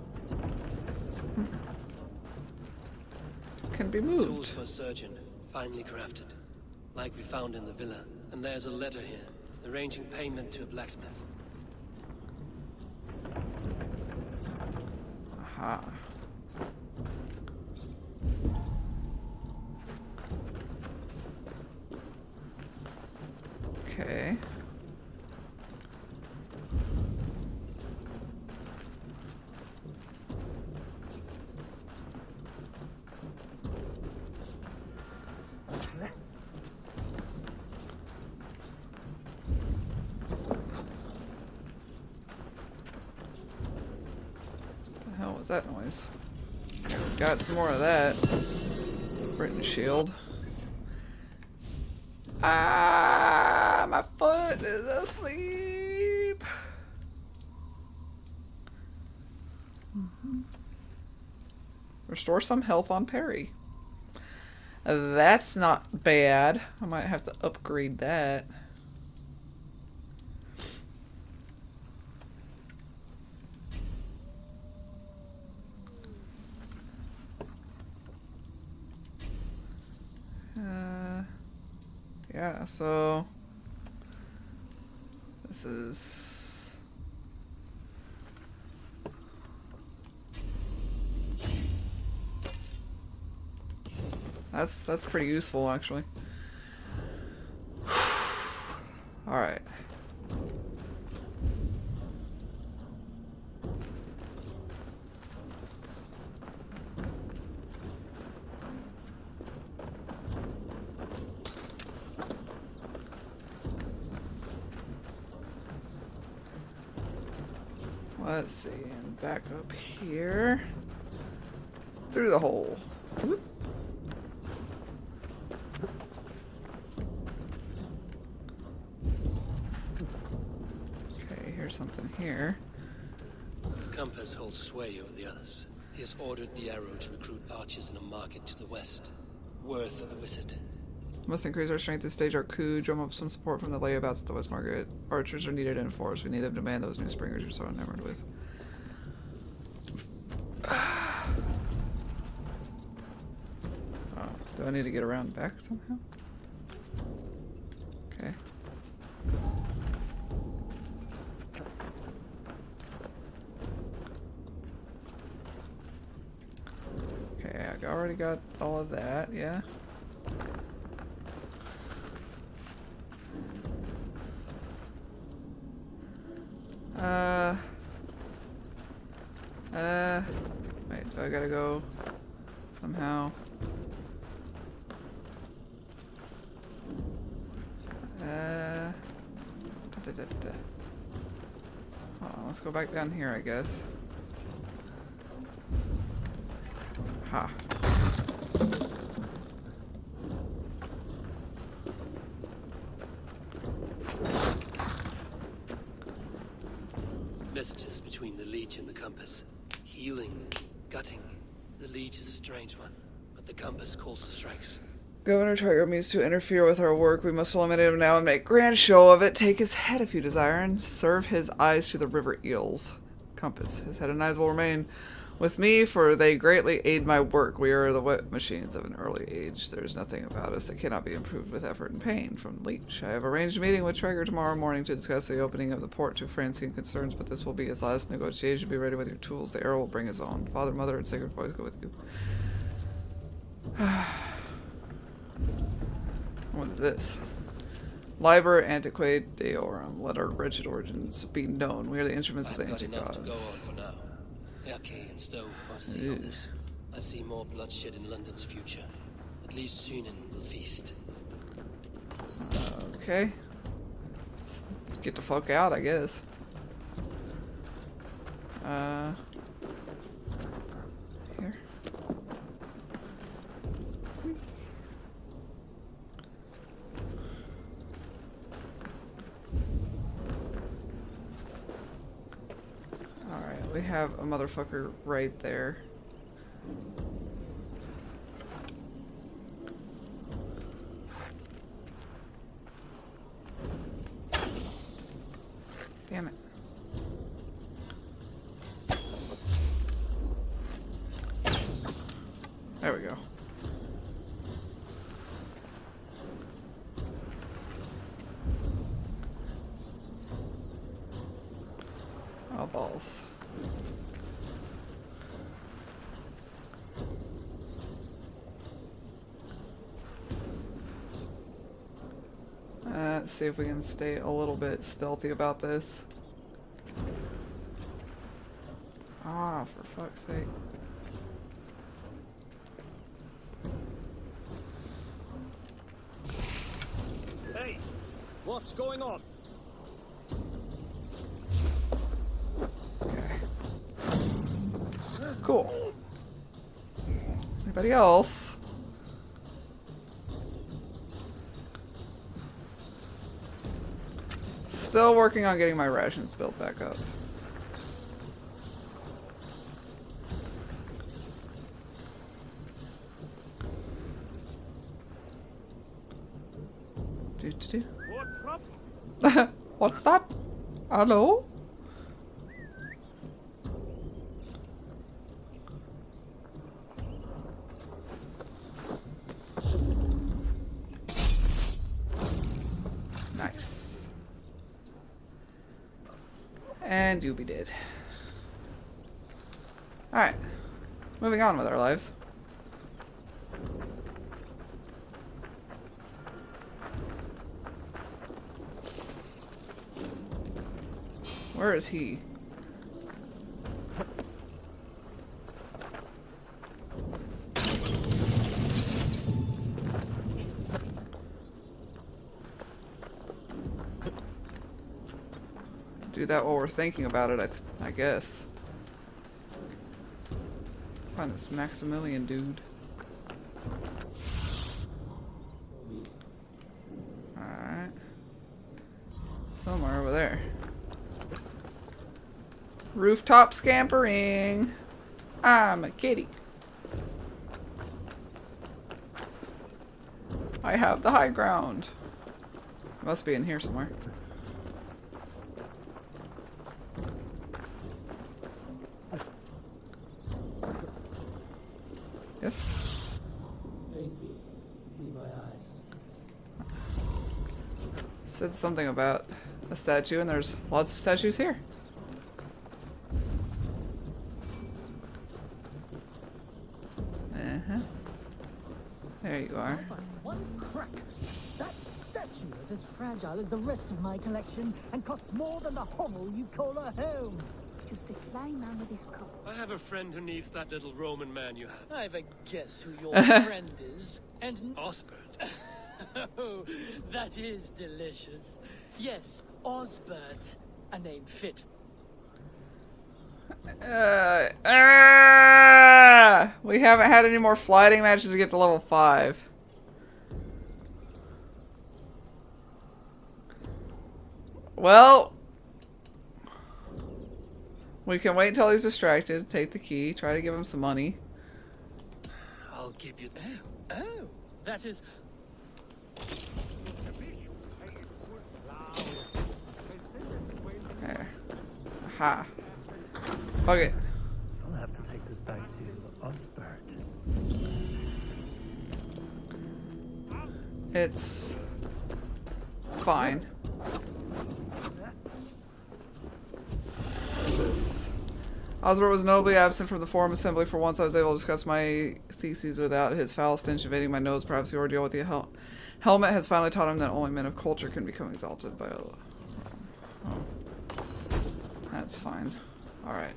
A: Can be moved.
U: Tools for a surgeon, finely crafted. Like we found in the villa. And there's a letter here, arranging payment to a blacksmith.
A: Aha. Okay. What the hell was that noise? Got some more of that. Britain shield. Ah, my foot is asleep. Restore some health on parry. That's not bad. I might have to upgrade that. Yeah, so this is that's pretty useful actually. All right. Let's see, and back up here. Through the hole. Whoop. Okay, here's something here.
U: The compass holds sway over the others. He has ordered the arrow to recruit archers in a market to the west. Worth a visit.
A: Must increase our strength to stage our coup, drum up some support from the layabouts at the West Market. Archers are needed in force. We need them to man those new springers you're so enamored with. Oh, do I need to get around back somehow? Okay. Okay, I already got all of that, yeah. Wait, do I gotta go somehow? Oh, let's go back down here, I guess. Ha.
U: Messages between the Leech and the compass. Healing, gutting. The Leech is a strange one, but the compass calls the strikes.
A: Governor Trigger means to interfere with our work. We must eliminate him now and make grand show of it. Take his head if you desire, and serve his eyes to the river eels. Compass. His head and eyes will remain with me, for they greatly aid my work. We are the wet machines of an early age. There is nothing about us that cannot be improved with effort and pain. From Leech, I have arranged a meeting with Traeger tomorrow morning to discuss the opening of the port to Francine concerns, but this will be his last negotiation. Be ready with your tools. The arrow will bring his own. Father, Mother, and Sacred Voice go with you. What is this? Liber Antiquate Deorum. Let our wretched origins be known. We are the instruments of the ancient
U: I've got enough
A: gods.
U: to go on for now. Erke and Stowe must see all this. I see more bloodshed in London's future. At least Sunan will feast.
A: Okay. Let's get the fuck out, I guess. Here. we have a motherfucker right there. Damn it. There we go. Oh, balls. Let's see if we can stay a little bit stealthy about this. Ah, for fuck's sake.
O: Hey, what's going on?
A: Okay. Cool. Anybody else? Still working on getting my rations built back up. What's that? Hello? Nice. And you be dead. Alright. Moving on with our lives. Where is he? Do that while we're thinking about it, I guess. Find this Maximilian dude. Alright. Somewhere over there. Rooftop scampering. I'm a kitty. I have the high ground. Must be in here somewhere. Yes?
S: Be my eyes.
A: Said something about a statue, and there's lots of statues here. There you are.
D: One crack. That statue is as fragile as the rest of my collection and costs more than the hovel you call a home.
V: Just a clay man with his cup.
B: I have a friend who needs that little Roman man you have.
S: I have a guess who your friend is. And
B: Osbert.
S: Oh, that is delicious. Yes, Osbert. A name fit.
A: We haven't had any more fighting matches to get to level 5. Well, we can wait until he's distracted, take the key, try to give him some money.
B: I'll give you that.
S: Oh, that is...
A: There. Aha. Fuck it.
B: I'll have to take this back to Osbert.
A: It's fine. This. Osbert was notably absent from the forum assembly. For once I was able to discuss my theses without his foul stench invading my nose. Perhaps the ordeal with the helmet has finally taught him that only men of culture can become exalted by a... Oh. That's fine. Alright.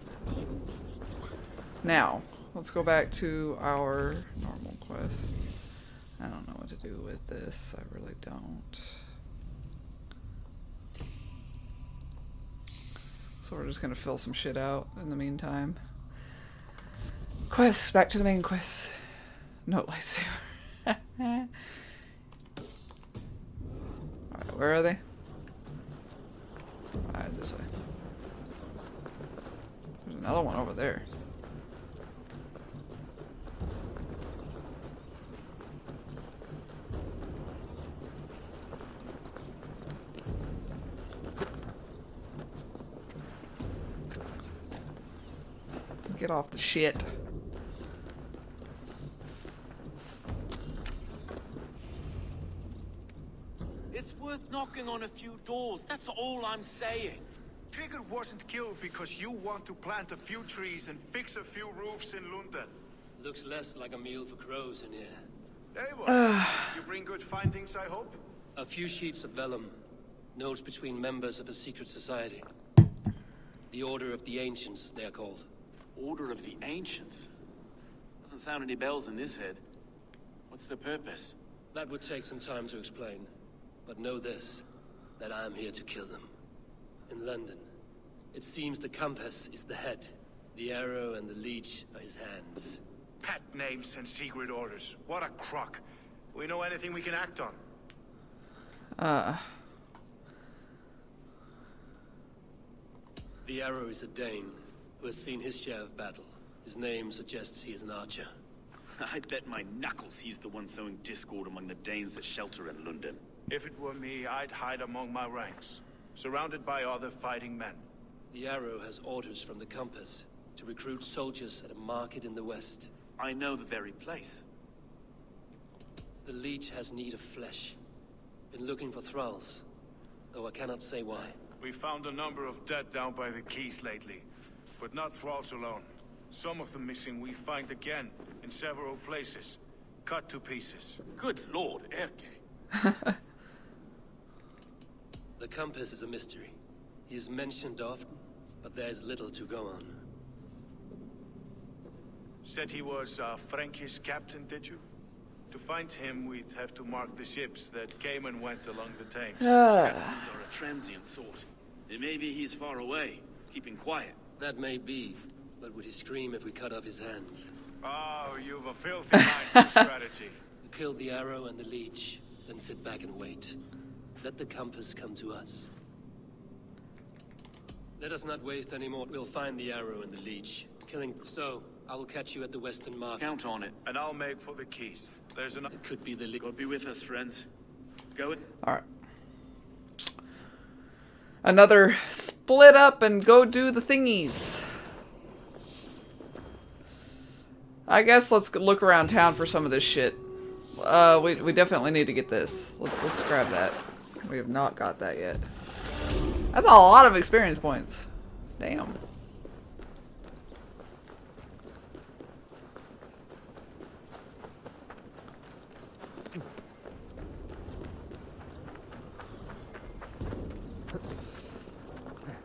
A: Now, let's go back to our normal quest. I don't know what to do with this. I really don't. So we're just gonna fill some shit out in the meantime. Quest, back to the main quest. No lightsaber. Alright, where are they? Alright, this way. There's another one over there. Get off the shit.
O: It's worth knocking on a few doors, that's all I'm saying.
T: Trigger wasn't killed because you want to plant a few trees and fix a few roofs in London.
U: Looks less like a meal for crows in here.
T: Eivor, you bring good findings, I hope?
U: A few sheets of vellum. Notes between members of a secret society. The Order of the Ancients, they are called.
O: Order of the Ancients? Doesn't sound any bells in this head. What's the purpose?
U: That would take some time to explain. But know this, that I am here to kill them. In London, it seems the compass is the head. The arrow and the leech are his hands.
T: Pet names and secret orders. What a crock. We know anything we can act on.
U: The arrow is a Dane who has seen his share of battle. His name suggests he is an archer.
O: I bet my knuckles he's the one sowing discord among the Danes that shelter in London.
T: If it were me, I'd hide among my ranks, surrounded by other fighting men.
U: The arrow has orders from the compass to recruit soldiers at a market in the west.
O: I know the very place.
U: The leech has need of flesh. Been looking for thralls, though I cannot say why.
T: We found a number of dead down by the quays lately, but not thralls alone. Some of the missing we find again in several places, cut to pieces.
O: Good lord, Erke.
U: The compass is a mystery. He is mentioned often, but there is little to go on.
T: Said he was a Frankish captain, did you? To find him, we'd have to mark the ships that came and went along the Thames.
O: Captains are a transient sort. And maybe he's far away, keeping quiet.
U: That may be, but would he scream if we cut off his hands?
T: Oh, you've a filthy mind for strategy.
U: Kill the arrow and the leech, then sit back and wait. Let the compass come to us. Let us not waste any more. We'll find the arrow and the leech. Killing Stowe, I will catch you at the western market.
O: Count on it.
T: And I'll make for the keys. There's enough.
U: It could be the leech.
O: God be with us, friends. Go it.
A: Alright. Another split up and go do the thingies. I guess let's look around town for some of this shit. We definitely need to get this. Let's grab that. We have not got that yet. That's a lot of experience points. Damn.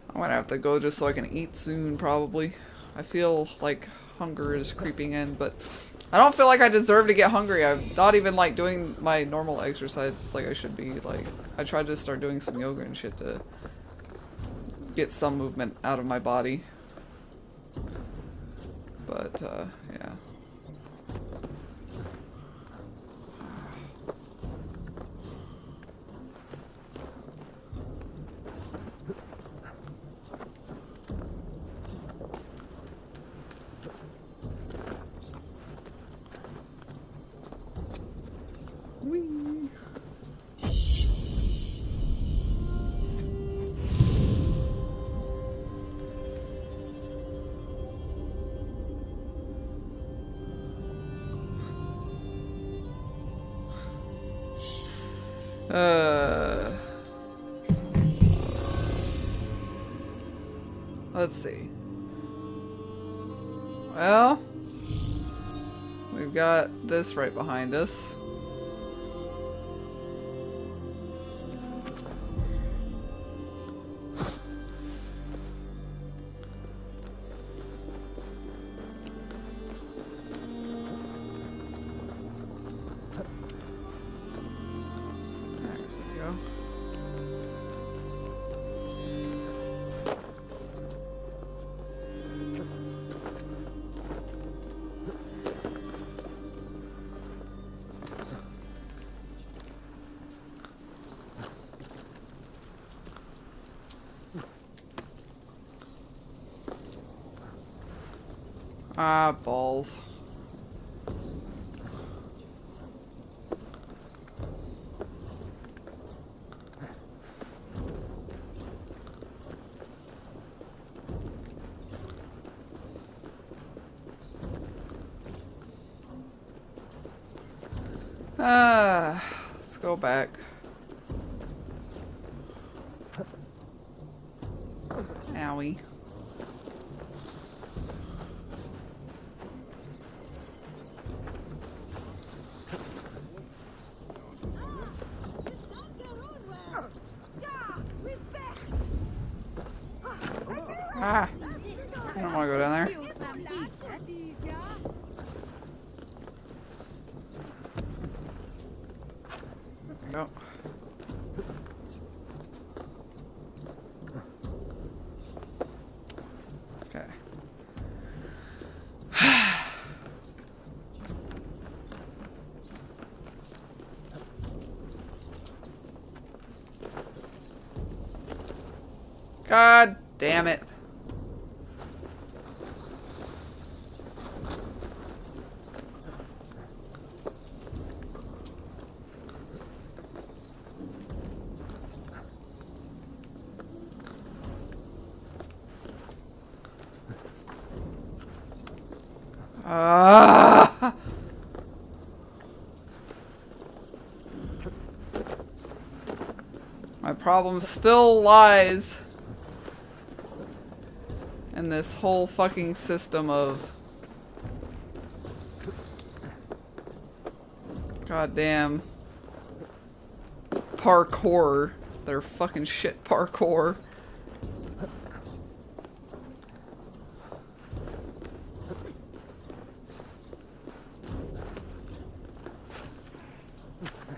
A: I'm gonna have to go just so I can eat soon, probably. I feel like hunger is creeping in, but I don't feel like I deserve to get hungry. I'm not even like doing my normal exercises like I should be. Like, I tried to start doing some yoga and shit to get some movement out of my body. But, yeah. Whee! Let's see. Well, we've got this right behind us. Ah, balls. Let's go back. Owie. Ah! I don't want to go down there. There we go. Okay. God damn it. My problem still lies in this whole fucking system of goddamn parkour. They're fucking shit parkour.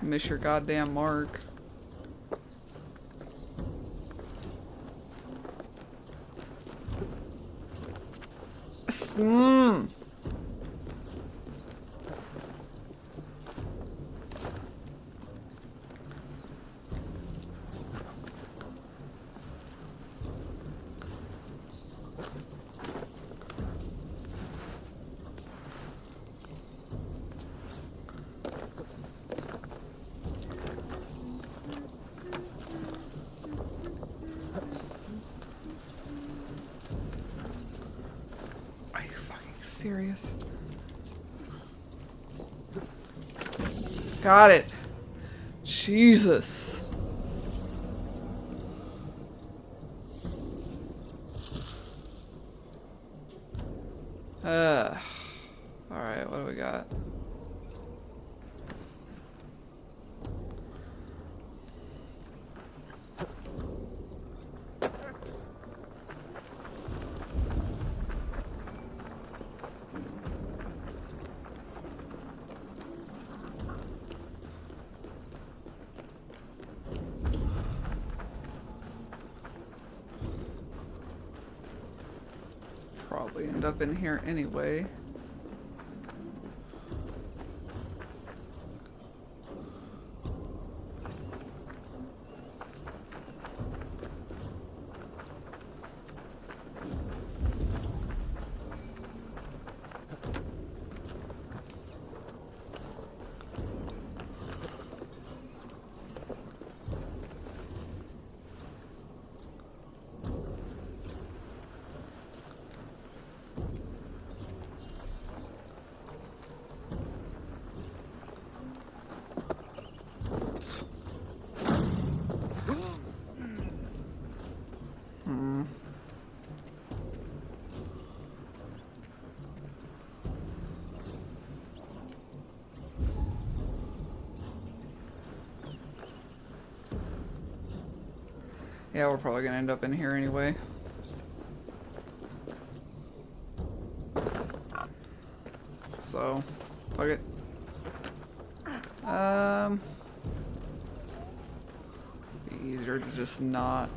A: Miss your goddamn mark. Serious. Got it. Jesus. Alright, what do we got? Probably end up in here anyway. Yeah, we're probably gonna end up in here anyway. So, fuck it. Be easier to just not.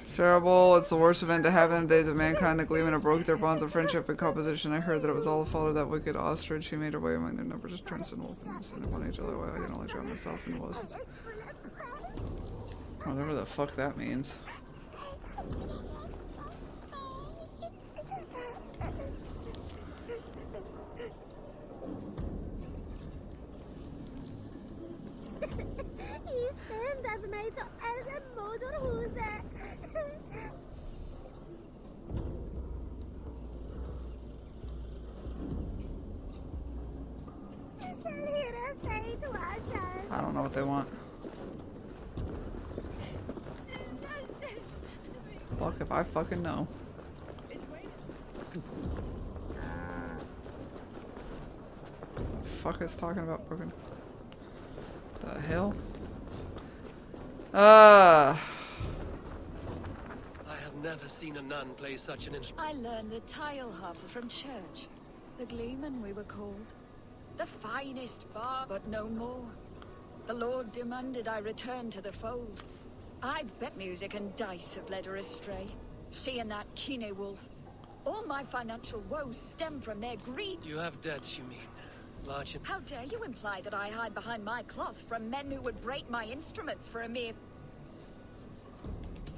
A: It's terrible. It's the worst event to happen in the days of mankind. The gleemen broke their bonds of friendship and composition. I heard that it was all the fault of that wicked ostrich. She made her way among their numbers, just turned and wolf and descended upon each other while I can only drown myself in the was. Whatever the fuck that means.
V: I sendte meg til alle motorhuset.
A: I don't know what they want. Fuck if I fucking know. The fuck is talking about broken? The hell?
B: I have never seen a nun play such an instrument.
E: I learned the tile harp from church. The Gleeman, we were called. The finest bar, but no more. The Lord demanded I return to the fold. I bet music and dice have led her astray. She and that Kine wolf. All my financial woes stem from their greed.
B: You have debts, you mean? Large and...
E: How dare you imply that I hide behind my cloth from men who would break my instruments for a mere...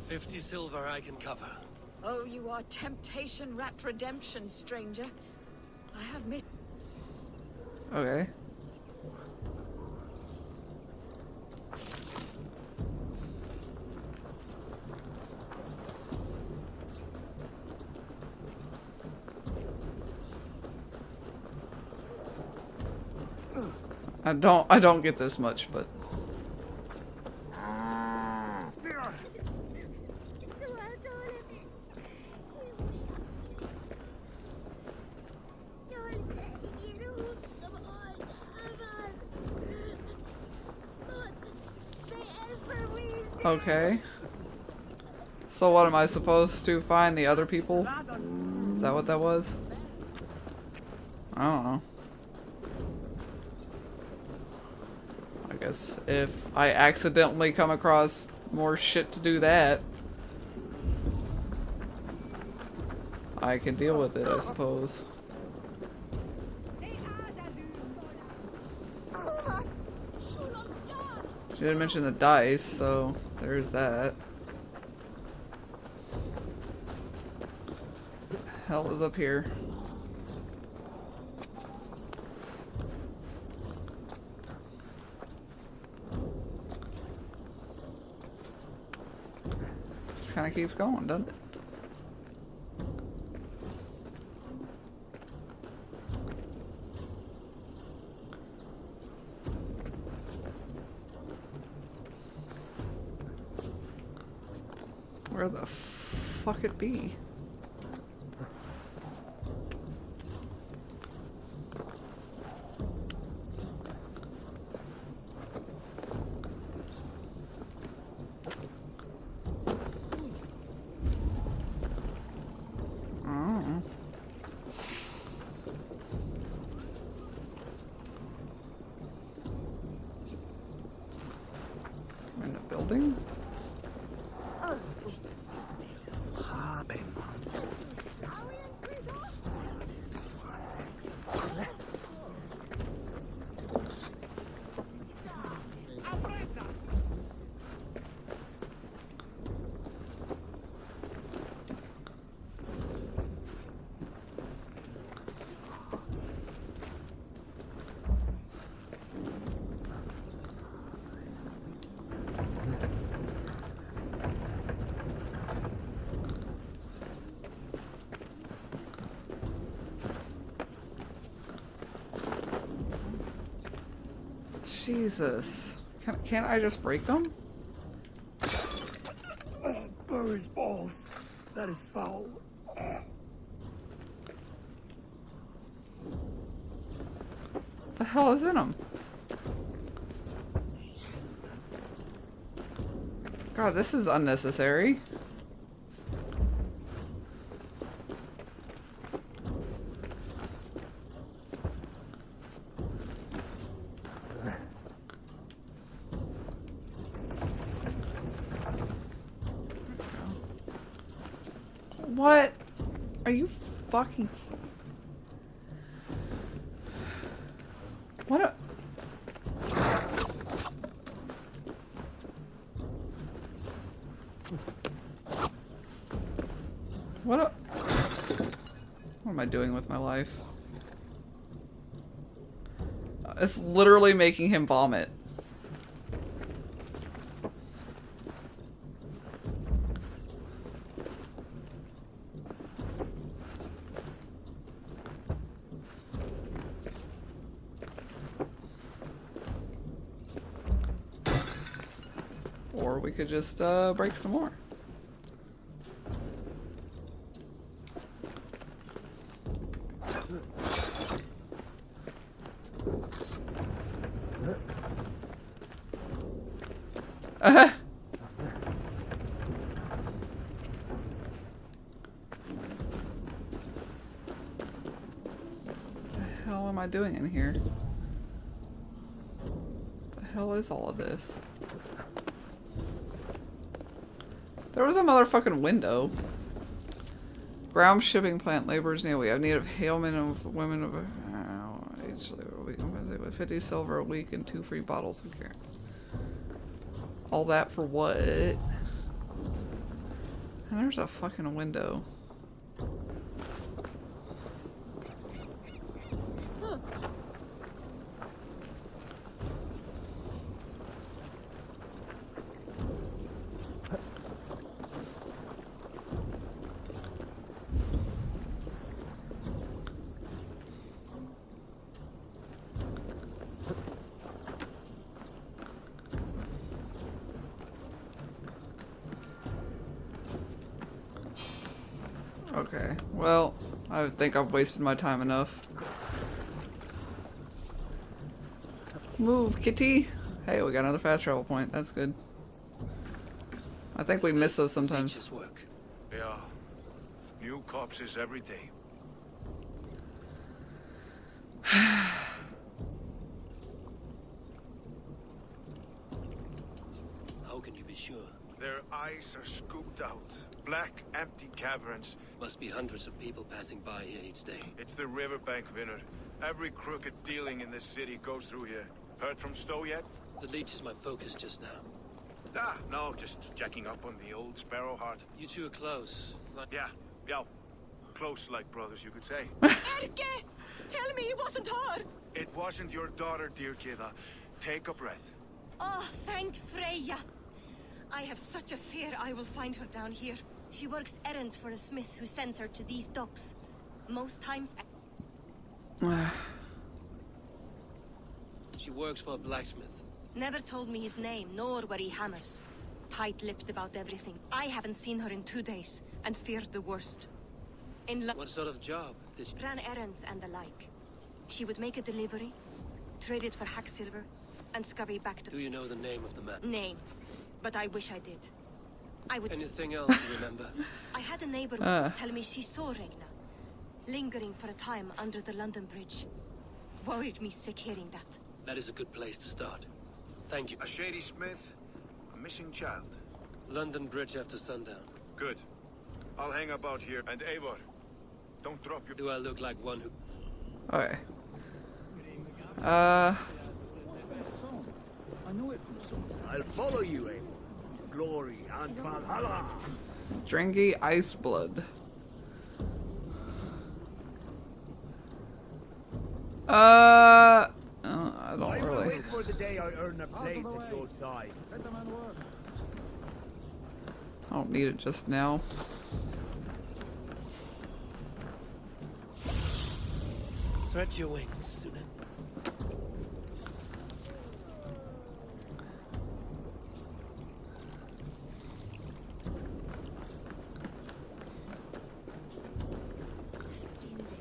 B: 50 silver I can cover.
E: Oh, you are temptation-wrapped redemption, stranger. I have met...
A: Okay. I don't get this much, but okay. So what am I supposed to find the other people? Is that what that was? I don't know. I guess if I accidentally come across more shit to do that, I can deal with it, I suppose. She didn't mention the dice, so there's that. What the hell is up here? Just kind of keeps going, doesn't it? Where the fuck it be? Oh. In the building? Jesus. Can't I just break them?
H: Burr his balls. That is foul.
A: The hell is in them? God, this is unnecessary. What? Are you fucking... What a... am I doing with my life? It's literally making him vomit. Or we could just break some more. What the hell am I doing in here? What the hell is all of this? There was a motherfucking window. Ground shipping plant laborers near. We have need of halemen of women of each labor will be compensated with 50 silver a week and 2 free bottles of care. All that for what? And there's a fucking window. Okay, well, I think I've wasted my time enough. Move, kitty! Hey, we got another fast travel point. That's good. I think we miss those sometimes.
T: Yeah. New corpses every day.
U: How can you be sure?
T: Their eyes are scooped out. Black, empty caverns.
U: Must be hundreds of people passing by here each day.
T: It's the riverbank, Vinard. Every crooked dealing in this city goes through here. Heard from Stowe yet?
U: The leech is my focus just now.
T: Ah, no, just checking up on the old Sparrowheart.
U: You two are close.
T: Yeah. Close like brothers, you could say.
L: Erke! Tell me it wasn't her!
T: It wasn't your daughter, dear Kida. Take a breath.
L: Oh, thank Freya. I have such a fear I will find her down here. She works errands for a smith who sends her to these docks. Most times...
U: She works for a blacksmith.
L: Never told me his name, nor where he hammers. Tight-lipped about everything. I haven't seen her in 2 days, and feared the worst.
U: What sort of job did she...
L: Ran errands and the like. She would make a delivery, trade it for hack silver, and scurry back to...
U: Do you know the name of the man?
L: Name. But I wish I did. I would...
U: Anything else you remember?
L: I had a neighbor once tell me she saw Regna, lingering for a time under the London Bridge. Worried me sick hearing that.
U: That is a good place to start. Thank you.
T: A shady smith, a missing child.
U: London Bridge after sundown.
T: Good. I'll hang about here. And Eivor, don't drop your...
U: Do I look like one who...
A: Okay.
J: What's that song? I know it from somewhere.
N: I'll follow you, Eivor, to glory and Valhalla.
A: Drengi Iceblood. I don't really.
N: Wait for the day I earn a place at your side.
J: Let the man work.
A: I don't need it just now.
B: Spread your wings, Sunan.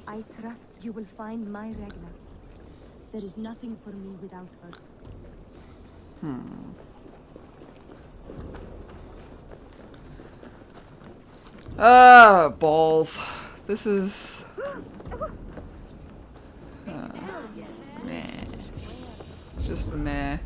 L: I trust you will find my Regna. There is nothing for me without her.
A: Balls. This is... meh. It's just meh.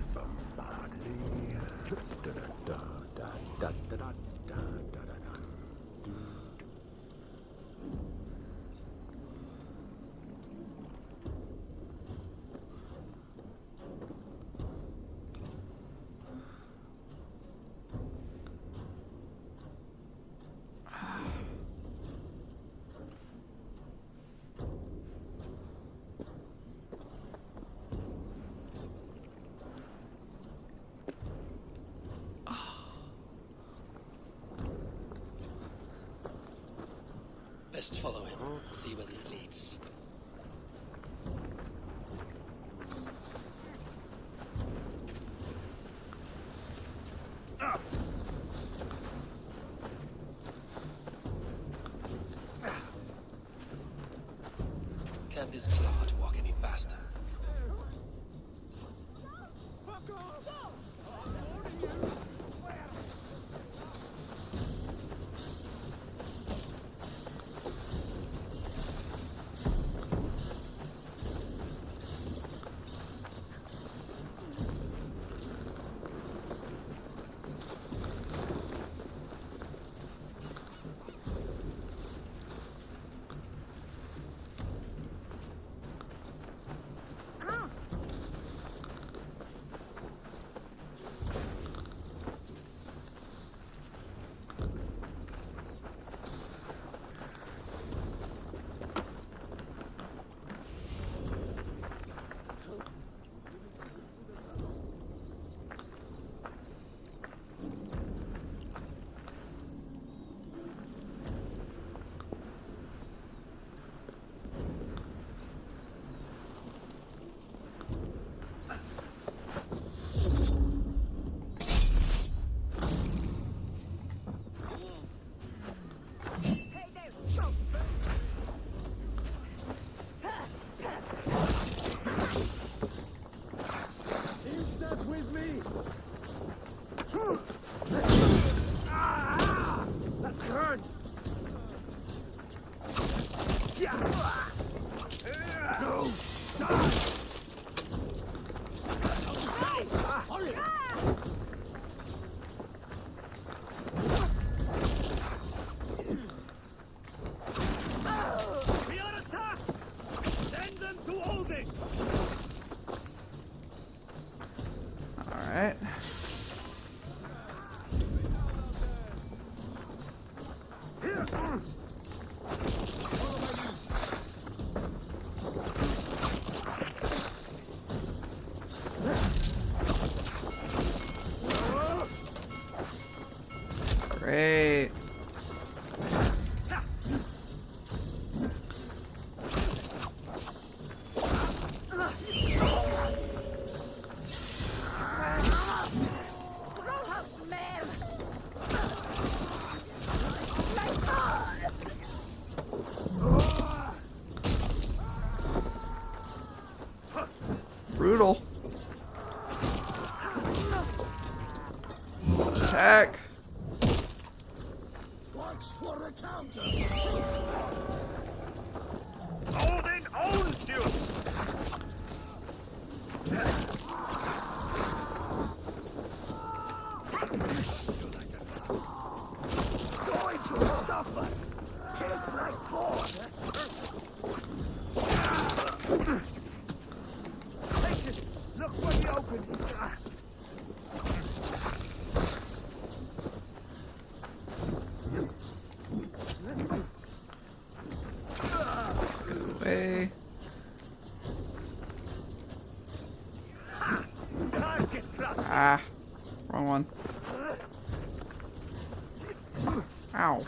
U: Just follow him. See where this leads. Can this clod walk any faster?
A: Alright. Great. Brutal. Attack.
N: Watch for a counter.
B: Odin owns you!
N: Going to suffer. Kids like corn. Patience. Look for the opening.
A: Way. Ah, wrong one. Ow.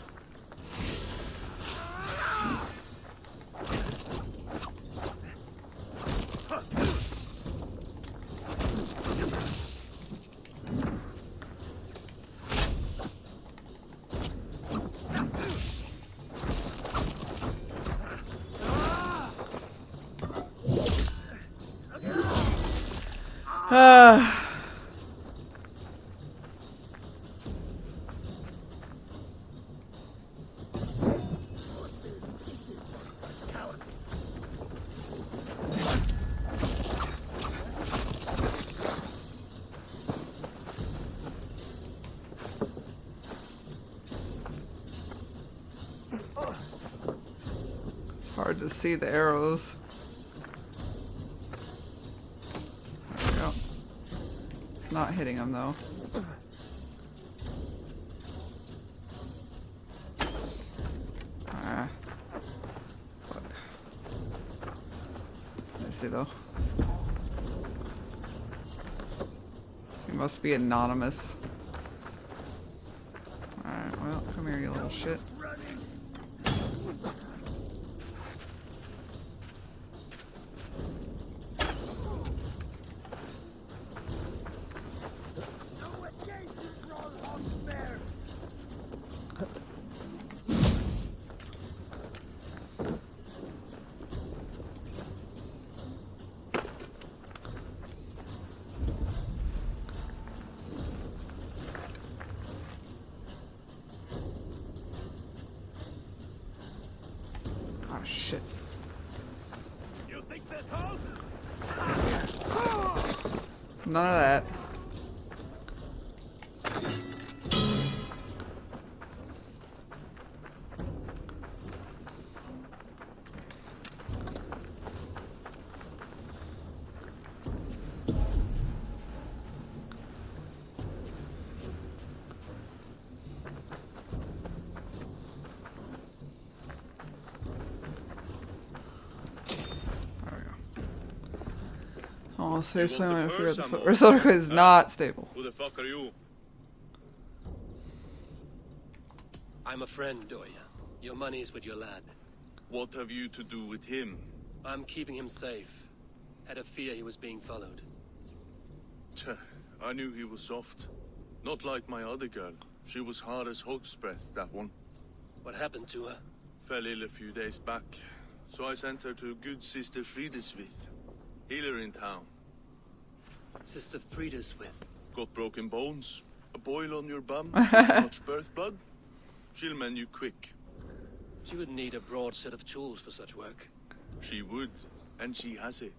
A: Hard to see the arrows. There we go. It's not hitting him though. Ah. Fuck. I see though. He must be anonymous. Alright, well, come here, you little shit. shit.
B: You think there's hope?
A: None of that. Oh, seriously, I figure out the foot article is not stable.
F: Who the fuck are you?
U: I'm a friend, Doya. Your money's with your lad.
F: What have you to do with him?
U: I'm keeping him safe. Had a fear he was being followed.
F: I knew he was soft. Not like my other girl. She was hard as hog's breath, that one.
U: What happened to her?
F: Fell ill a few days back. So I sent her to good Sister Frideswith. Healer in town.
U: Sister Frideswith.
F: Got broken bones. A boil on your bum. Much birth blood. She'll mend you quick.
U: She would need a broad set of tools for such work.
F: She would, and she has it.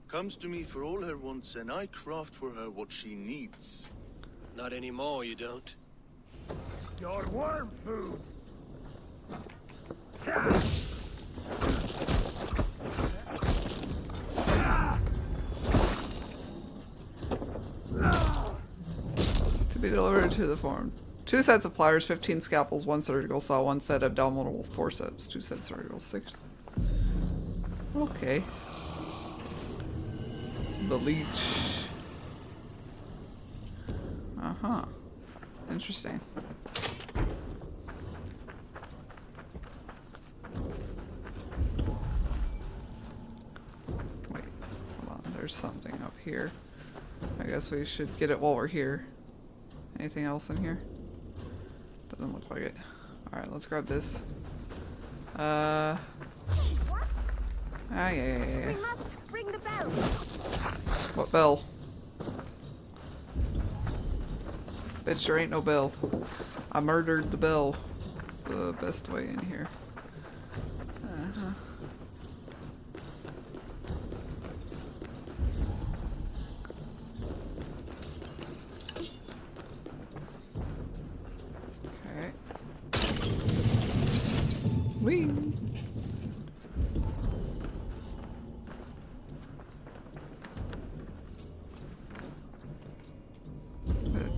F: Comes to me for all her wants, and I craft for her what she needs.
U: Not anymore, you don't.
N: Your worm food!
A: To be delivered to the farm. 2 sets of pliers, 15 scalpels, 1 surgical saw, 1 set of abdominal forceps, 2 sets of surgical 6. Okay. The leech. Uh-huh. Interesting. Wait, hold on. There's something up here. I guess we should get it while we're here. Anything else in here? Doesn't look like it. Alright, let's grab this. Ah, yeah.
V: We must ring the bell.
A: What bell? Bitch, there ain't no bell. I murdered the bell. It's the best way in here. Uh-huh. Okay. Whee!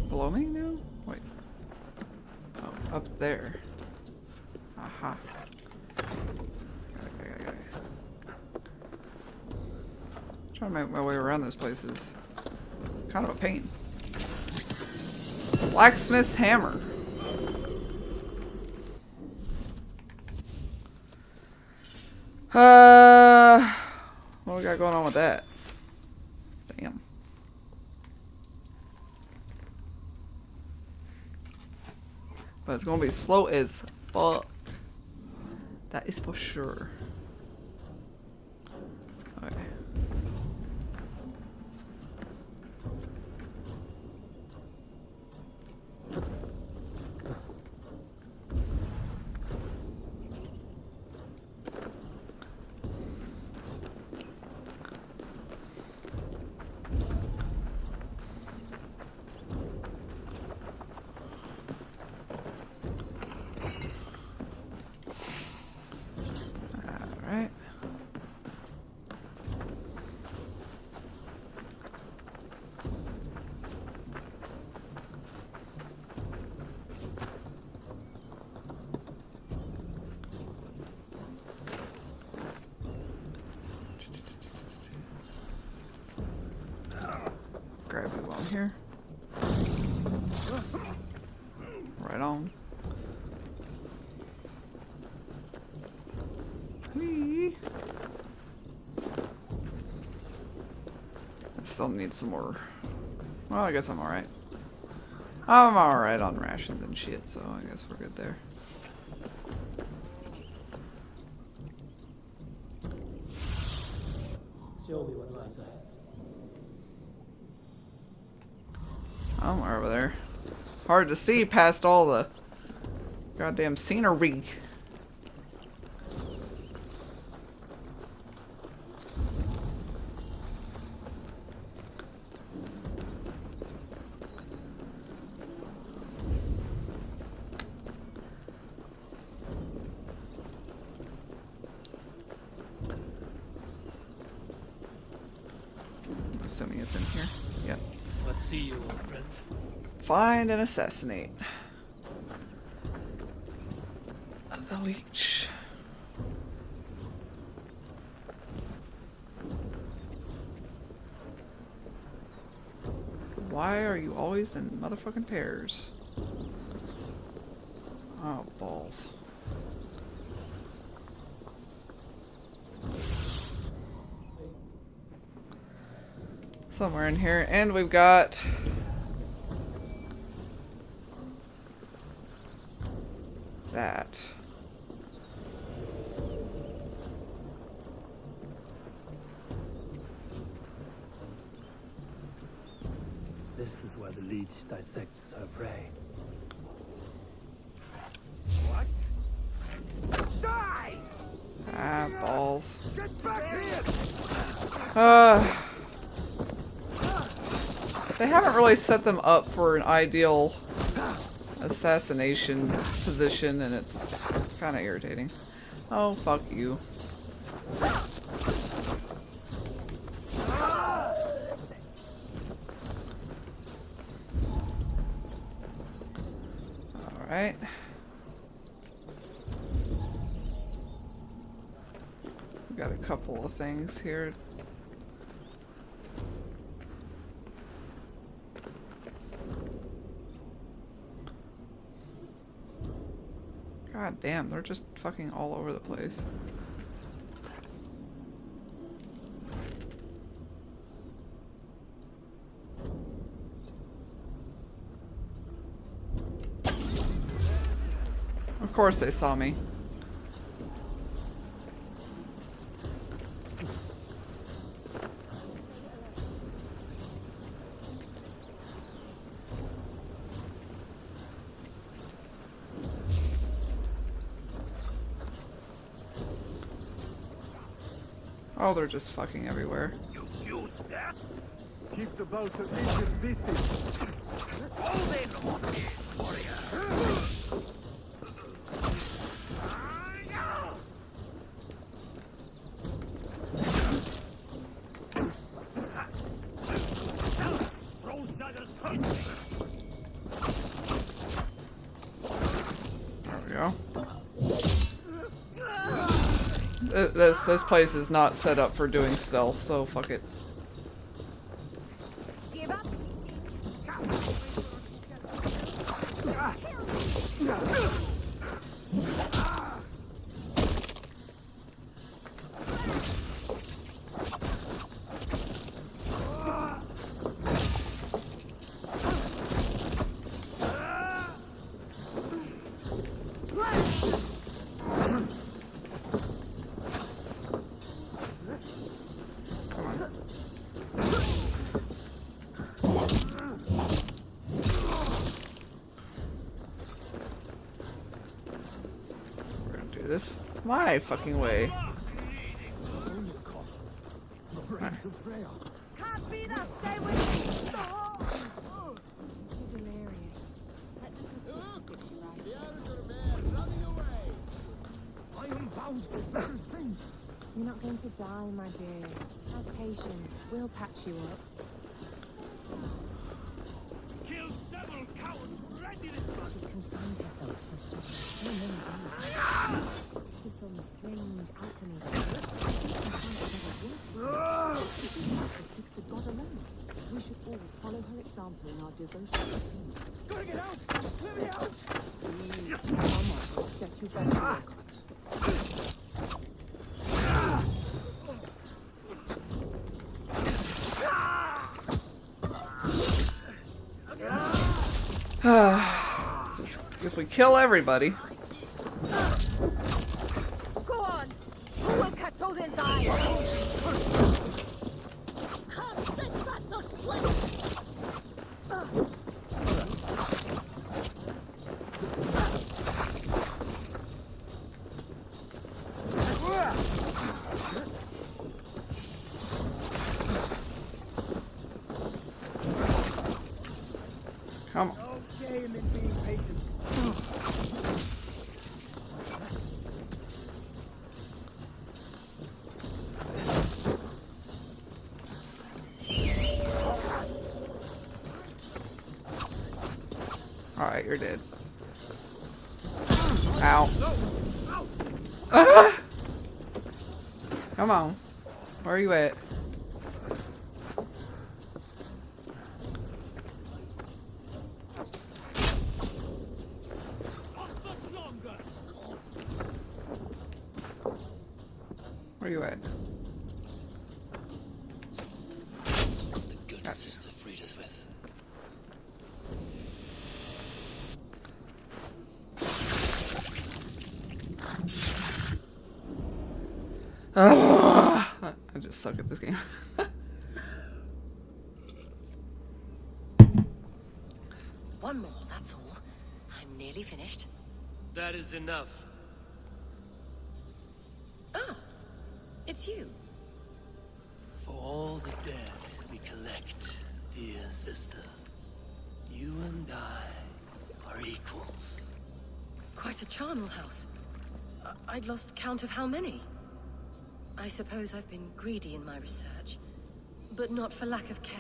A: Below me now? Wait. Oh, up there. Aha. Okay. Trying to make my way around this place is kind of a pain. Blacksmith's hammer. What we got going on with that? Damn. But it's gonna be slow as fuck. That is for sure. Okay. Alright. Grab you while I'm here. Right on. Whee! I still need some more. Well, I guess I'm alright. I'm alright on rations and shit, so I guess we're good there.
S: Show me what lies ahead.
A: Somewhere over there. Hard to see past all the goddamn scenery. Assuming it's in here. Yep.
U: Let's see you, old friend.
A: Find and assassinate. The leech. Why are you always in motherfucking pairs? Oh, balls. Somewhere in here, and we've got that.
U: This is where the leech dissects her prey.
N: What? Die!
A: Ah, balls.
N: Get back here!
A: They haven't really set them up for an ideal assassination position, and it's kind of irritating. Oh, fuck you. Alright. We've got a couple of things here. God damn, they're just fucking all over the place. Of course they saw me. Oh, they're just fucking everywhere.
N: You choose death? Keep the boat of Egypt busy. Hold in, warrior.
A: There we go. This place is not set up for doing stealth, so fuck it.
V: Give up.
A: This my fucking way.
V: Can't be that. Stay with me.
K: You're delirious. Let the good sister fix you right.
N: I am bound for better things.
K: You're not going to die, my dear. Have patience. We'll patch you up.
N: Killed several cowards. Ready this time.
K: She's confined herself to her study for so many days. To some strange alchemy. The sister speaks to God alone. We should all follow her example in our devotion to him.
N: Gotta get out! Let me out!
K: Please, come on, let's get you back to your
A: Just, if we kill everybody.
V: Go on. Who will catch Odin's eye? Concentrate slip.
A: Come on.
N: No shame in being patient.
A: Alright, you're dead. Ow. Ah! Come on. Where are you at? Where are you at?
U: The good sister freed us with.
A: Oh, I just suck at this game.
L: One more, that's all. I'm nearly finished.
B: That is enough.
L: Ah, it's you.
B: For all the dead we collect, dear sister, you and I are equals.
L: Quite a charnel house. I'd lost count of how many. I suppose I've been greedy in my research, but not for lack of care.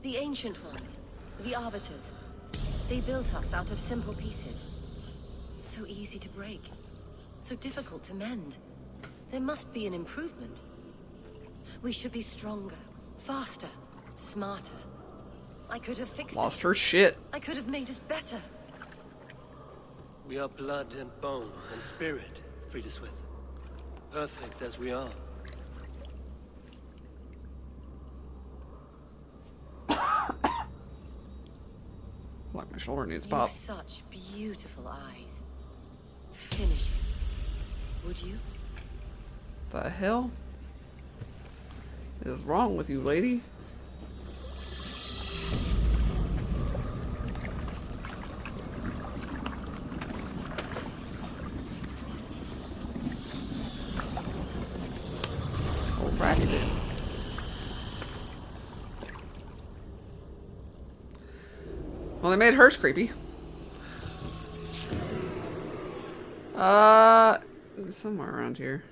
L: The ancient ones, the arbiters, they built us out of simple pieces. So easy to break, so difficult to mend. There must be an improvement. We should be stronger, faster, smarter. I could have fixed it.
A: Lost her shit.
L: I could have made us better.
B: We are blood and bone and spirit, Frida Swith. Perfect as we are.
A: Like my shoulder needs
L: You've
A: pop.
L: such beautiful eyes. Finish it. Would you?
A: The hell is wrong with you, lady? Alrighty then. Well, they made hers creepy. Somewhere around here.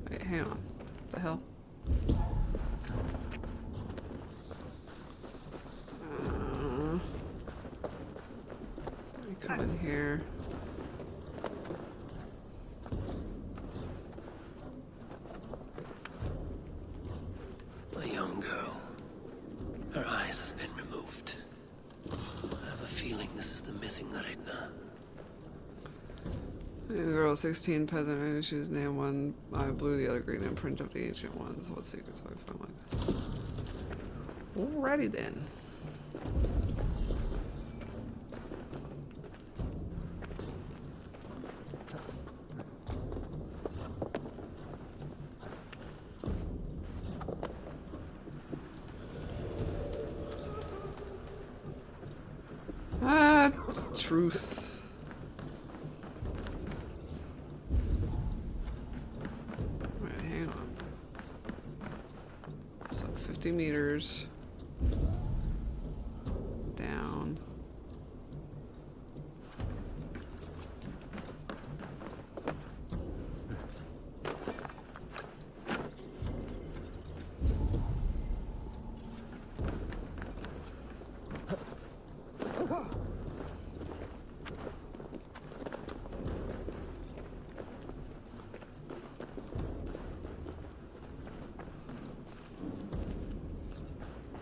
A: Wait, hang on. What the hell? Let me come in here.
U: A young girl. Her eyes have been removed. I have a feeling this is the missing Regna.
A: The girl 16, peasant, and she's named one eye blue, the other green, imprint of the ancient ones. What secrets have I found like this? Alrighty then. Truth. Wait, hang on. So 50 meters down.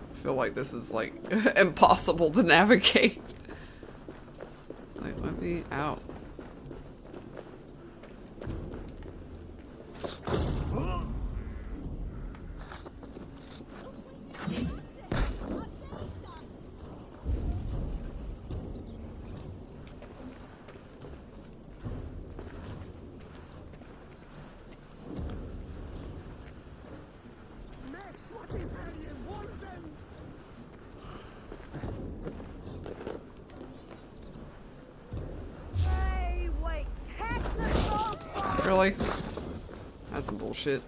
A: I feel like this is like impossible to navigate. Like, let me out. Really? That's some bullshit.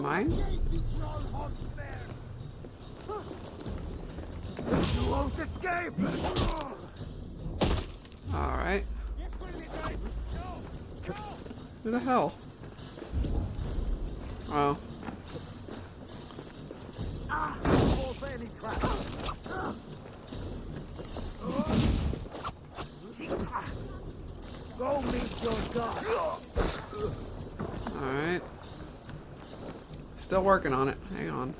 A: mine?
N: You won't escape!
A: Alright. Who the hell? Oh.
N: Go meet your god.
A: Alright. Still working on it. Hang on.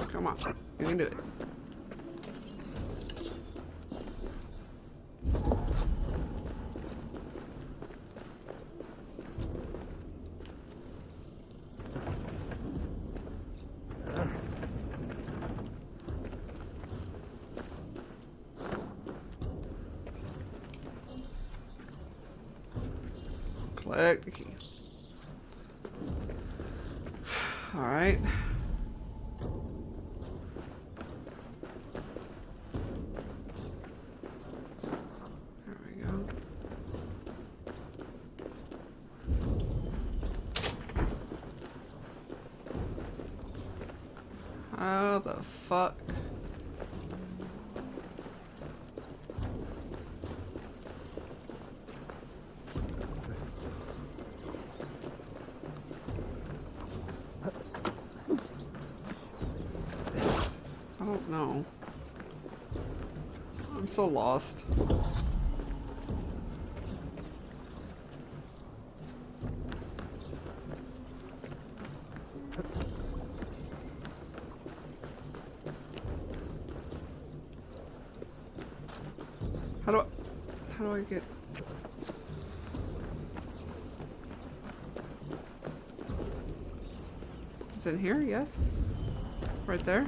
A: Come on. You can do it. Collect the key. All right. There we go. How the fuck? I don't know. I'm so lost. How do I get... It's in here, yes? Right there?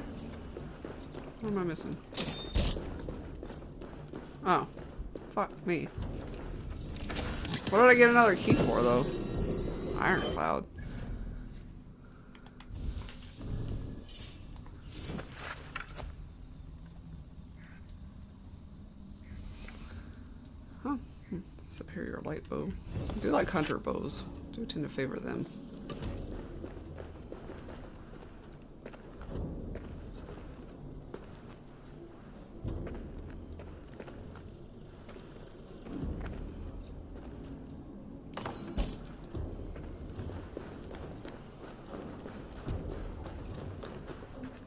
A: What am I missing? Oh. Fuck me. What did I get another key for, though? Ironclad. Huh. Superior light bow. I do like hunter bows. I do tend to favor them.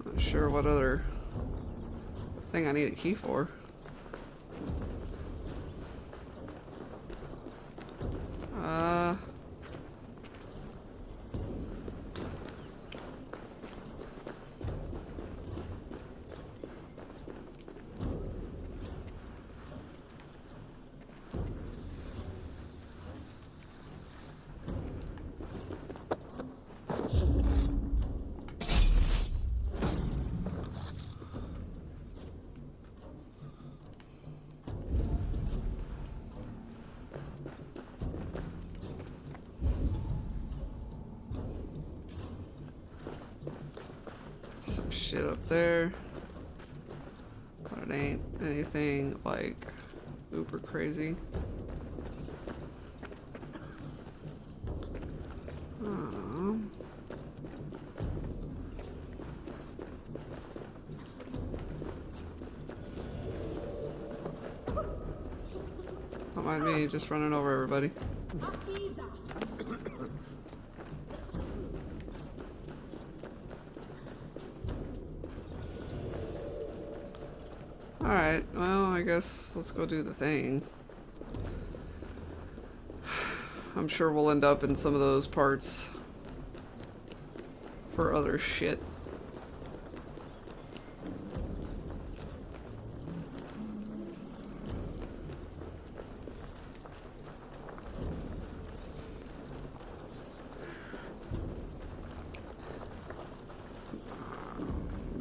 A: Not sure what other thing I need a key for. Some shit up there. But it ain't anything like uber crazy. Don't mind me just running over everybody. Alright, well, I guess let's go do the thing. I'm sure we'll end up in some of those parts for other shit.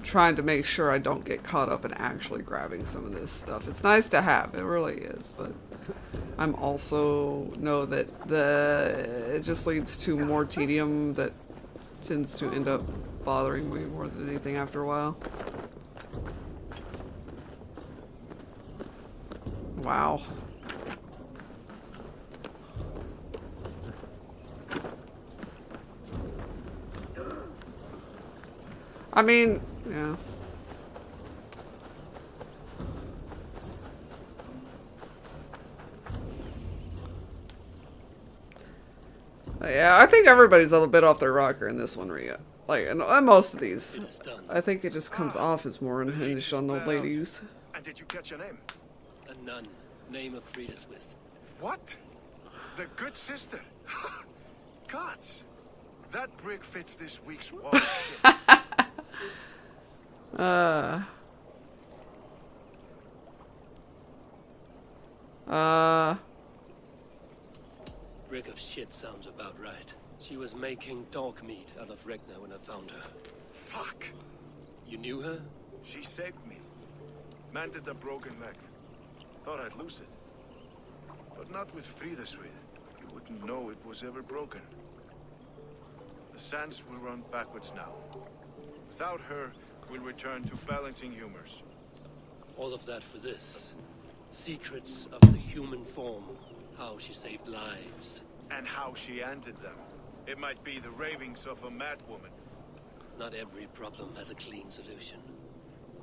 A: Trying to make sure I don't get caught up in actually grabbing some of this stuff. It's nice to have, it really is, but I'm also know that it just leads to more tedium that tends to end up bothering me more than anything after a while. Wow. I mean, yeah. Yeah, I think everybody's a little bit off their rocker in this one, Rhea. Like, and most of these. I think it just comes off as more unhinged on the ladies.
T: And did you catch your name?
U: A nun, name of Friedeswith.
T: What? The good sister? Gods, that brick fits this week's wall.
U: Brick of shit sounds about right. She was making dog meat out of Regna when I found her.
T: Fuck.
U: You knew her?
T: She saved me. Mended the broken leg. Thought I'd lose it. But not with Friedeswith. You wouldn't know it was ever broken. The sands will run backwards now. Without her, we'll return to balancing humors.
U: All of that for this. Secrets of the human form. How she saved lives.
T: And how she ended them. It might be the ravings of a mad woman.
U: Not every problem has a clean solution.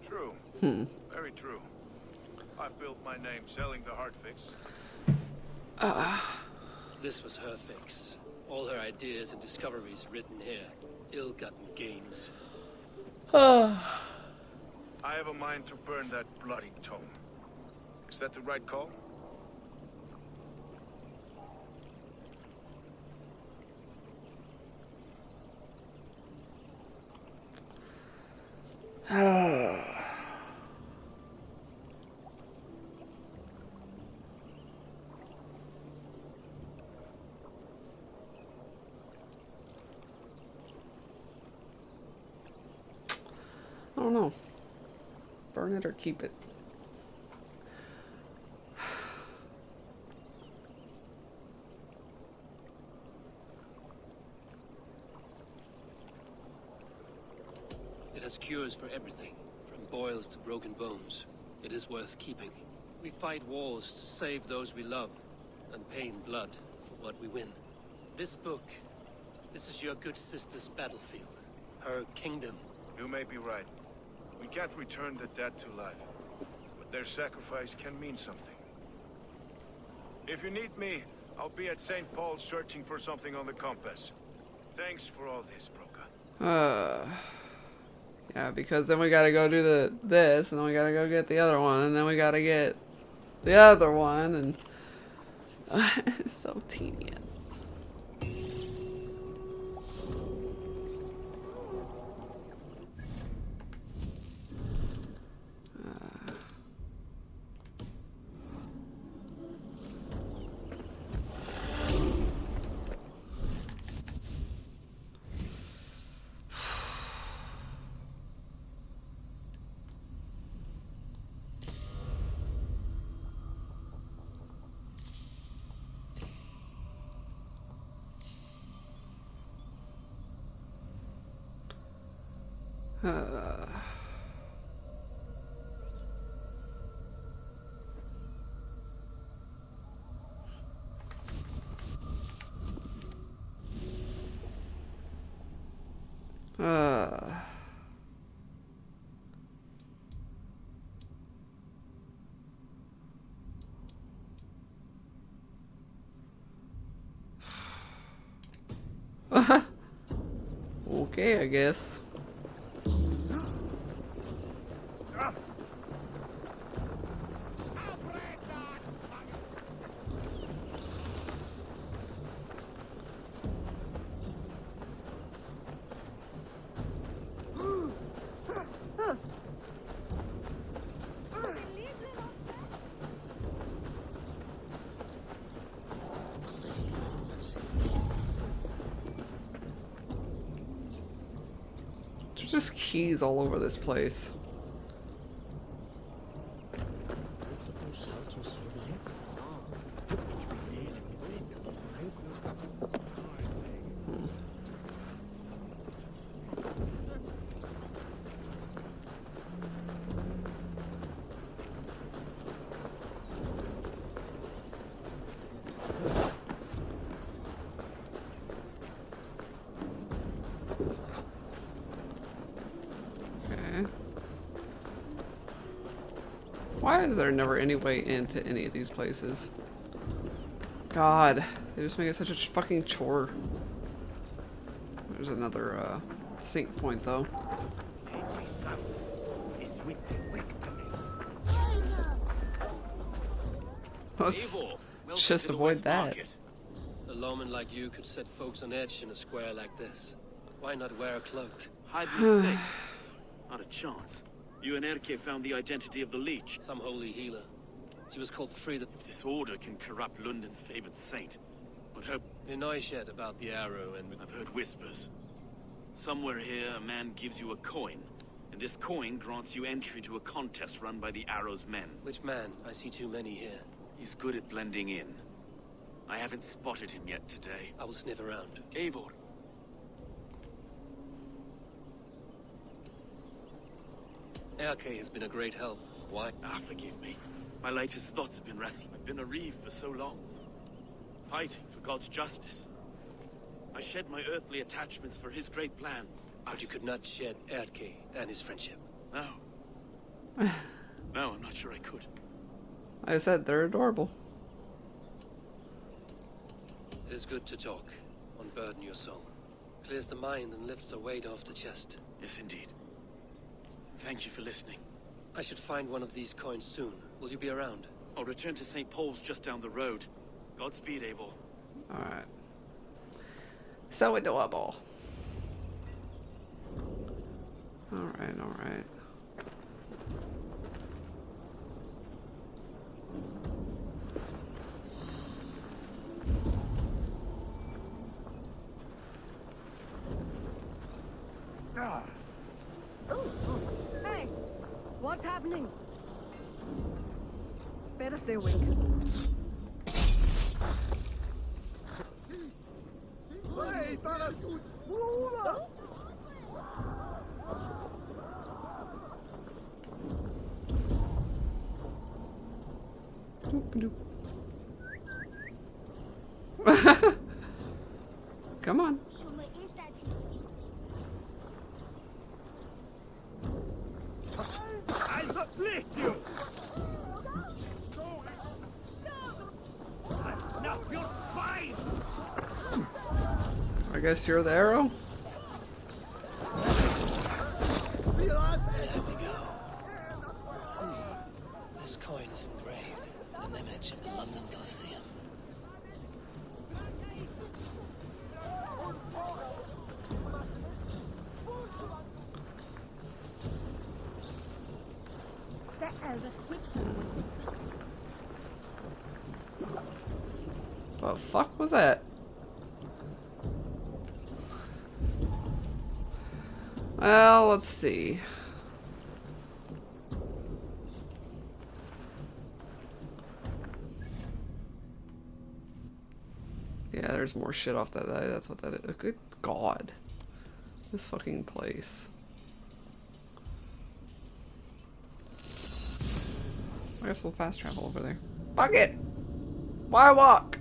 T: True. Very true. I've built my name selling the heart fix.
U: This was her fix. All her ideas and discoveries written here. Ill-gotten gains.
T: I have a mind to burn that bloody tome. Is that the right call?
A: I don't know. Burn it or keep it.
U: It has cures for everything, from boils to broken bones. It is worth keeping. We fight wars to save those we love, and pay in blood for what we win. This book, this is your good sister's battlefield. Her kingdom.
T: You may be right. We can't return the dead to life, but their sacrifice can mean something. If you need me, I'll be at St. Paul's searching for something on the compass. Thanks for all this, Broca.
A: Yeah, because then we gotta go do this, and then we gotta go get the other one, and then we gotta get the other one, and it's so tedious. Okay, I guess. There's just keys all over this place. Okay. Why is there never any way into any of these places? God, they just make it such a fucking chore. There's another sync point though. Let's just avoid that.
U: A lawman like you could set folks on edge in a square like this. Why not wear a cloak?
O: Hide your face. Not a chance. You and Erke found the identity of the leech.
U: Some holy healer. She was called Frida.
O: If this order can corrupt London's favored saint, but her...
U: In Neustadt about the arrow and...
O: I've heard whispers. Somewhere here, a man gives you a coin, and this coin grants you entry to a contest run by the Arrow's men.
U: Which man? I see too many here.
O: He's good at blending in. I haven't spotted him yet today.
U: I will sniff around.
O: Eivor.
U: Erke has been a great help. Why?
O: Forgive me. My latest thoughts have been restless. I've been a reeve for so long. Fighting for God's justice. I shed my earthly attachments for his great plans.
U: But you could not shed Erke and his friendship.
O: No. No, I'm not sure I could.
A: Like I said, they're adorable.
U: It is good to talk. Unburden your soul. Clears the mind and lifts the weight off the chest.
O: Yes, indeed. Thank you for listening.
U: I should find one of these coins soon. Will you be around?
O: I'll return to St. Paul's just down the road. Godspeed, Eivor.
A: Alright. So adorable. Alright, alright.
V: Hey, what's happening? Better stay awake.
A: Come on.
N: I'll split you! I'll snap your spine!
A: I guess you're the arrow?
U: There we go. This coin is engraved with an image of the London Colosseum.
A: The fuck was that? Well, let's see. Yeah, there's more shit off that. That's what that is. Good God. This fucking place. I guess we'll fast travel over there. Fuck it! Why walk?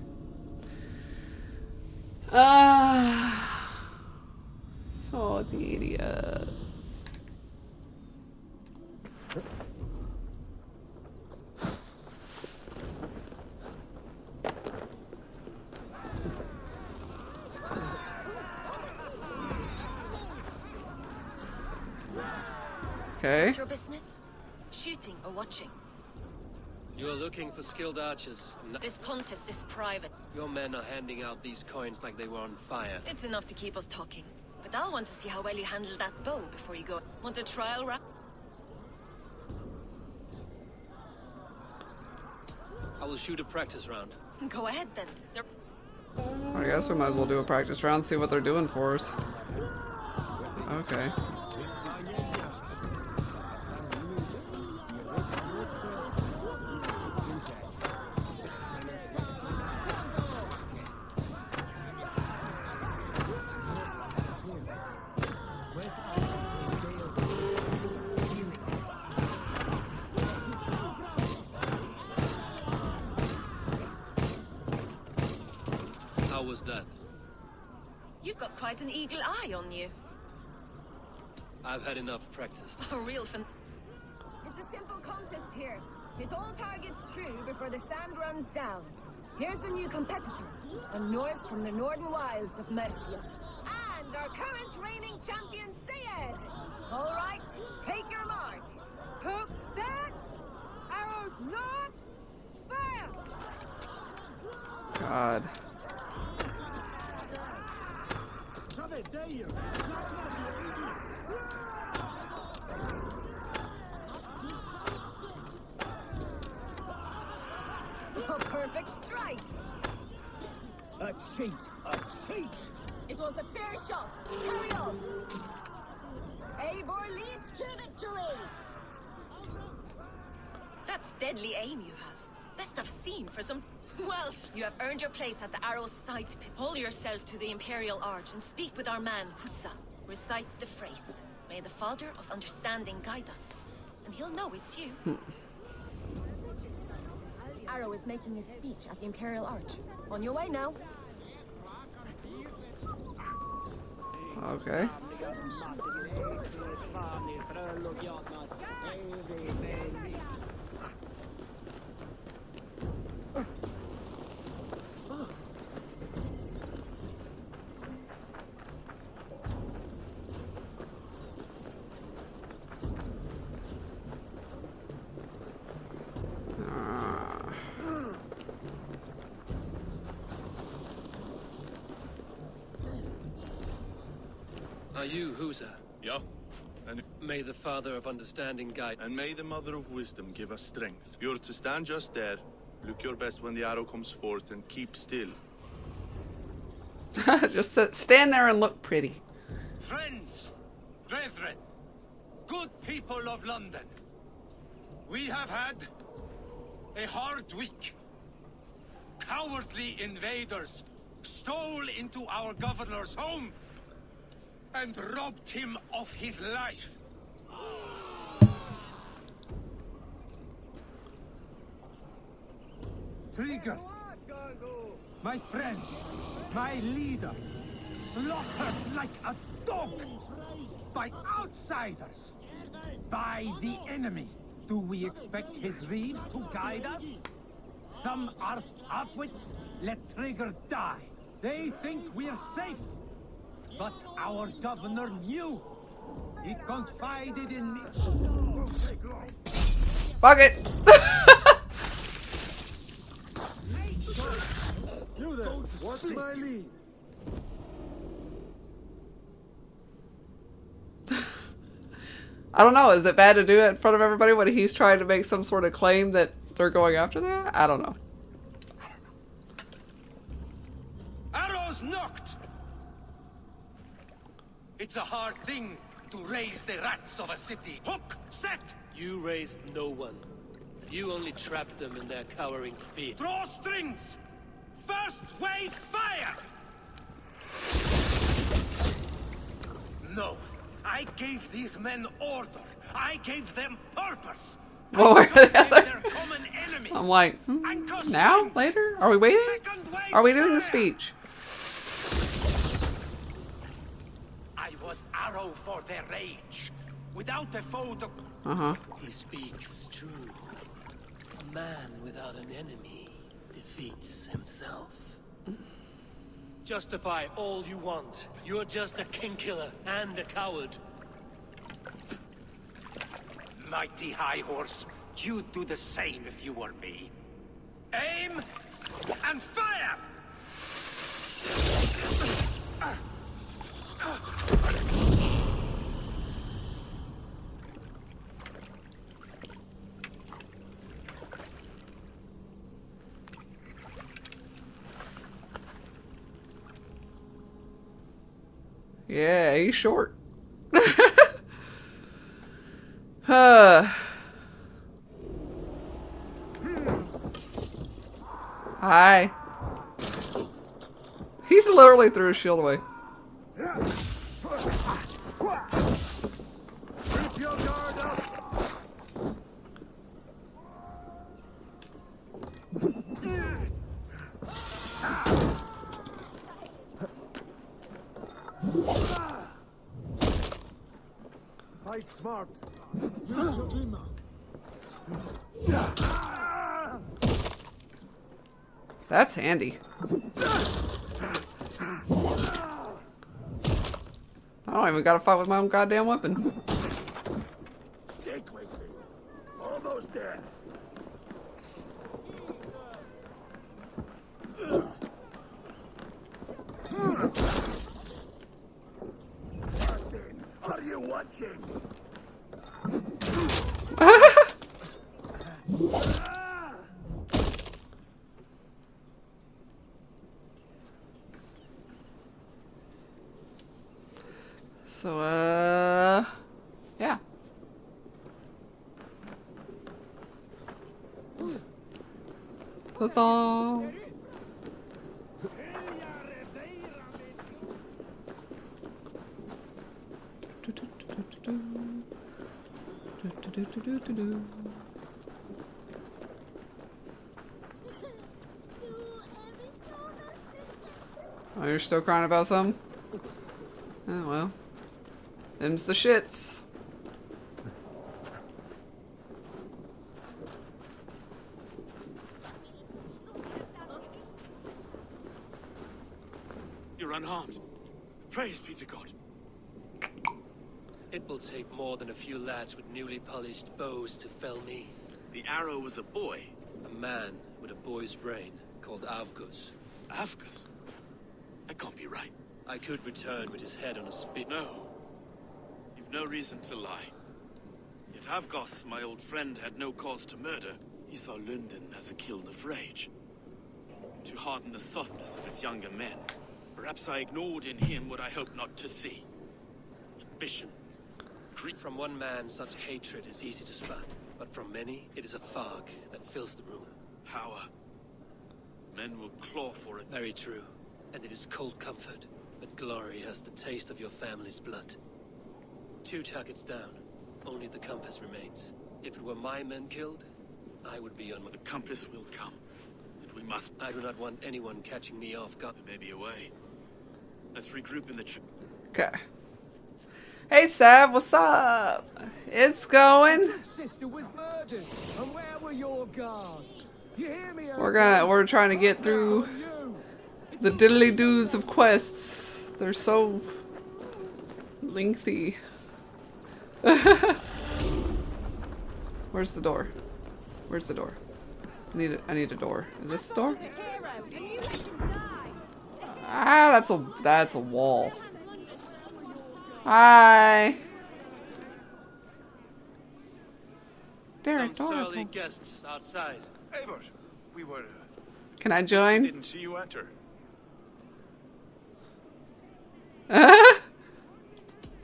A: So tedious. Okay.
L: What's your business? Shooting or watching?
U: You are looking for skilled archers.
L: This contest is private.
U: Your men are handing out these coins like they were on fire.
L: It's enough to keep us talking. But I'll want to see how well you handle that bow before you go. Want a trial run?
U: I will shoot a practice round.
L: Go ahead then.
A: I guess we might as well do a practice round, see what they're doing for us. Okay.
U: How was that?
L: You've got quite an eagle eye on you.
U: I've had enough practice.
L: A real fan.
V: It's a simple contest here. Hit all targets true before the sand runs down. Here's the new competitor, a Norse from the northern wilds of Mercia. And our current reigning champion, Sayer. All right, take your mark. Hook set, arrows not, fire!
A: God.
V: A perfect strike.
J: A cheat! A cheat!
V: It was a fair shot. Carry on. Eivor leads to victory.
L: That's deadly aim you have. Best I've seen for some... Well, you have earned your place at the arrow's side. Hold yourself to the Imperial Arch and speak with our man, Hussa. Recite the phrase. May the Father of Understanding guide us. And he'll know it's you.
V: Arrow is making his speech at the Imperial Arch. On your way now.
A: Okay.
U: Are you Husa?
F: Yeah. And
U: May the Father of Understanding guide.
F: And may the Mother of Wisdom give us strength. You're to stand just there, look your best when the arrow comes forth, and keep still.
A: Just stand there and look pretty.
H: Friends, brethren, good people of London, we have had a hard week. Cowardly invaders stole into our governor's home and robbed him of his life.
J: Trigger! My friend, my leader, slaughtered like a dog by outsiders, by the enemy. Do we expect his reeves to guide us? Some arsed halfwits let Trigger die. They think we're safe. But our governor knew. He confided in me.
A: Fuck it.
N: You there, what's my lead?
A: I don't know. Is it bad to do it in front of everybody when he's trying to make some sort of claim that they're going after that? I don't know.
H: Arrows knocked! It's a hard thing to raise the rats of a city. Hook, set!
U: You raised no one. You only trapped them in their cowering fear.
H: Draw strings! First wave fire! No, I gave these men order. I gave them purpose.
A: Well, where are the other?
H: Their common enemy.
A: I'm like, now? Later? Are we waiting? Are we doing the speech?
H: I was arrow for their rage. Without a foe to...
A: Uh-huh.
U: He speaks true. A man without an enemy defeats himself. Justify all you want. You're just a king killer and a coward.
H: Mighty High Horse, you'd do the same if you were me. Aim and fire!
A: Yeah, he's short. Hi. He's literally threw his shield away.
N: Keep your guard up. Fight smart.
A: That's handy. I don't even gotta fight with my own goddamn weapon.
N: Stick with me. Almost there. Are you watching?
A: So, yeah. That's all. Oh, you're still crying about something? Oh, well. Them's the shits.
H: You're unharmed. Praise be to God.
U: It will take more than a few lads with newly polished bows to fell me.
H: The arrow was a boy.
U: A man with a boy's brain called Avgus.
H: Avgus? That can't be right.
U: I could return with his head on a spit.
H: No. You've no reason to lie. Yet Avgos, my old friend, had no cause to murder. He saw London as a kiln of rage. To harden the softness of its younger men. Perhaps I ignored in him what I hoped not to see. Ambition.
U: From one man, such hatred is easy to spot. But from many, it is a fog that fills the room.
H: Power. Men will claw for it.
U: Very true. And it is cold comfort. But glory has the taste of your family's blood. 2 targets down. Only the compass remains. If it were my men killed, I would be on my...
H: The compass will come. And we must...
U: I do not want anyone catching me off guard.
H: There may be a way. Let's regroup in the...
A: Okay. Hey, Sav, what's up? It's going.
J: My sister was murdered. And where were your guards? You hear me?
A: We're trying to get through the diddly doos of quests. They're so lengthy. Where's the door? Where's the door? I need a door. Is this the door? Ah, that's a wall. Hi. Derek,
U: Some surly guests outside.
T: Eivor, we were...
A: Can I join?
T: Didn't see you enter.
U: It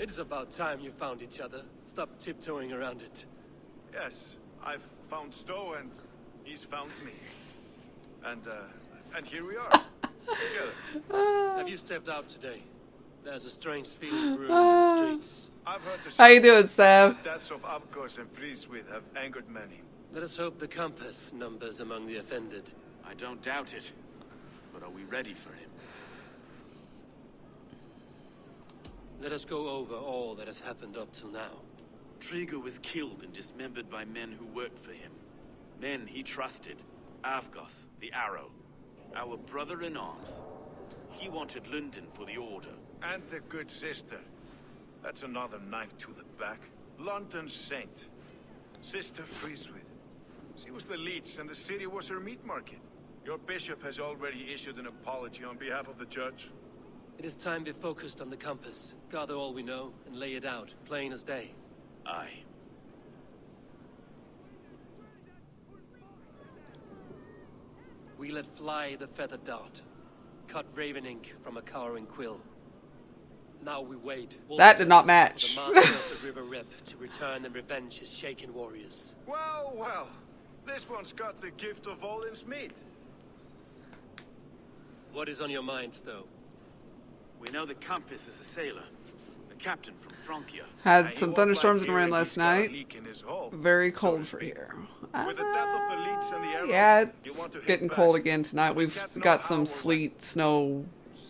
U: is about time you found each other. Stop tiptoeing around it.
T: Yes, I've found Stowe and he's found me. And here we are. Together.
U: Have you stepped out today? There's a strange feeling brewing in the streets.
T: I've heard the
A: How you doing, Sav?
T: deaths of Avgos and Frieswith have angered many.
U: Let us hope the compass numbers among the offended.
H: I don't doubt it. But are we ready for him?
U: Let us go over all that has happened up till now.
H: Trigo was killed and dismembered by men who worked for him. Men he trusted. Avgos, the Arrow. Our brother-in-arms. He wanted London for the Order.
T: And the good sister. That's another knife to the back. London's saint. Sister Frieswith. She was the leech and the city was her meat market. Your bishop has already issued an apology on behalf of the judge.
U: It is time we focused on the compass. Gather all we know and lay it out, plain as day.
H: Aye.
U: We let fly the feathered dart. Cut raven ink from a cowering quill. Now we wait.
A: That did not match.
U: The master of the River Rip to return and revenge his shaken warriors.
T: Well, well. This one's got the gift of Volin's meat.
U: What is on your mind, Stowe?
H: We know the compass is a sailor. A captain from Francia.
A: Had some thunderstorms in rain last night. Very cold for here. Yeah, it's getting cold again tonight. We've got some sleet, snow,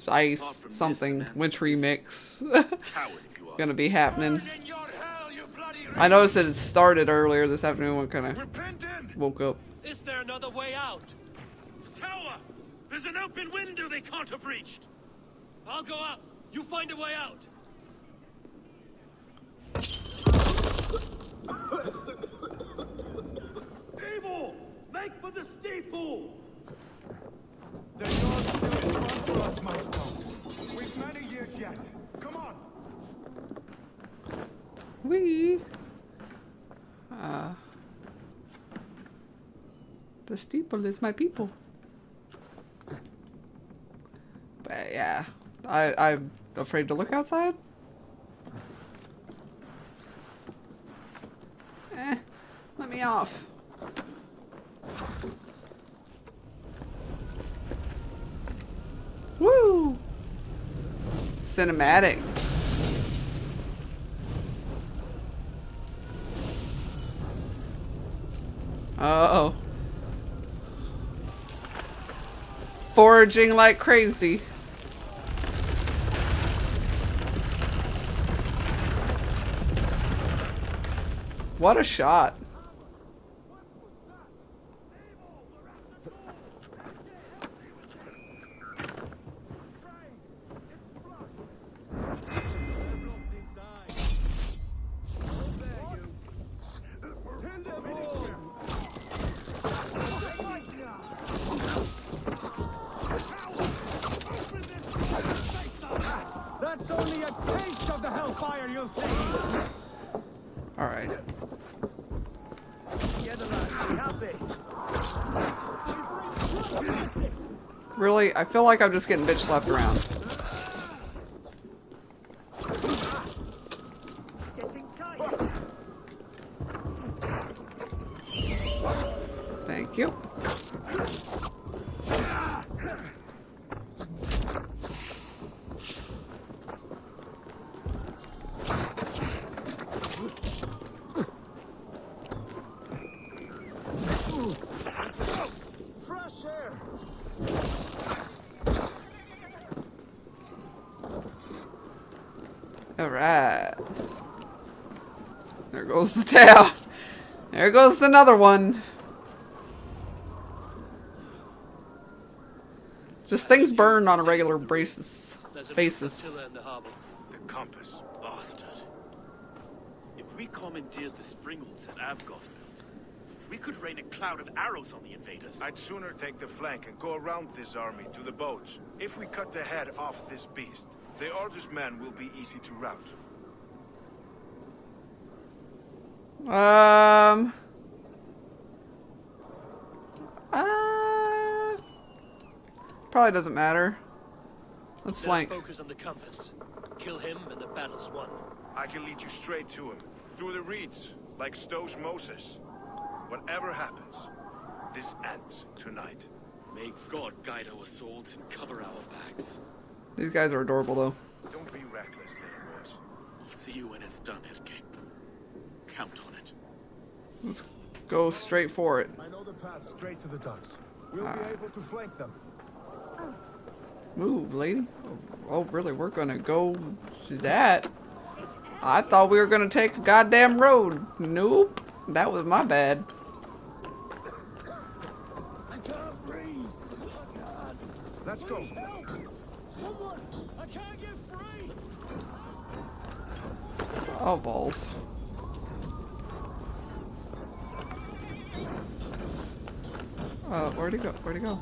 A: ice, something, wintry mix gonna be happening. I noticed that it started earlier this afternoon when I kind of woke up.
B: Is there another way out? Tower! There's an open window they can't have reached. I'll go up. You find a way out.
J: Evil! Make for the steeple! The Lord still is one for us, Maestro. We've many years yet. Come on!
A: Wee. The steeple is my people. But yeah, I'm afraid to look outside. Let me off. Woo! Cinematic. Uh-oh. Foraging like crazy. What a shot.
J: That's only a taste of the hellfire you'll see!
A: Alright. Really? I feel like I'm just getting bitch slapped around. Thank you.
J: Fresh air!
A: Alright. There goes the town. There goes another one. Just things burn on a regular basis.
O: The compass, bastard. If we commandeered the springles that Avgos built, we could rain a cloud of arrows on the invaders.
T: I'd sooner take the flank and go around this army to the boats. If we cut the head off this beast, the Order's men will be easy to rout.
A: Probably doesn't matter. Let's flank.
B: Focus on the compass. Kill him and the battle's won.
T: I can lead you straight to him. Through the reeds, like Stowe's Moses. Whatever happens, this ends tonight.
O: May God guide our swords and cover our backs.
A: These guys are adorable, though.
T: Don't be reckless, little boys.
O: I'll see you when it's done, Erke. Count on it.
A: Let's go straight for it.
T: I know the path straight to the docks. We'll be able to flank them.
A: Move, lady. Oh, really? We're gonna go to that? I thought we were gonna take a goddamn road. Nope. That was my bad.
J: I can't breathe!
T: Let's go.
J: Someone! I can't get free!
A: Oh, balls. Where'd he go? Where'd he go?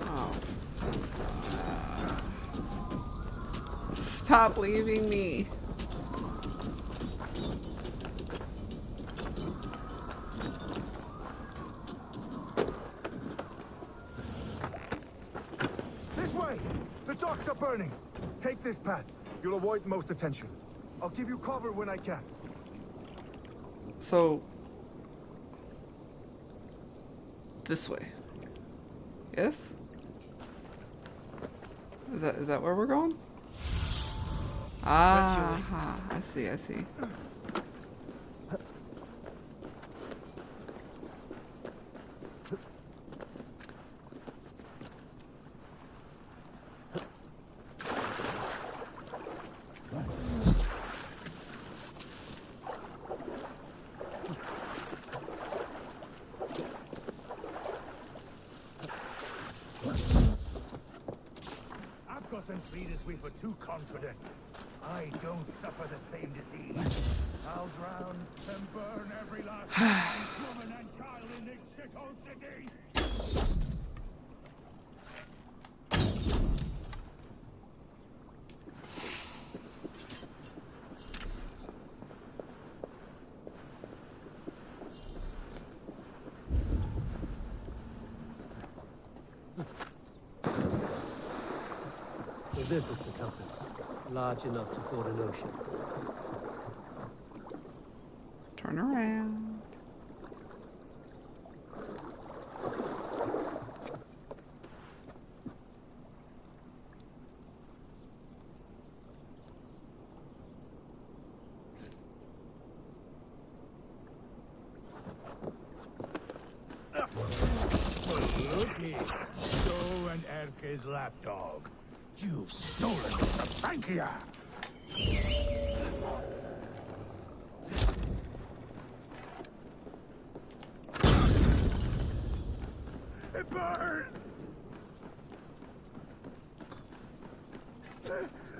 A: Oh. Stop leaving me.
T: This way! The docks are burning! Take this path. You'll avoid most attention. I'll give you cover when I can.
A: So... this way. Yes? Is that where we're going? Ah, I see, I see.
J: us and feed us we for too confident. I don't suffer the same disease. I'll drown and burn every last man, woman and child in this shithole city!
B: So this is the compass, large enough to ford an ocean.
A: Turn around.
J: Looky, Joe and Erke's lapdog. You've stolen it from Sankia! It burns!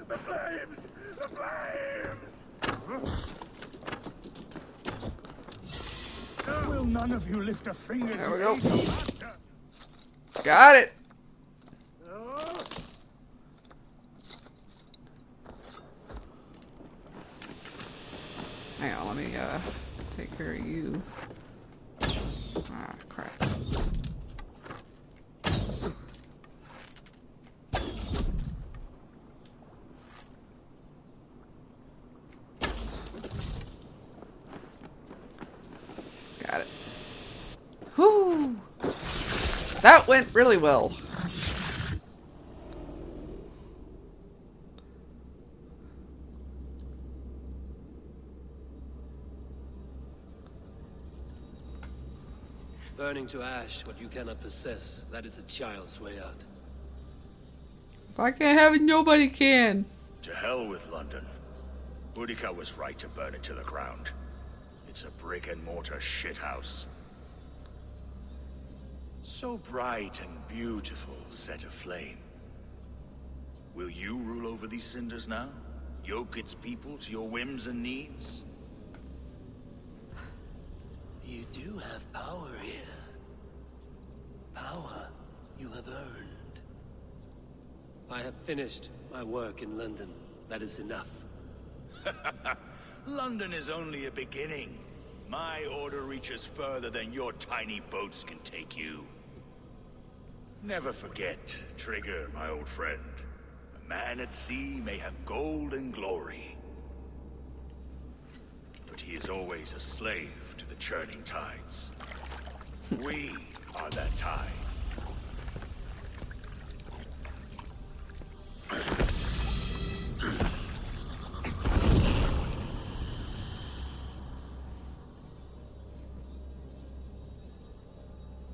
J: The flames! The flames! Will none of you lift a finger
A: There we
J: to
A: go.
J: aid the master?
A: Got it. Hang on, let me take care of you. Ah, crap. Got it. Whew. That went really well.
U: Burning to ash what you cannot possess, that is a child's way out.
A: If I can't have it, nobody can.
M: To hell with London. Boudica was right to burn it to the ground. It's a brick-and-mortar shithouse. So bright and beautiful, set aflame. Will you rule over these cinders now? Yoke its people to your whims and needs?
U: You do have power here. Power you have earned. I have finished my work in London. That is enough.
M: London is only a beginning. My order reaches further than your tiny boats can take you. Never forget, Trigger, my old friend. A man at sea may have gold and glory, but he is always a slave to the churning tides. We are that tide.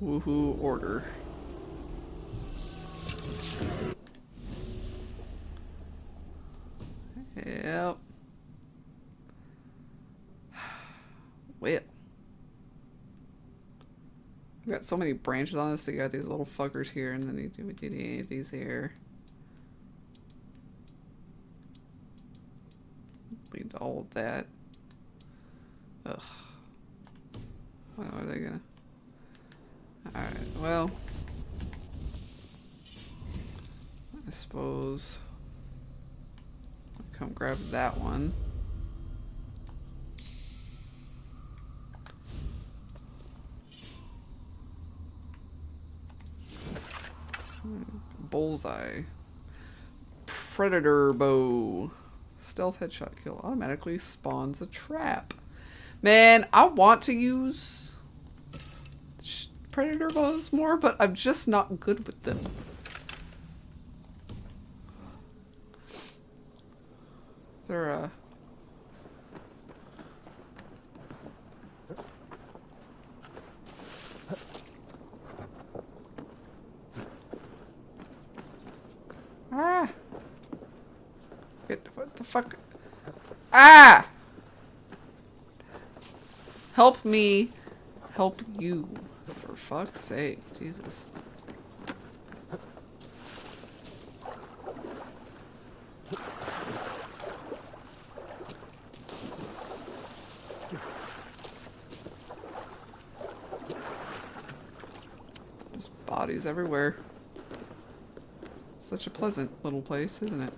A: Woohoo order. Yep. Well. We've got so many branches on this. So you got these little fuckers here, and then we did any of these here. Lead to all of that. Ugh. Well, are they gonna? Alright, well. I suppose. I'll come grab that one. Bullseye. Predator bow. Stealth headshot kill automatically spawns a trap. Man, I want to use predator bows more, but I'm just not good with them. Is there a... Ah! What the fuck? Ah! Help me. Help you. For fuck's sake. Jesus. bodies everywhere. Such a pleasant little place, isn't it?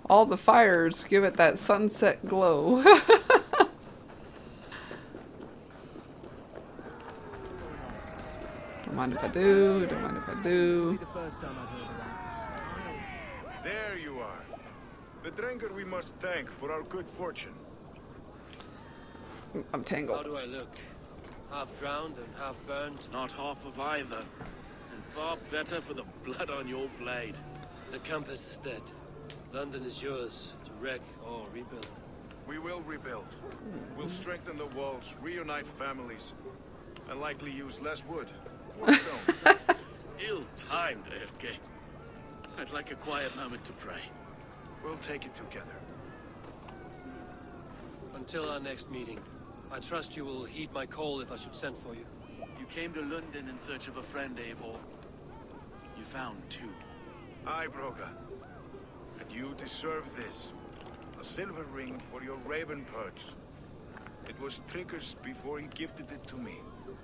A: All the fires give it that sunset glow. Don't mind if I do, don't mind if I do.
T: There you are. The drinker we must thank for our good fortune.
A: I'm tangled.
U: How do I look? Half drowned and half burned?
O: Not half of either. And far better for the blood on your blade.
U: The compass is dead. London is yours to wreck or rebuild.
T: We will rebuild. We'll strengthen the walls, reunite families, and likely use less wood. More stone.
O: Ill-timed, Erke. I'd like a quiet moment to pray.
T: We'll take it together.
U: Until our next meeting, I trust you will heed my call if I should send for you.
O: You came to London in search of a friend, Eivor. You found two.
T: Aye, Broga. And you deserve this. A silver ring for your raven perch. It was Trigger's before he gifted it to me.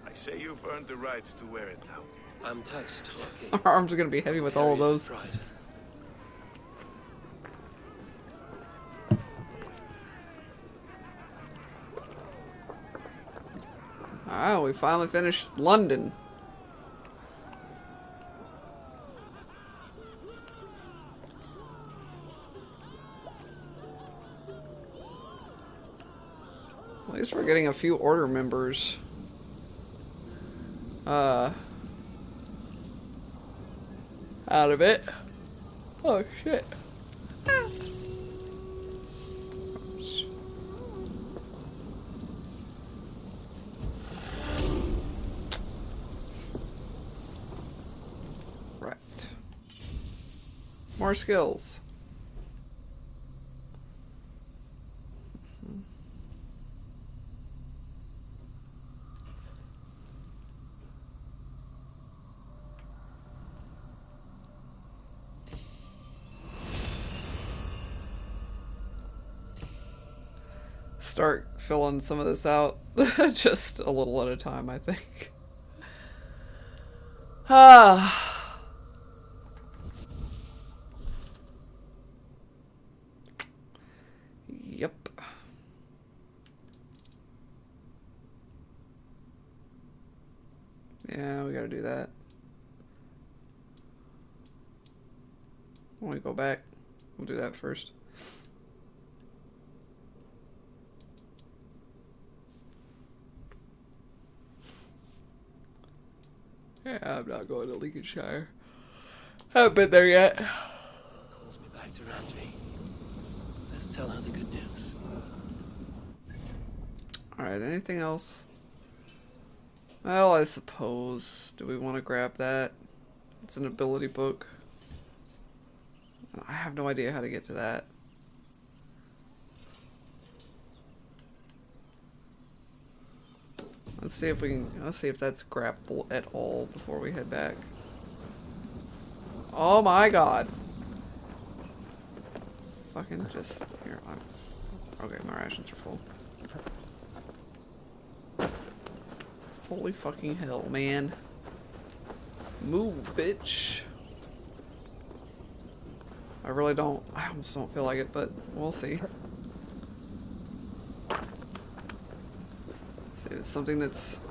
T: I say you've earned the right to wear it now.
U: I'm touched, okay.
A: Our arms are gonna be heavy with all of those.
U: Pride.
A: Alright, we finally finished London. At least we're getting a few order members. Out of it. Oh shit. Right. More skills. Start filling some of this out just a little at a time, I think. Yep. Yeah, we gotta do that. When we go back, we'll do that first. Yeah, I'm not going to Lincolnshire. Haven't been there yet.
U: Calls me back to Rantry. Let's tell her the good news.
A: Alright, anything else? Well, I suppose. Do we want to grab that? It's an ability book. I have no idea how to get to that. Let's see if we can. Let's see if that's grapple at all before we head back. Oh my god! Fucking just here. Okay, my rations are full. Holy fucking hell, man! Move, bitch! I really don't. I almost don't feel like it, but we'll see. See, it's something that's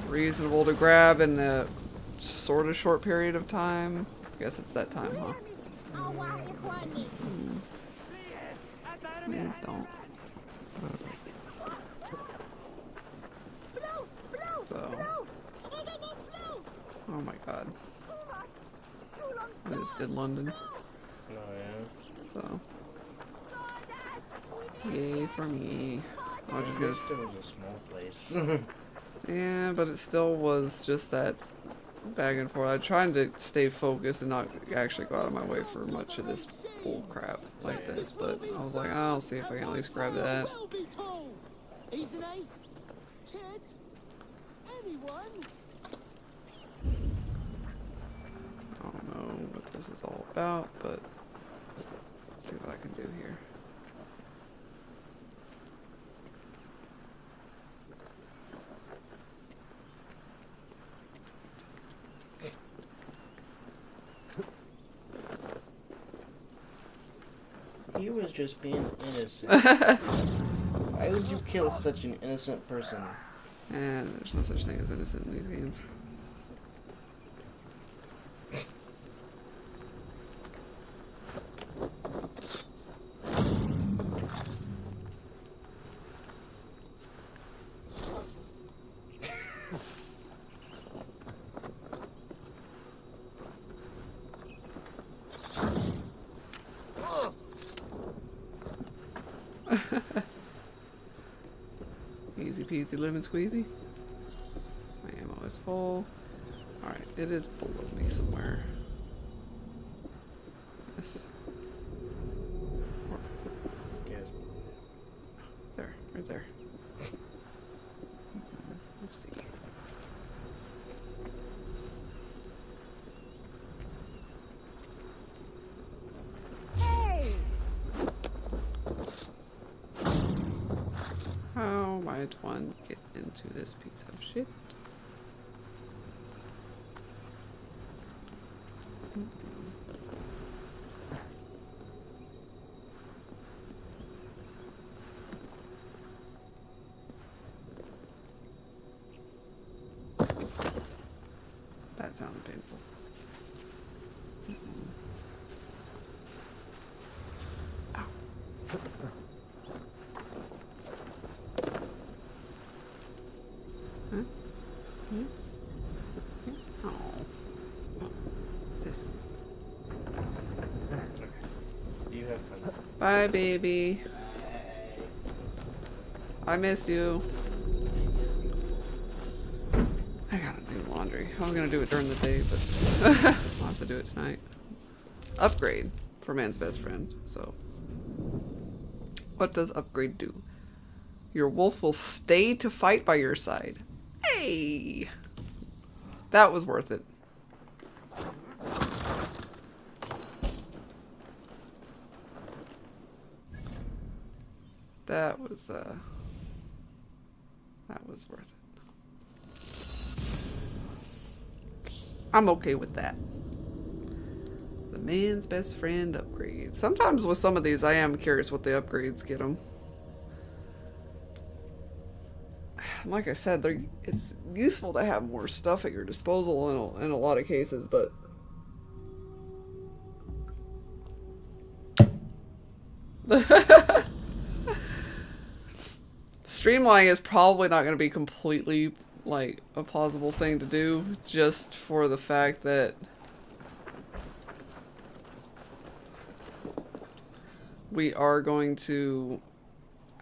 A: reasonable to grab in a sort of short period of time. I guess it's that time, huh? Please don't. So. Oh my god. I just did London.
I: Oh yeah.
A: So. Yay for me. I'll just get
I: It still was a small place.
A: Yeah, but it still was just that back and forth. I'm trying to stay focused and not actually go out of my way for much of this bull crap like this, but I was like, I'll see if I can at least grab that.
D: Isn't he? Kid? Anyone?
A: I don't know what this is all about, but Let's see what I can do here.
I: He was just being innocent. Why would you kill such an innocent person?
A: And there's no such thing as innocent in these games. Easy peasy lemon squeezy. My ammo is full. Alright, it is below me somewhere. Yes.
I: Yes.
A: There, right there. Let's see.
V: Hey!
A: How might one get into this piece of shit? That sounded painful. Oh. What's this?
I: You have fun.
A: Bye, baby. I miss you. I gotta do laundry. I was gonna do it during the day, but I'll have to do it tonight. Upgrade for man's best friend. So, what does upgrade do? Your wolf will stay to fight by your side. Hey! That was worth it. That was worth it. I'm okay with that. The man's best friend upgrade. Sometimes with some of these, I am curious what the upgrades get them. Like I said, it's useful to have more stuff at your disposal in a lot of cases, but streamlining is probably not going to be completely like a plausible thing to do, just for the fact that we are going to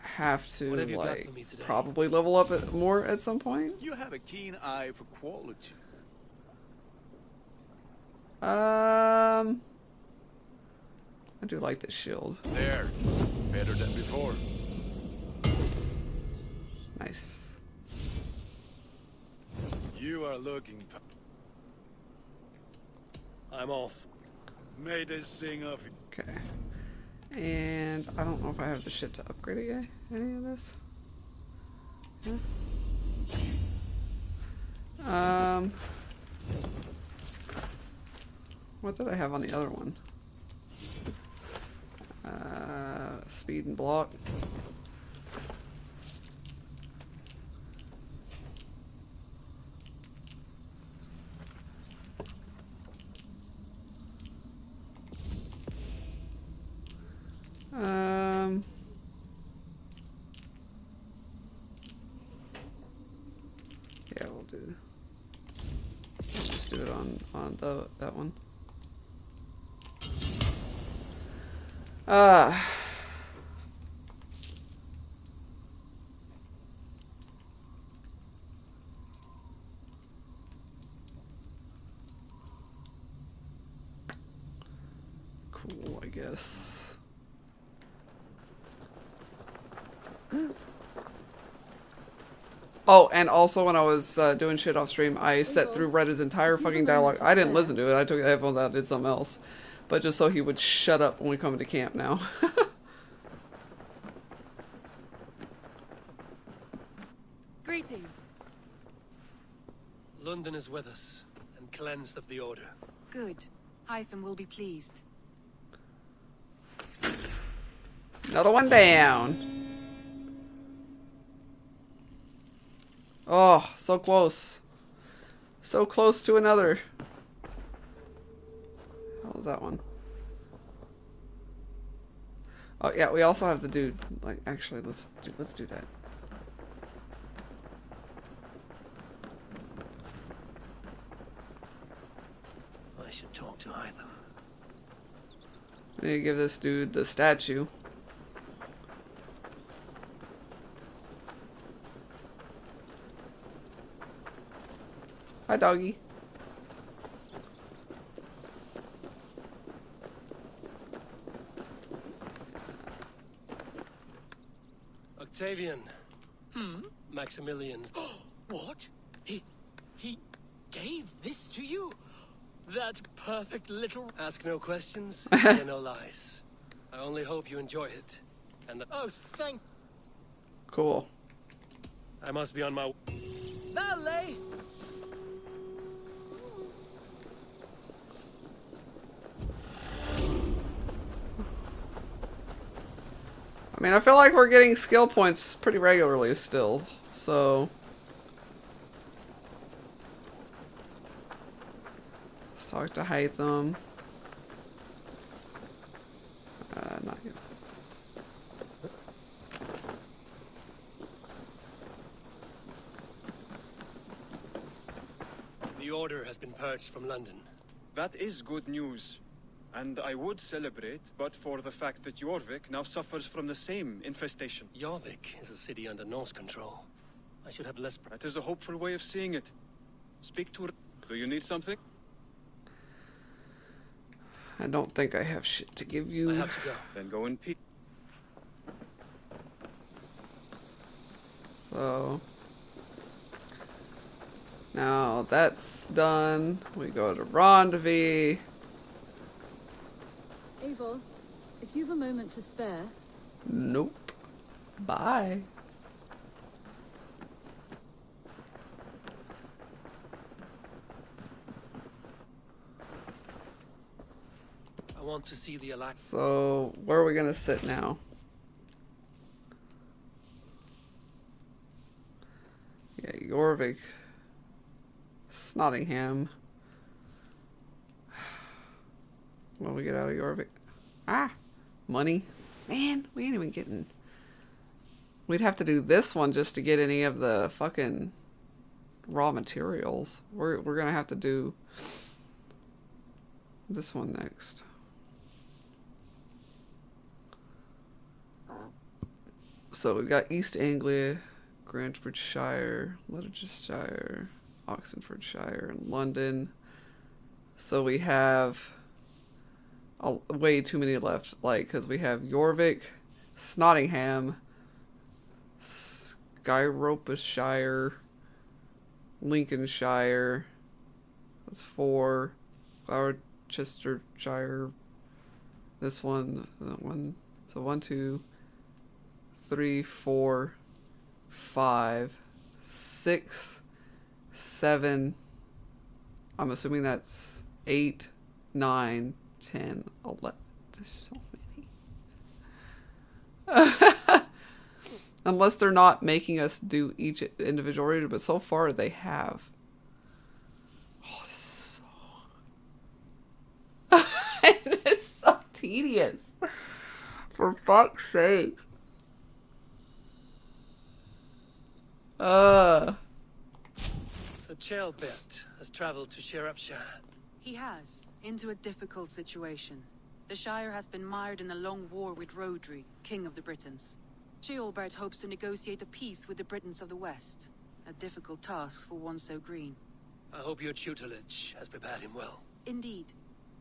A: have to like probably level up more at some point.
P: You have a keen eye for quality.
A: I do like this shield.
P: There, better than before.
A: Nice.
P: You are looking.
B: I'm off.
P: May they sing of you.
A: Okay. And I don't know if I have the shit to upgrade it yet. Any of this? Yeah. What did I have on the other one? Speed and block. Yeah, we'll do. Just do it on that one. Cool, I guess. Oh, and also when I was doing shit off stream, I set through Reddit's entire fucking dialogue. I didn't listen to it. I took the headphones out, did something else. but just so he would shut up when we come to camp now.
K: Greetings.
B: London is with us, and cleansed of the Order.
K: Good. Hytham will be pleased.
A: Another one down. Oh, so close. So close to another. What was that one? Oh yeah, we also have to do, like, actually let's do that.
B: I should talk to Hytham.
A: I need to give this dude the statue. Hi, doggy.
B: Octavian. Maximilian's.
S: What? He gave this to you? That perfect little...
B: Ask no questions, hear no lies. I only hope you enjoy it. And that...
S: Oh, thank...
A: Cool.
B: I must be on my...
S: Valet!
A: I mean, I feel like we're getting skill points pretty regularly still, so... Let's talk to Hytham. Not yet.
B: The Order has been purged from London.
Q: That is good news. And I would celebrate, but for the fact that Jorvik now suffers from the same infestation.
B: Jorvik is a city under Norse control. I should have less...
Q: That is a hopeful way of seeing it. Speak to... Do you need something?
A: I don't think I have shit to give you.
B: I have to go.
Q: Then go in peace.
A: So... Now that's done. We go to Rendezvous.
R: Eivor, if you've a moment to spare...
A: Nope. Bye.
B: I want to see the elect.
A: So, where are we gonna sit now? Yeah, Jorvik. Snottingham. What do we get out of Jorvik? Ah! Money. Man, we ain't even getting... We'd have to do this one just to get any of the fucking raw materials. We're gonna have to do this one next. So we've got East Anglia, Grantbridgeshire, Leicestershire, Oxfordshire, and London. So we have way too many left, like, because we have Jorvik, Snottingham, Skyrropeshire, Lincolnshire. That's 4. Gloucestershire. This one, that one. So 1, 2, 3, 4, 5, 6, 7. I'm assuming that's 8, 9, 10, 11. There's so many. Unless they're not making us do each individual rated, but so far they have. Oh, this is so... It's so tedious. For fuck's sake.
B: So Ceolbert has traveled to Shropshire.
K: He has, into a difficult situation. The Shire has been mired in a long war with Rhodri, King of the Britons. Ceolbert hopes to negotiate a peace with the Britons of the West. A difficult task for one so green.
B: I hope your tutelage has prepared him well.
K: Indeed.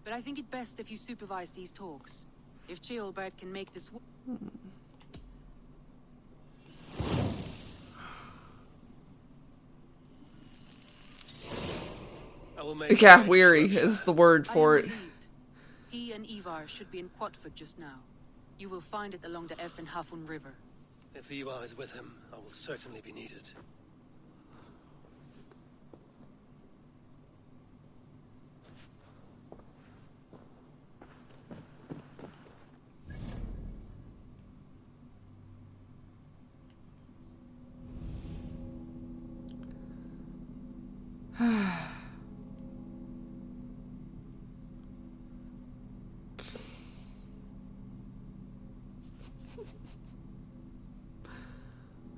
K: But I think it best if you supervise these talks. If Ceolbert can make this...
B: I will make
A: Yeah, weary is the word for it.
K: He and Ivar should be in Quatford just now. You will find it along the Efenhafun River.
U: If Ivar is with him, I will certainly be needed.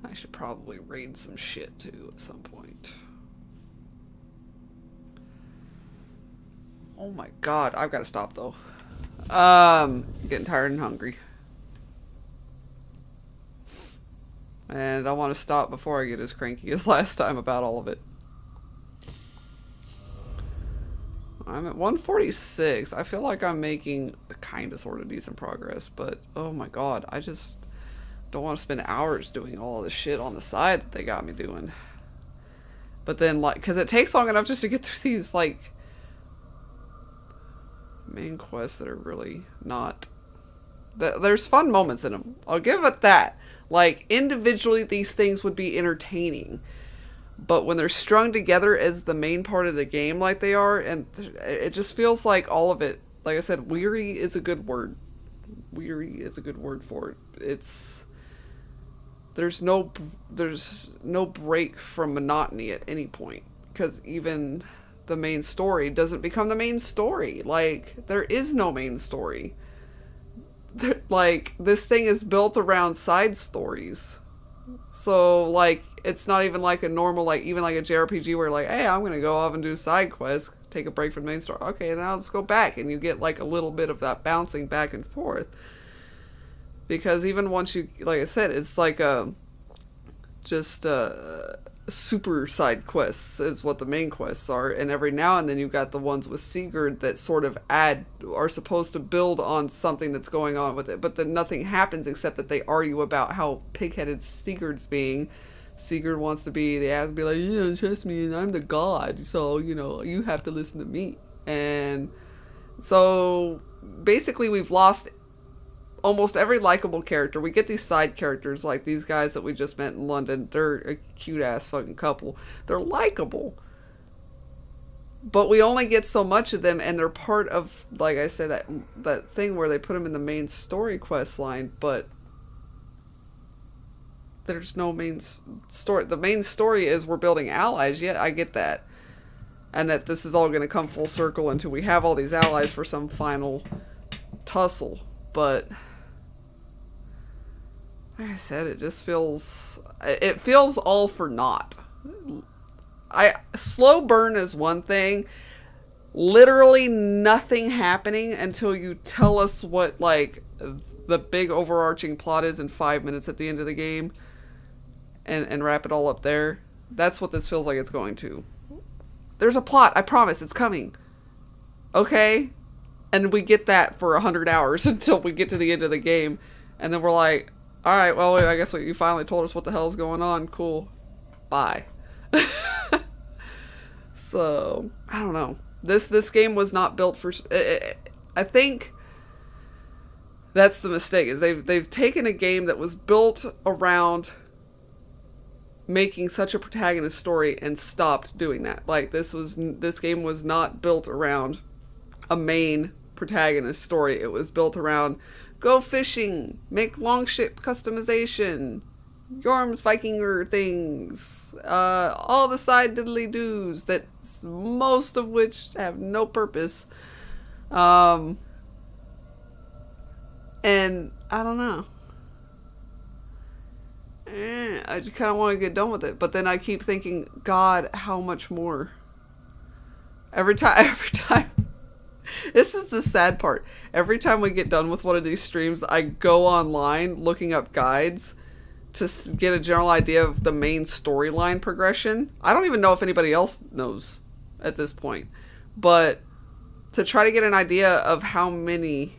A: I should probably raid some shit too at some point. Oh my god, I've got to stop though. Getting tired and hungry. And I want to stop before I get as cranky as last time about all of it. I'm at 146. I feel like I'm making kind of sort of decent progress, but oh my god, I just don't want to spend hours doing all the shit on the side that they got me doing. But then, like, because it takes long enough just to get through these, like, main quests that are really not... There's fun moments in them. I'll give it that. Like, individually, these things would be entertaining. But when they're strung together as the main part of the game like they are, and it just feels like all of it, like I said, weary is a good word. Weary is a good word for it. It's... There's no break from monotony at any point. Because even the main story doesn't become the main story. Like, there is no main story. Like, this thing is built around side stories. So, like, it's not even like a normal, like, even like a JRPG where, like, hey, I'm going to go off and do side quests, take a break from the main story. Okay, now let's go back. And you get, like, a little bit of that bouncing back and forth. Because even once you, like I said, it's like just super side quests is what the main quests are. And every now and then you've got the ones with Sigurd that sort of are supposed to build on something that's going on with it. But then nothing happens except that they argue about how pig-headed Sigurd's being. Sigurd wants to be the ass, be like, you don't trust me and I'm the god. So, you know, you have to listen to me. And so basically we've lost almost every likable character. We get these side characters like these guys that we just met in London. They're a cute ass fucking couple. They're likable. But we only get so much of them, and they're part of, like I said, that thing where they put them in the main story quest line, but there's no main story. The main story is we're building allies. Yeah, I get that. And that this is all going to come full circle until we have all these allies for some final tussle. But like I said, it just feels... It feels all for naught. Slow burn is one thing. Literally nothing happening until you tell us what, like, the big overarching plot is in 5 minutes at the end of the game. And wrap it all up there. That's what this feels like it's going to. There's a plot. I promise. It's coming. Okay? And we get that for 100 hours until we get to the end of the game. And then we're like, alright, well, I guess you finally told us what the hell's going on. Cool. Bye. So, I don't know. This game was not built for... I think that's the mistake. Is they've taken a game that was built around making such a protagonist story and stopped doing that. Like, this game was not built around a main protagonist story. It was built around go fishing, make longship customization, Yorm's Vikinger things, all the side diddly doos that most of which have no purpose. And I don't know. I just kind of want to get done with it. But then I keep thinking, God, how much more? Every time. This is the sad part. Every time we get done with one of these streams, I go online looking up guides to get a general idea of the main storyline progression. I don't even know if anybody else knows at this point. But to try to get an idea of how many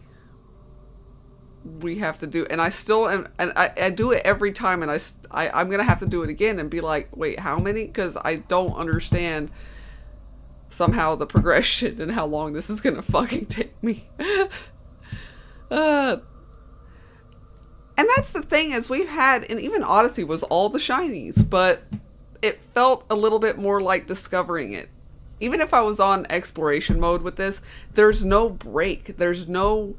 A: we have to do, and I still am, and I do it every time, and I'm gonna have to do it again and be like, wait, how many? Because I don't understand somehow the progression and how long this is gonna fucking take me. And that's the thing, is we've had, and even Odyssey was all the shinies, but it felt a little bit more like discovering it. Even if I was on exploration mode with this, there's no break. There's no,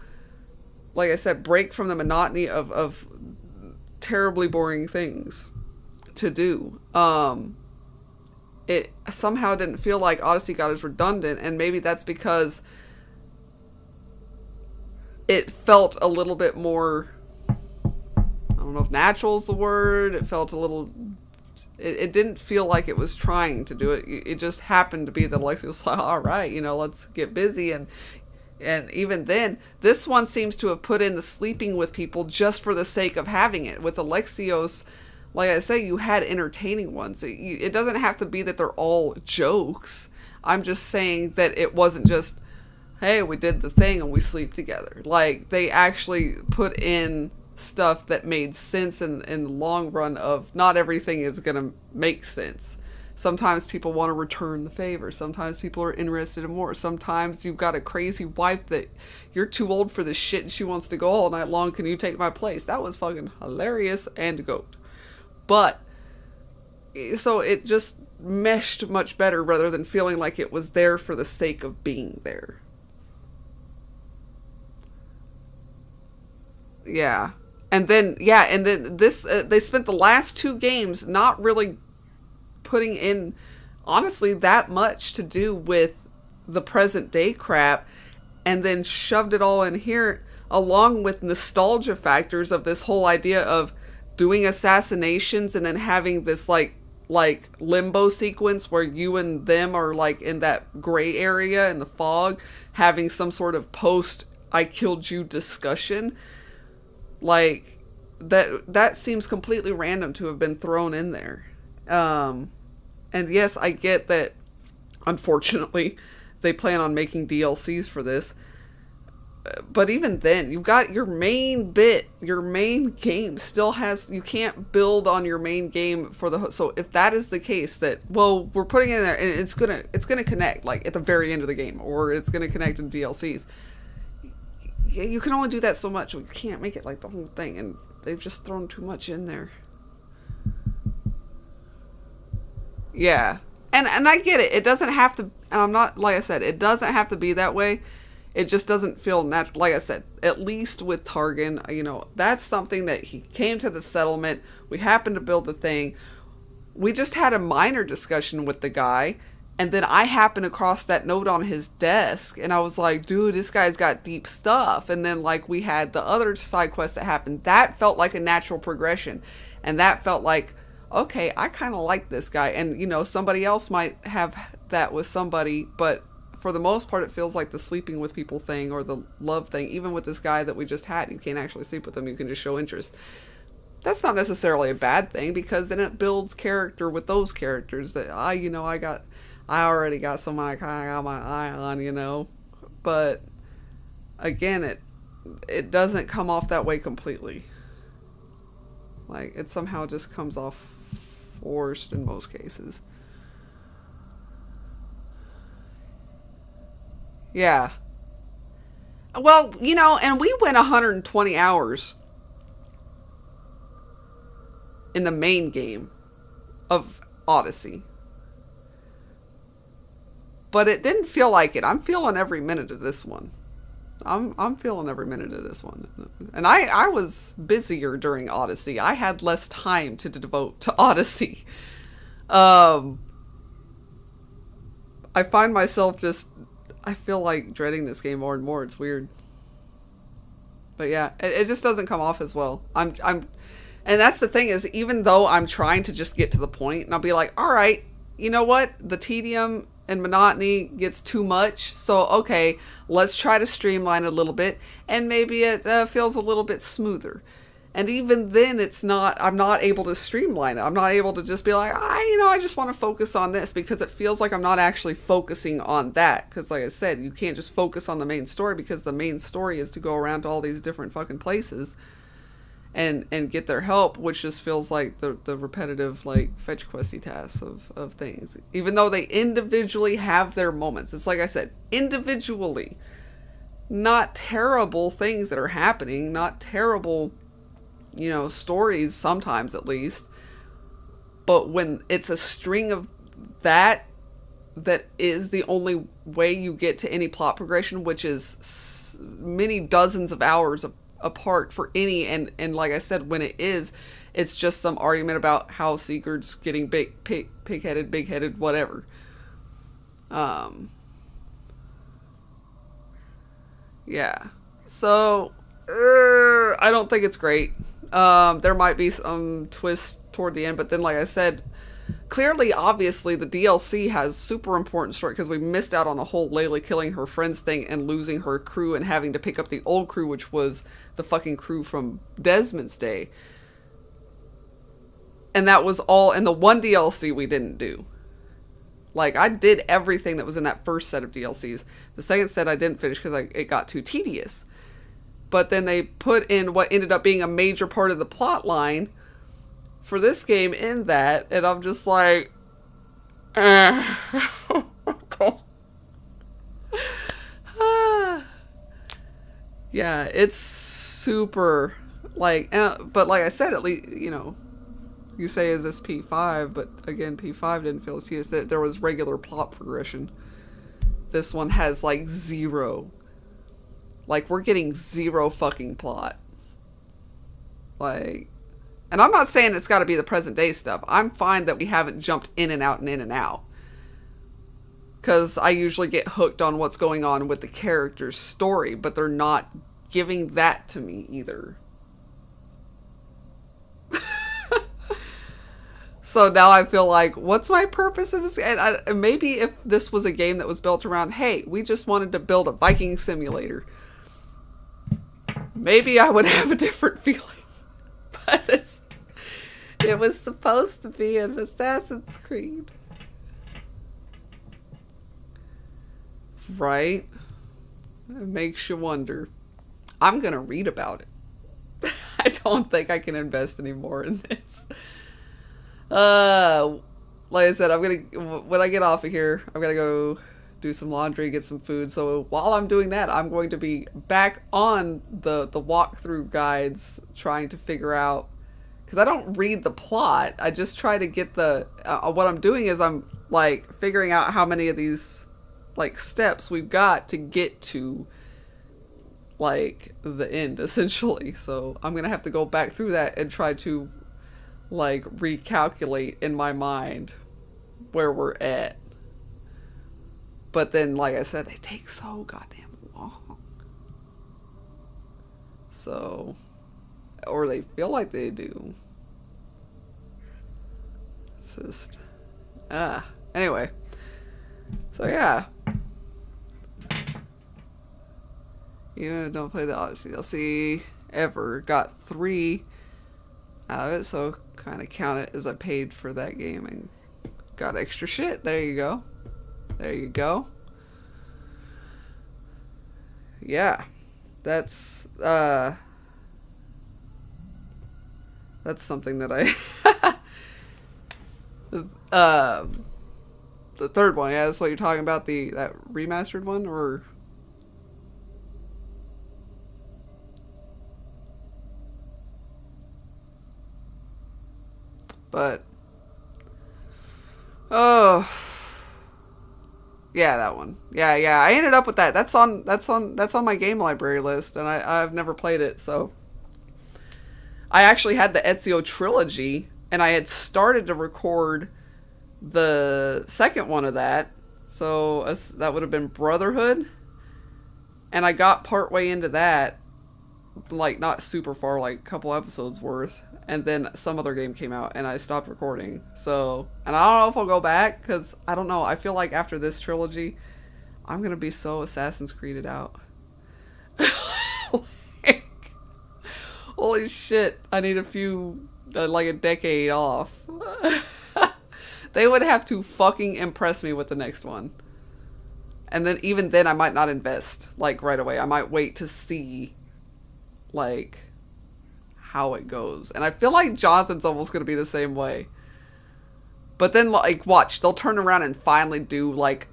A: like I said, break from the monotony of terribly boring things to do. It somehow didn't feel like Odyssey got as redundant, and maybe that's because it felt a little bit more, I don't know if natural is the word, it felt a little, it didn't feel like it was trying to do it. It just happened to be that Alexi was like, all right, let's get busy. And even then, this one seems to have put in the sleeping with people just for the sake of having it. With Alexios, like I say, you had entertaining ones. It doesn't have to be that they're all jokes. I'm just saying that it wasn't just, hey, we did the thing and we sleep together. Like, they actually put in stuff that made sense in the long run of not everything is going to make sense. Sometimes people want to return the favor. Sometimes people are interested in more. Sometimes you've got a crazy wife that you're too old for this shit and she wants to go all night long. Can you take my place? That was fucking hilarious and goat. But, so it just meshed much better rather than feeling like it was there for the sake of being there. Yeah. And then this, they spent the last two games not really putting in, honestly, that much to do with the present day crap, and then shoved it all in here, along with nostalgia factors of this whole idea of doing assassinations and then having this like limbo sequence where you and them are like in that gray area in the fog, having some sort of post I killed you discussion. Like, that seems completely random to have been thrown in there. And yes, I get that, unfortunately, they plan on making DLCs for this. But even then, you've got your main bit, your main game still has, you can't build on your main game for the, so if that is the case that, well, we're putting it in there and it's gonna connect, like, at the very end of the game, or it's gonna connect in DLCs. You can only do that so much. You can't make it like the whole thing, and they've just thrown too much in there. Yeah. And I get it. It doesn't have to, and I'm not, like I said, it doesn't have to be that way. It just doesn't feel natural. Like I said, at least with Targan, that's something that he came to the settlement. We happened to build the thing. We just had a minor discussion with the guy. And then I happened across that note on his desk, and I was like, dude, this guy's got deep stuff. And then, like, we had the other side quest that happened. That felt like a natural progression. And that felt like, okay, I kind of like this guy. And, somebody else might have that with somebody, but for the most part, it feels like the sleeping with people thing or the love thing. Even with this guy that we just had, you can't actually sleep with him. You can just show interest. That's not necessarily a bad thing, because then it builds character with those characters that, I already got someone I kind of got my eye on, But, again, it doesn't come off that way completely. Like, it somehow just comes off forced in most cases. Yeah. Well, and we went 120 hours in the main game of Odyssey. But it didn't feel like it. I'm feeling every minute of this one. I'm feeling every minute of this one. And I was busier during Odyssey. I had less time to devote to Odyssey. I find myself I feel like dreading this game more and more. It's weird. But yeah, it just doesn't come off as well. And that's the thing, is even though I'm trying to just get to the point, and I'll be like, all right, you know what? The tedium and monotony gets too much. So, okay, let's try to streamline it a little bit, and maybe it feels a little bit smoother. And even then, I'm not able to streamline it. I'm not able to just be like, I just want to focus on this, because it feels like I'm not actually focusing on that. Because like I said, you can't just focus on the main story, because the main story is to go around to all these different fucking places. and get their help, which just feels like the repetitive like fetch questy tasks of things, even though they individually have their moments. It's like I said, individually, not terrible things that are happening, not terrible, you know, stories sometimes at least, but when it's a string of that is the only way you get to any plot progression, which is many dozens of hours apart for any, and like I said, when it is, it's just some argument about how Sigurd's getting pig-headed, big-headed, whatever. Yeah. So, I don't think it's great. There might be some twists toward the end, but then, like I said, clearly, obviously, the DLC has super important story, because we missed out on the whole Layla killing her friends thing and losing her crew and having to pick up the old crew, which was the fucking crew from Desmond's day. And that was all in the one DLC we didn't do. Like, I did everything that was in that first set of DLCs. The second set I didn't finish because it got too tedious. But then they put in what ended up being a major part of the plot line for this game in that, and I'm just like, yeah, it's super, like, but like I said, at least, you know, you say, is this P5, but again, P5 didn't feel as serious. There was regular plot progression. This one has, like, zero. Like, we're getting zero fucking plot. Like, and I'm not saying it's got to be the present day stuff. I'm fine that we haven't jumped in and out and in and out. Because I usually get hooked on what's going on with the character's story, but they're not giving that to me either. So now I feel like, what's my purpose in this? And maybe if this was a game that was built around, hey, we just wanted to build a Viking simulator, maybe I would have a different feeling. But it was supposed to be an Assassin's Creed. Right? It makes you wonder. I'm going to read about it. I don't think I can invest any more in this. Like I said, when I get off of here, I'm gonna go do some laundry, get some food. So while I'm doing that, I'm going to be back on the walkthrough guides, trying to figure out, because I don't read the plot. I just try to get what I'm doing is I'm like figuring out how many of these like steps we've got to get to like the end, essentially. So I'm gonna have to go back through that and try to like recalculate in my mind where we're at. But then, like I said, they take so goddamn long. So, or they feel like they do. It's just, anyway. So yeah. You don't play the Odyssey DLC ever. Got 3 out of it, so kind of count it as I paid for that game and got extra shit. There you go. There you go. Yeah. That's something that the third one, yeah, that's what you're talking about, that remastered one, or but oh yeah, that one. Yeah, I ended up with that. That's on my game library list, and I've never played it. So I actually had the Ezio trilogy, and I had started to record the second one of that. So that would have been Brotherhood, and I got partway into that, like not super far, like a couple episodes worth. And then some other game came out and I stopped recording. So, and I don't know if I'll go back, because I don't know. I feel like after this trilogy, I'm going to be so Assassin's Creeded out. Like, holy shit. I need like a decade off. They would have to fucking impress me with the next one. And then even then I might not invest like right away. I might wait to see like how it goes. And I feel like Jonathan's almost going to be the same way. But then, like, watch, they'll turn around and finally do, like,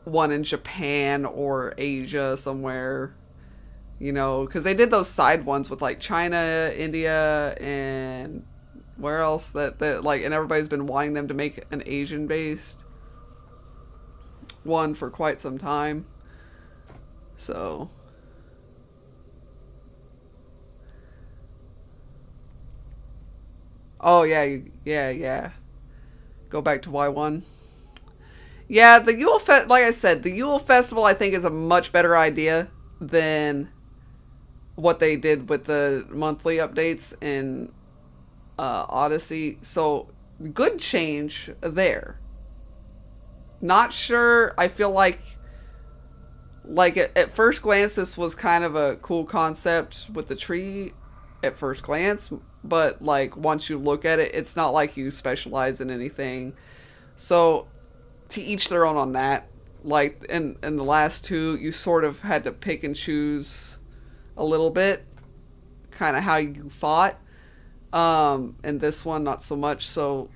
A: one in Japan or Asia somewhere. You know, because they did those side ones with, like, China, India, and where else that like, and everybody's been wanting them to make an Asian-based one for quite some time. So... Oh, yeah, yeah. Go back to Y1. Yeah, the Yule like I said, the Yule Festival I think is a much better idea than what they did with the monthly updates in Odyssey. So, good change there. Not sure, I feel like at first glance this was kind of a cool concept with the tree at first glance, but like once you look at it, it's not like you specialize in anything. So to each their own on that. Like in the last two, you sort of had to pick and choose a little bit, kind of how you fought. And this one, not so much. So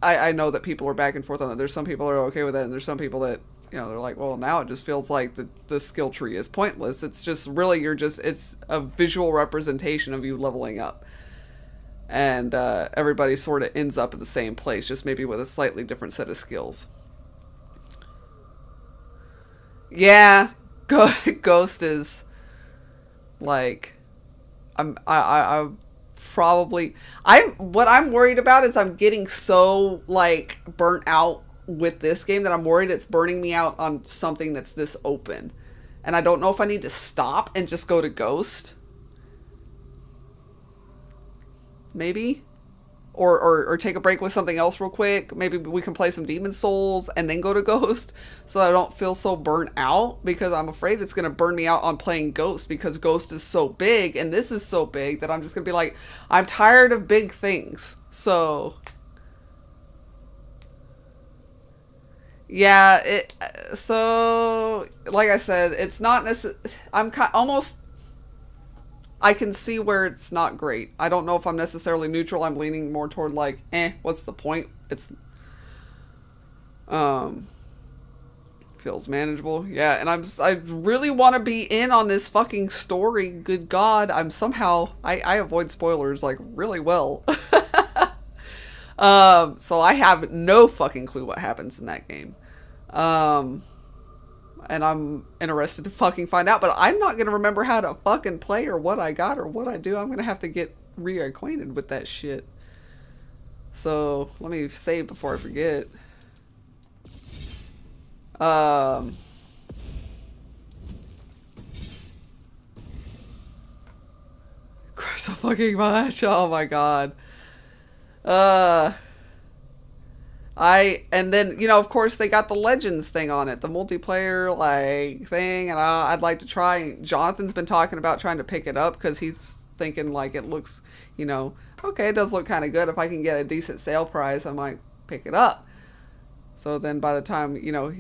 A: I know that people are back and forth on that. There's some people that are okay with it, and there's some people that, you know, they're like, well, now it just feels like the skill tree is pointless. It's just really, it's a visual representation of you leveling up. And everybody sort of ends up at the same place, just maybe with a slightly different set of skills. Yeah, Ghost is like, what I'm worried about is I'm getting so like burnt out with this game that I'm worried it's burning me out on something that's this open. And I don't know if I need to stop and just go to Ghost. Maybe? Or take a break with something else real quick. Maybe we can play some Demon Souls and then go to Ghost so I don't feel so burnt out, because I'm afraid it's going to burn me out on playing Ghost, because Ghost is so big and this is so big that I'm just going to be like, I'm tired of big things. So... yeah, so, like I said, it's not I'm almost, I can see where it's not great. I don't know if I'm necessarily neutral. I'm leaning more toward like, what's the point? It's, feels manageable. Yeah, and I really want to be in on this fucking story. Good God, I'm somehow, I avoid spoilers like really well. So I have no fucking clue what happens in that game. And I'm interested to fucking find out, but I'm not going to remember how to fucking play or what I got or what I do. I'm going to have to get reacquainted with that shit. So let me save before I forget. Cry so fucking much. Oh my God. And then, you know, of course they got the Legends thing on it, the multiplayer like thing, and I'd like to try. Jonathan's been talking about trying to pick it up because he's thinking like it looks, you know, okay, it does look kind of good. If I can get a decent sale price, I might pick it up. So then by the time, you know,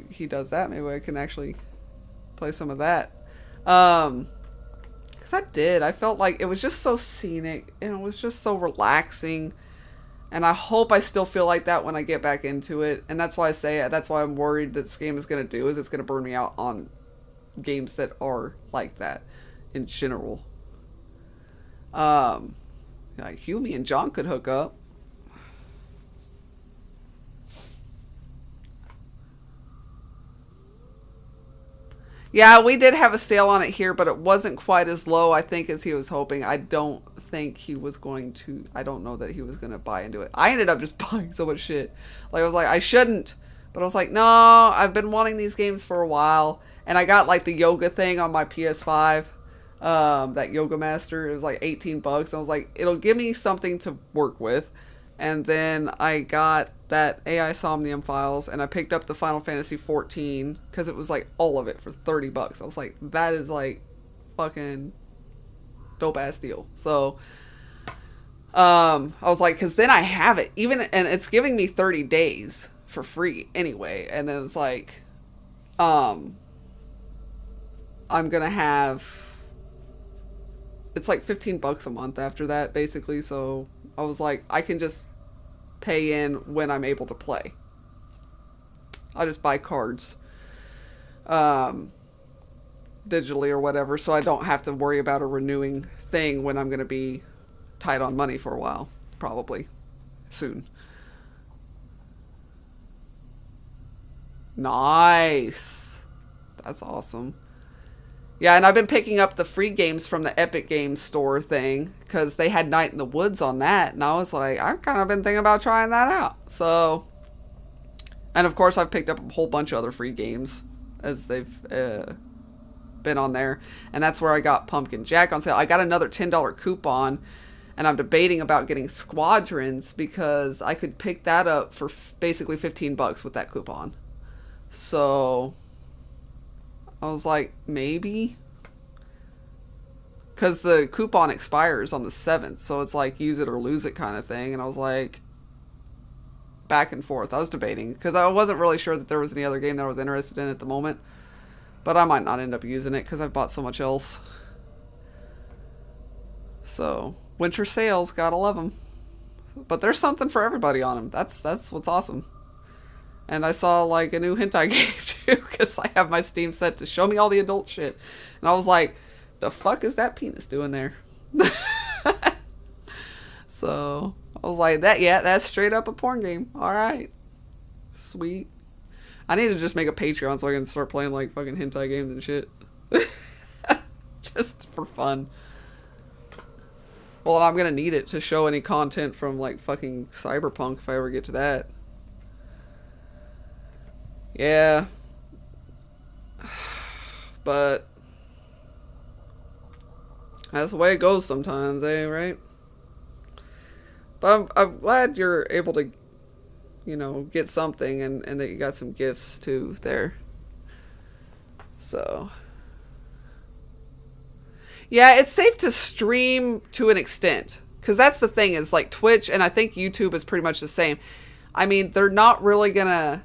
A: he does that, maybe I can actually play some of that. Because I felt like it was just so scenic and it was just so relaxing. And I hope I still feel like that when I get back into it. And that's why I say, that's why I'm worried that this game is going to do, is it's going to burn me out on games that are like that in general. Like Hume and John could hook up. Yeah, we did have a sale on it here, but it wasn't quite as low, I think, as he was hoping. I don't think he was going to... I don't know that he was going to buy into it. I ended up just buying so much shit. Like, I was like, I shouldn't. But I was like, no, I've been wanting these games for a while. And I got, like, the yoga thing on my PS5. That Yoga Master. It was, like, 18 bucks. I was like, it'll give me something to work with. And then I got that AI Somnium Files, and I picked up the Final Fantasy 14 because it was like all of it for 30 bucks. I was like, that is like fucking dope ass deal. So I was like, because then I have it, even, and it's giving me 30 days for free anyway. And then it's like, I'm gonna have it's like $15 a month after that, basically. So I was like, I can just pay in when I'm able to play. I'll just buy cards digitally or whatever, so I don't have to worry about a renewing thing when I'm going to be tight on money for a while, probably soon. Nice. That's awesome. Yeah, and I've been picking up the free games from the Epic Games Store thing because they had Night in the Woods on that, and I was like, I've kind of been thinking about trying that out. So, and of course, I've picked up a whole bunch of other free games as they've been on there, and that's where I got Pumpkin Jack on sale. I got another $10 coupon, and I'm debating about getting Squadrons because I could pick that up for basically $15 with that coupon. So I was like, maybe, because the coupon expires on the 7th, so it's like use it or lose it kind of thing. And I was like, back and forth. I was debating because I wasn't really sure that there was any other game that I was interested in at the moment, but I might not end up using it because I've bought so much else. So winter sales, gotta love them. But there's something for everybody on them. That's what's awesome. And I saw like a new hentai game too, because I have my Steam set to show me all the adult shit. And I was like, the fuck is that penis doing there? So I was like, that's straight up a porn game. Alright. Sweet. I need to just make a Patreon so I can start playing like fucking hentai games and shit. Just for fun. Well, I'm gonna need it to show any content from like fucking Cyberpunk if I ever get to that. Yeah. But that's the way it goes sometimes, eh, right? But I'm glad you're able to, you know, get something and that you got some gifts too there. So yeah, it's safe to stream to an extent. Because that's the thing is like Twitch, and I think YouTube is pretty much the same. I mean, they're not gonna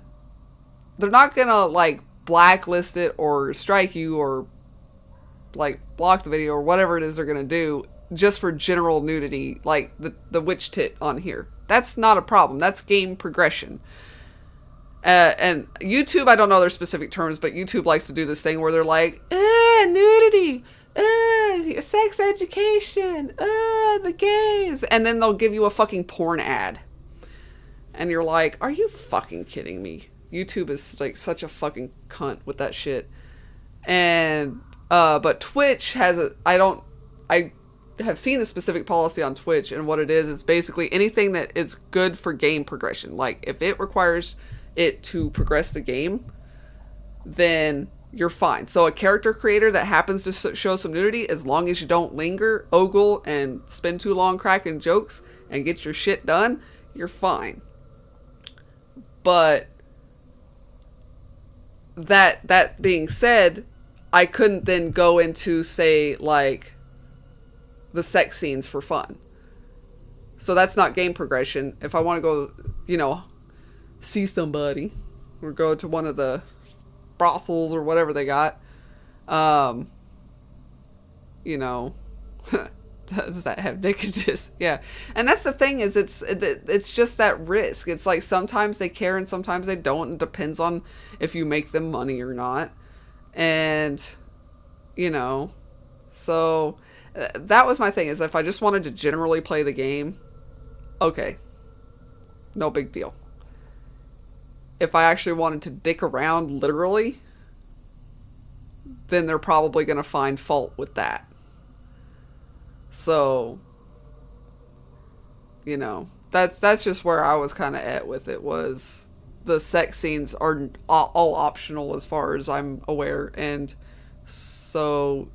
A: like blacklist it or strike you or like block the video or whatever it is they're gonna do just for general nudity, like the witch tit on here. That's not a problem. That's game progression. And YouTube, I don't know their specific terms, but YouTube likes to do this thing where they're like, nudity, sex education, the gays, and then they'll give you a fucking porn ad. And you're like, are you fucking kidding me? YouTube is like such a fucking cunt with that shit. And but Twitch has I have seen the specific policy on Twitch, and what it is basically anything that is good for game progression. Like if it requires it to progress the game, then you're fine. So a character creator that happens to show some nudity, as long as you don't linger, ogle, and spend too long cracking jokes and get your shit done, you're fine. But that being said, I couldn't then go into, say, like, the sex scenes for fun. So that's not game progression. If I want to go, you know, see somebody or go to one of the brothels or whatever they got, you know, does that have nakedness? Yeah. And that's the thing is it's just that risk. It's like sometimes they care and sometimes they don't. It depends on if you make them money or not. And, you know, so that was my thing is if I just wanted to generally play the game, okay, no big deal. If I actually wanted to dick around literally, then they're probably going to find fault with that. So, you know, that's just where I was kind of at with it, was the sex scenes are all optional as far as I'm aware. And so,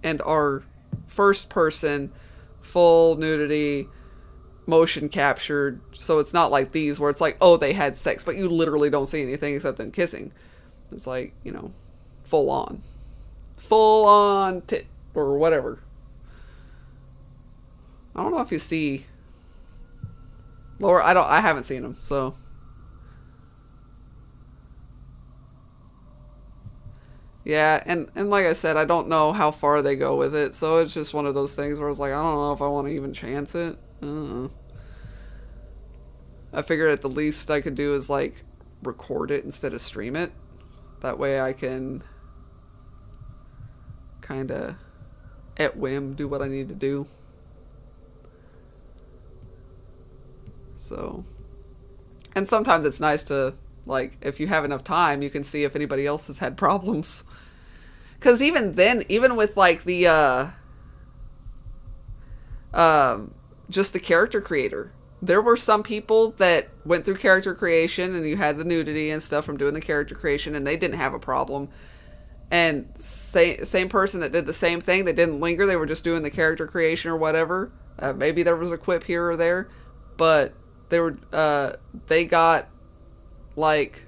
A: and are first person, full nudity, motion captured. So it's not like these where it's like, oh, they had sex, but you literally don't see anything except them kissing. It's like, you know, full on tit or whatever. I don't know if you see Laura. I haven't seen them, so Yeah, and like I said, I don't know how far they go with it, so it's just one of those things where I was like, I don't know if I want to even chance it. I don't know. I figured at the least I could do is like record it instead of stream it. That way I can kind of at whim do what I need to do. So, and sometimes it's nice to, like, if you have enough time, you can see if anybody else has had problems. Because even then, even with like the just the character creator, there were some people that went through character creation and you had the nudity and stuff from doing the character creation and they didn't have a problem. And same person that did the same thing, they didn't linger, they were just doing the character creation or whatever. Maybe there was a quip here or there, but they got like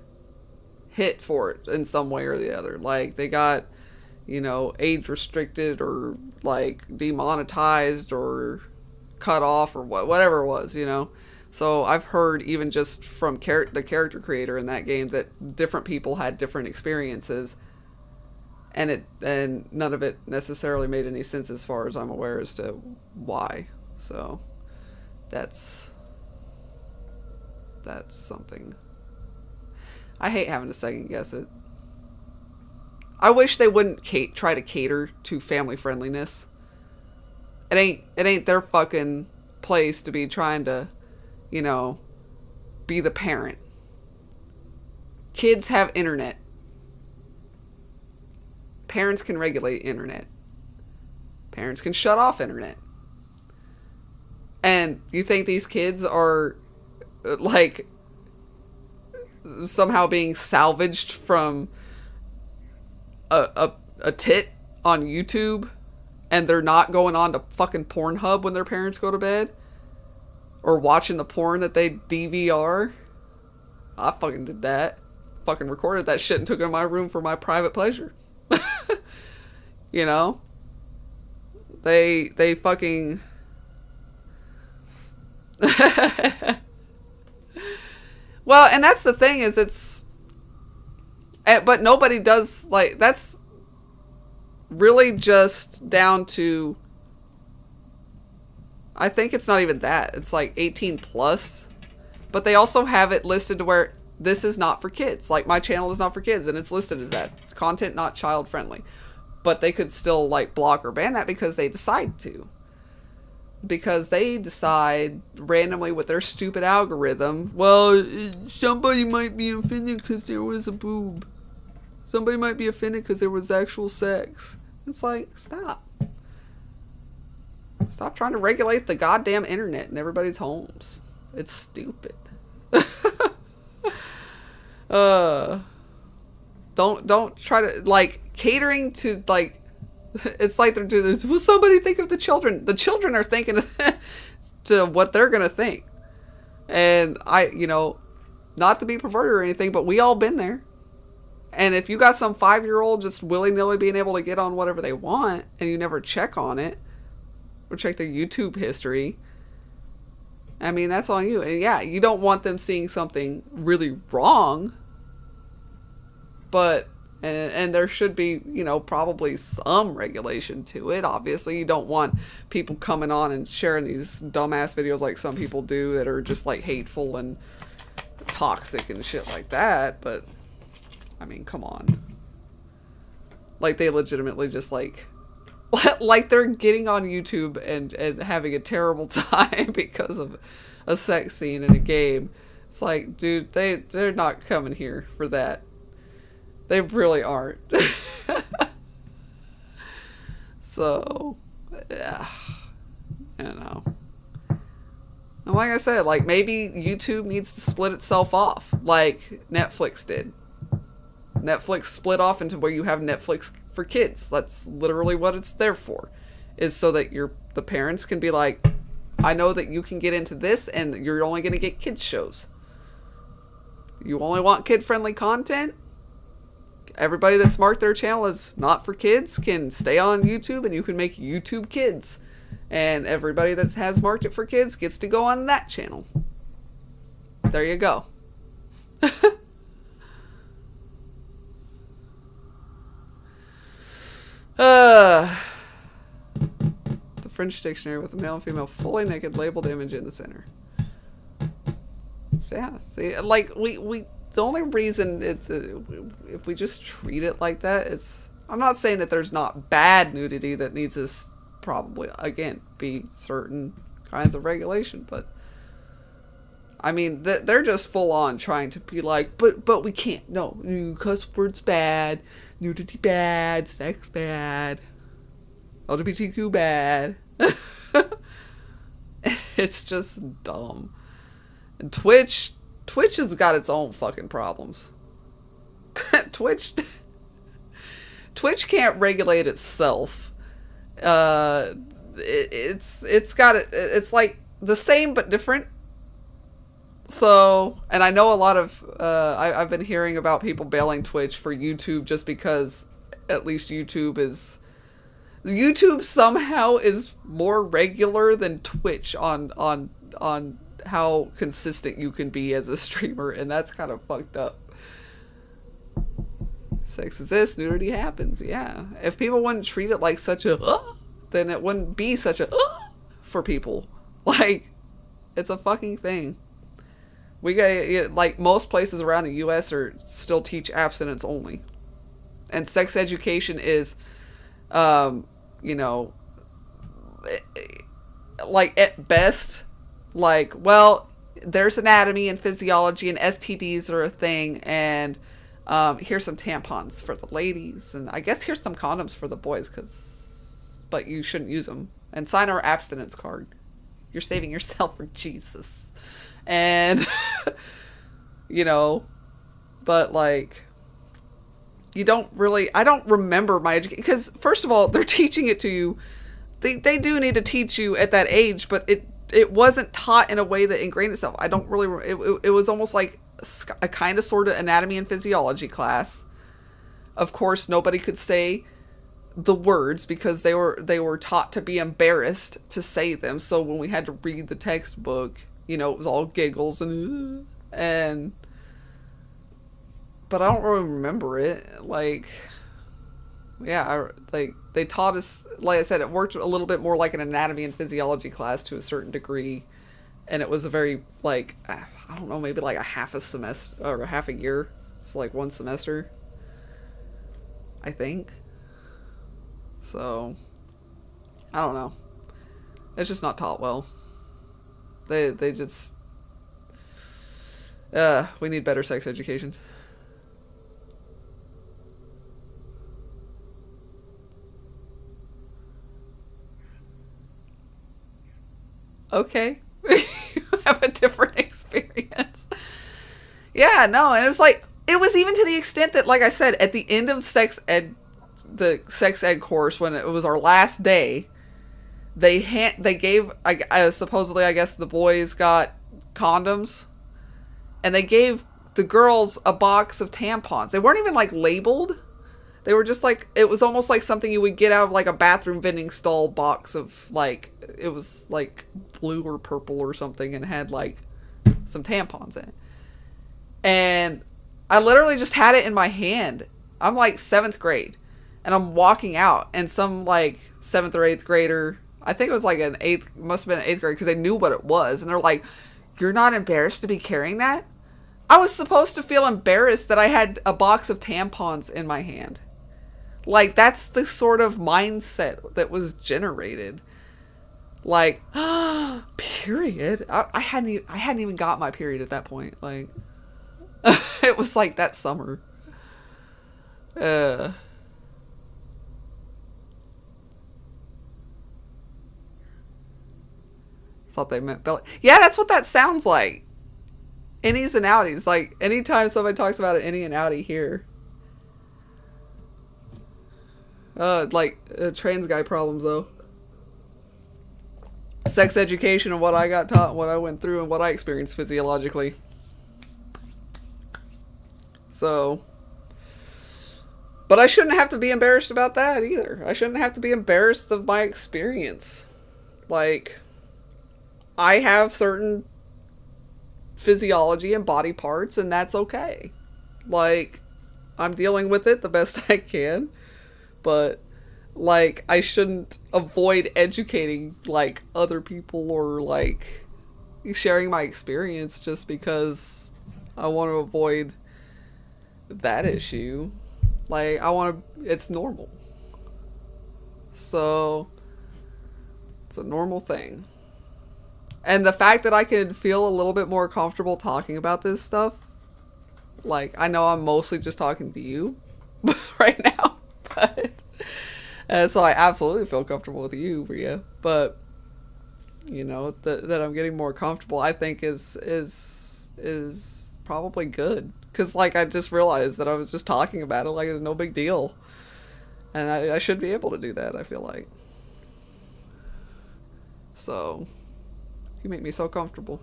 A: hit for it in some way or the other. Like they got, you know, age restricted or like demonetized or cut off or whatever it was, you know. So I've heard even just from the character creator in that game that different people had different experiences, and none of it necessarily made any sense as far as I'm aware as to why. So that's something. I hate having to second guess it. I wish they wouldn't try to cater to family friendliness. It ain't their fucking place to be trying to, you know, be the parent. Kids have internet. Parents can regulate internet. Parents can shut off internet. And you think these kids are like somehow being salvaged from a tit on YouTube and they're not going on to fucking Pornhub when their parents go to bed or watching the porn that they DVR? I fucking did that. Fucking recorded that shit and took it in my room for my private pleasure. You know? They fucking well, and that's the thing is it's but nobody does, like, that's really just down to, I think it's not even that. It's like 18 plus. But they also have it listed to where this is not for kids. Like my channel is not for kids and it's listed as that. It's content not child friendly. But they could still like block or ban that because they decide to. Because they decide randomly with their stupid algorithm, well, somebody might be offended because there was a boob. Somebody might be offended because there was actual sex. It's like, stop. Stop trying to regulate the goddamn internet in everybody's homes. It's stupid. Don't try to, like, catering to, like, it's like they're doing this. Will somebody think of the children? The children are thinking to what they're going to think. And you know, not to be perverted or anything, but we all been there. And if you got some 5-year-old just willy-nilly being able to get on whatever they want and you never check on it or check their YouTube history, I mean, that's on you. And yeah, you don't want them seeing something really wrong, but and there should be, you know, probably some regulation to it. Obviously, you don't want people coming on and sharing these dumbass videos like some people do that are just like hateful and toxic and shit like that. But I mean, come on. Like they legitimately just like they're getting on YouTube and having a terrible time because of a sex scene in a game. It's like, dude, they're not coming here for that. They really aren't. So, yeah. I don't know. And like I said, like maybe YouTube needs to split itself off like Netflix did. Netflix split off into where you have Netflix for kids. That's literally what it's there for. Is so that the parents can be like, I know that you can get into this and you're only going to get kids shows. You only want kid-friendly content? Everybody that's marked their channel as not for kids can stay on YouTube and you can make YouTube Kids. And everybody that has marked it for kids gets to go on that channel. There you go. The French dictionary with a male and female fully naked labeled image in the center. Yeah, see, like, we the only reason it's, if we just treat it like that, it's, I'm not saying that there's not bad nudity that needs to probably, again, be certain kinds of regulation, but I mean, they're just full on trying to be like, but we can't, no, cuss words bad, nudity bad, sex bad, LGBTQ bad. It's just dumb. And Twitch has got its own fucking problems. Twitch can't regulate itself. It's got it. It's like the same but different. So, and I know a lot of I've been hearing about people bailing Twitch for YouTube just because at least YouTube somehow is more regular than Twitch on how consistent you can be as a streamer, and that's kind of fucked up. Sex exists, nudity happens, yeah. If people wouldn't treat it like such a then it wouldn't be such a for people. Like, it's a fucking thing. We got, like, most places around the US are still teach abstinence only. And sex education is you know, like, at best, like, well, there's anatomy and physiology and STDs are a thing, and here's some tampons for the ladies, and I guess here's some condoms for the boys, but you shouldn't use them. And sign our abstinence card. You're saving yourself for Jesus. And, you know, but, like, I don't remember my education, because first of all, they're teaching it to you. They do need to teach you at that age, but it wasn't taught in a way that ingrained itself. I don't really, it was almost like a kind of sort of anatomy and physiology class. Of course, nobody could say the words because they were taught to be embarrassed to say them. So when we had to read the textbook, you know, it was all giggles and but I don't really remember it. Like, yeah, they taught us, like I said, it worked a little bit more like an anatomy and physiology class to a certain degree. And it was a very, like, I don't know, maybe like a half a semester or a half a year. So like one semester, I think. So, I don't know. It's just not taught well. They just, we need better sex education. Okay. You have a different experience. Yeah, no, and it was like, it was even to the extent that, like I said, at the end of the sex ed course, when it was our last day, they gave, supposedly, I guess the boys got condoms, and they gave the girls a box of tampons. They weren't even, like, labeled. They were just like, it was almost like something you would get out of like a bathroom vending stall box of, like, it was like blue or purple or something and had like some tampons in it. And I literally just had it in my hand. I'm like 7th grade and I'm walking out, and some like 7th or 8th grader, I think it was like must have been an 8th grade, because they knew what it was. And they're like, "You're not embarrassed to be carrying that?" I was supposed to feel embarrassed that I had a box of tampons in my hand. Like, that's the sort of mindset that was generated. Like, period. I hadn't even got my period at that point. Like, it was like that summer. Thought they meant belly. Yeah, that's what that sounds like. Innies and outies. Like, anytime somebody talks about an innie and outie here. Trans guy problems, though. Sex education and what I got taught, what I went through, and what I experienced physiologically. So, but I shouldn't have to be embarrassed about that either. I shouldn't have to be embarrassed of my experience. Like, I have certain physiology and body parts, and that's okay. Like, I'm dealing with it the best I can. But, like I shouldn't avoid educating like other people or like sharing my experience just because I want to avoid that issue. Like it's normal. So it's a normal thing. And the fact that I can feel a little bit more comfortable talking about this stuff, like I know I'm mostly just talking to you right now, but so I absolutely feel comfortable with you, Bria. But you know that I'm getting more comfortable, I think is probably good. Because like I just realized that I was just talking about it like it's no big deal, and I should be able to do that. I feel like. So you make me so comfortable.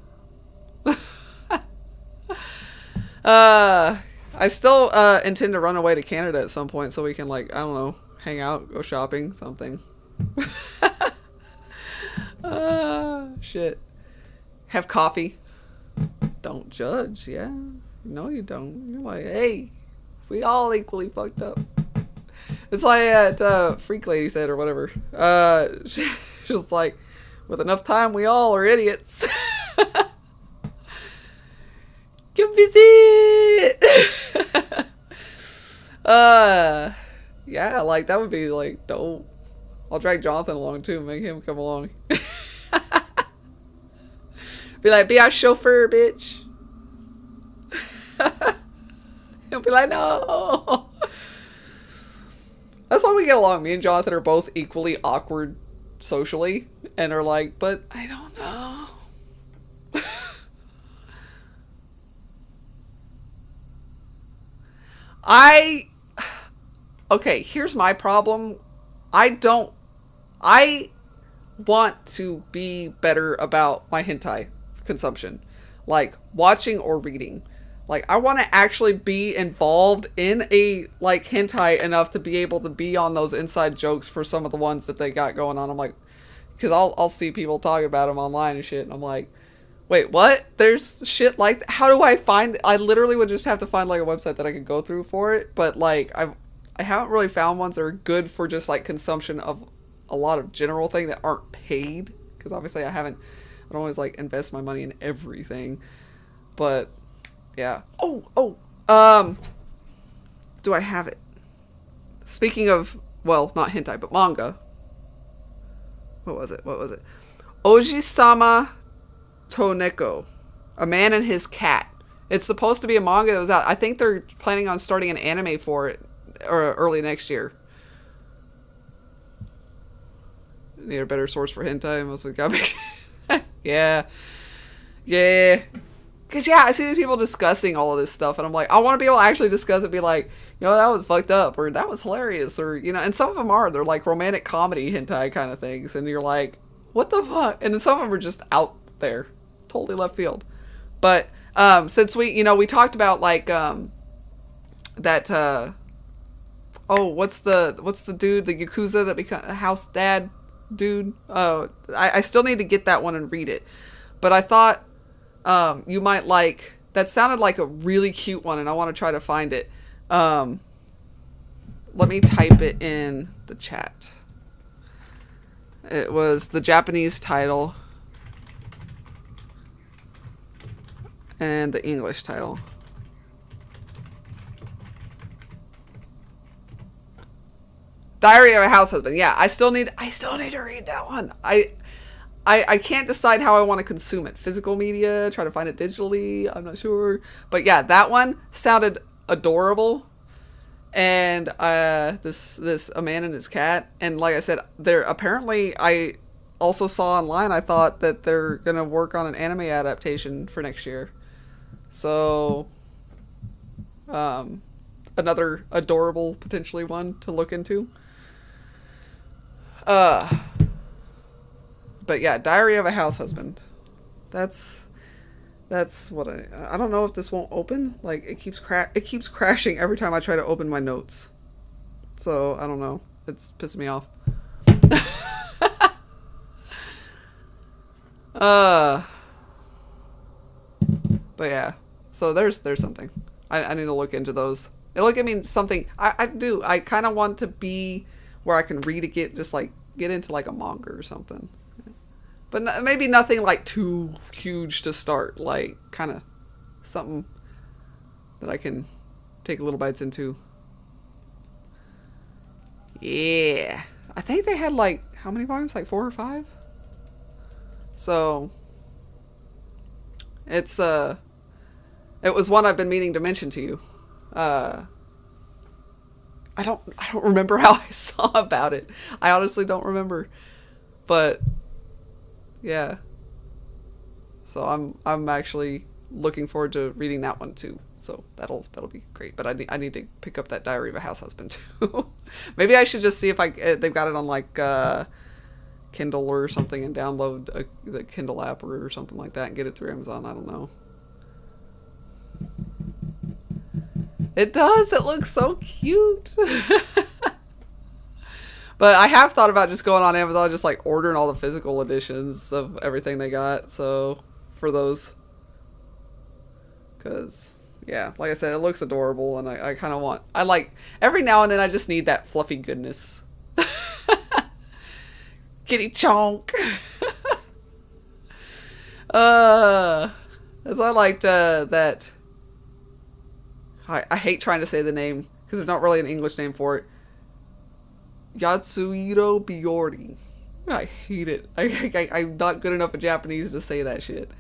A: I still intend to run away to Canada at some point so we can like, I don't know, hang out, go shopping, something. Shit. Have coffee. Don't judge, yeah. No, you don't. You're like, hey, we all equally fucked up. It's like at Freak Lady said or whatever. She was like, with enough time, we all are idiots. Come visit. Yeah, like that would be like dope. I'll drag Jonathan along too, make him come along. Be like, be our chauffeur, bitch. He'll be like, no. That's why we get along. Me and Jonathan are both equally awkward socially and are like, but I don't know. Okay, here's my problem. I want to be better about my hentai consumption. Like, watching or reading. Like, I want to actually be involved in a, like, hentai enough to be able to be on those inside jokes for some of the ones that they got going on. I'm like, because I'll see people talking about them online and shit, and I'm like, wait, what? There's shit like that? How do I find... I literally would just have to find, like, a website that I could go through for it, but, like, I haven't really found ones that are good for just, like, consumption of a lot of general things that aren't paid, because obviously I don't always, like, invest my money in everything, but, yeah. Do I have it? Speaking of, well, not hentai, but manga. What was it? Oji-sama Toneko, A Man and His Cat. It's supposed to be a manga that was out. I think they're planning on starting an anime for it or early next year. Need a better source for hentai. Mostly comics. Yeah. Because, yeah, I see these people discussing all of this stuff, and I'm like, I want to be able to actually discuss it and be like, you know, that was fucked up, or that was hilarious, or, you know, and some of them are. They're like romantic comedy hentai kind of things, and you're like, what the fuck? And then some of them are just out there. Totally left field. But, since we talked about, like, what's the dude, the Yakuza that become a house dad dude? Oh, I still need to get that one and read it. But I thought, you might like, that sounded like a really cute one, and I want to try to find it. Let me type it in the chat. It was the Japanese title and the English title. Diary of a House Husband. Yeah, I still need to read that one. I can't decide how I want to consume it. Physical media, try to find it digitally, I'm not sure. But yeah, that one sounded adorable. And this A Man and His Cat. And like I said, apparently I also saw online, I thought that they're going to work on an anime adaptation for next year. So another adorable potentially one to look into. But yeah, Diary of a House Husband. That's what I don't know if this won't open. Like it keeps crashing every time I try to open my notes. So I don't know. It's pissing me off. But yeah. So there's something. I need to look into those. It'll give me something. I kind of want to be where I can read it, just like get into like a manga or something. But maybe nothing like too huge to start, like kind of something that I can take little bites into. Yeah. I think they had like, how many volumes? Like 4 or 5? So it was one I've been meaning to mention to you. I don't remember how I saw about it. I honestly don't remember. But yeah. So I'm actually looking forward to reading that one too. So that'll be great. But I need to pick up that Diary of a House Husband too. Maybe I should just see if they've got it on like Kindle or something and download the Kindle app or something like that and get it through Amazon. I don't know. It does. It looks so cute. But I have thought about just going on Amazon, just like ordering all the physical editions of everything they got. So for those, because yeah, like I said, it looks adorable, and I kind of want. I like every now and then I just need that fluffy goodness. Kitty chonk. As I liked that. I hate trying to say the name because there's not really an English name for it. Yatsuhiro Biyori. I hate it. I'm not good enough at Japanese to say that shit.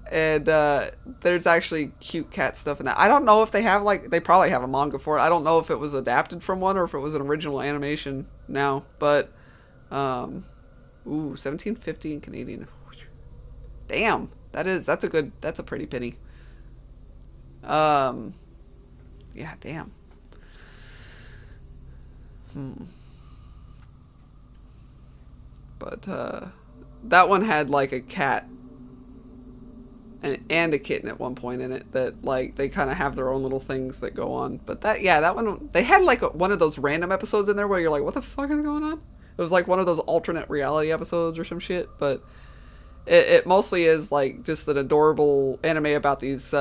A: And there's actually cute cat stuff in that. I don't know if they have they probably have a manga for it. I don't know if it was adapted from one or if it was an original animation now. But, 1750 in Canadian. Damn, that's a pretty penny. Yeah, damn. But that one had like a cat and a kitten at one point in it that like they kind of have their own little things that go on. But that one, they had like one of those random episodes in there where you're like, what the fuck is going on? It was like one of those alternate reality episodes or some shit. But it mostly is like just an adorable anime about these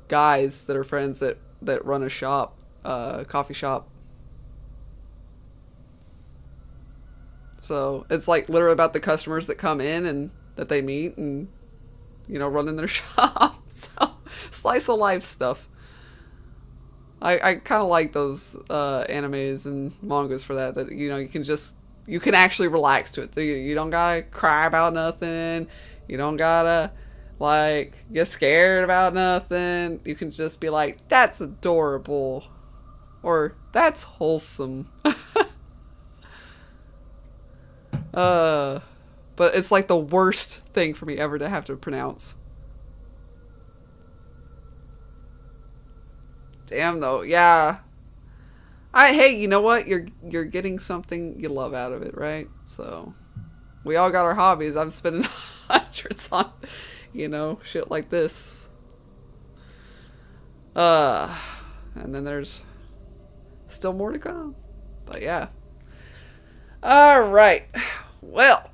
A: guys that are friends that run a shop, coffee shop. So it's like literally about the customers that come in and that they meet and, you know, run in their shop. So slice of life stuff. I kind of like those animes and mangas for that, you know, you can actually relax to it. You don't gotta cry about nothing. You don't gotta like get scared about nothing. You can just be like, that's adorable, or that's wholesome. But it's like the worst thing for me ever to have to pronounce. Damn though, yeah. Hey, you know what? You're getting something you love out of it, right? So we all got our hobbies. I'm spending hundreds on, you know, shit like this. And then there's still more to come. But yeah. All right. Well,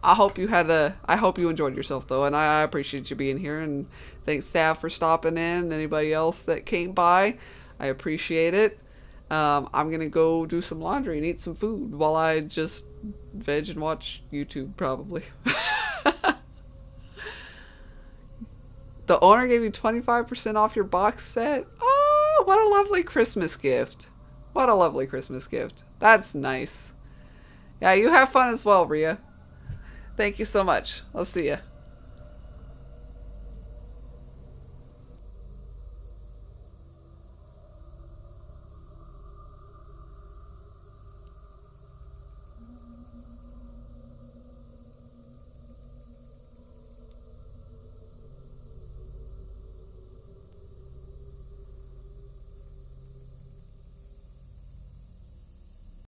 A: I hope you enjoyed yourself though, and I appreciate you being here, and thanks Sav for stopping in, anybody else that came by. I appreciate it. I'm gonna go do some laundry and eat some food while I just veg and watch YouTube probably. The owner gave you 25% off your box set. Oh, what a lovely Christmas gift. What a lovely Christmas gift. That's nice. Yeah, you have fun as well, Rhea. Thank you so much. I'll see ya.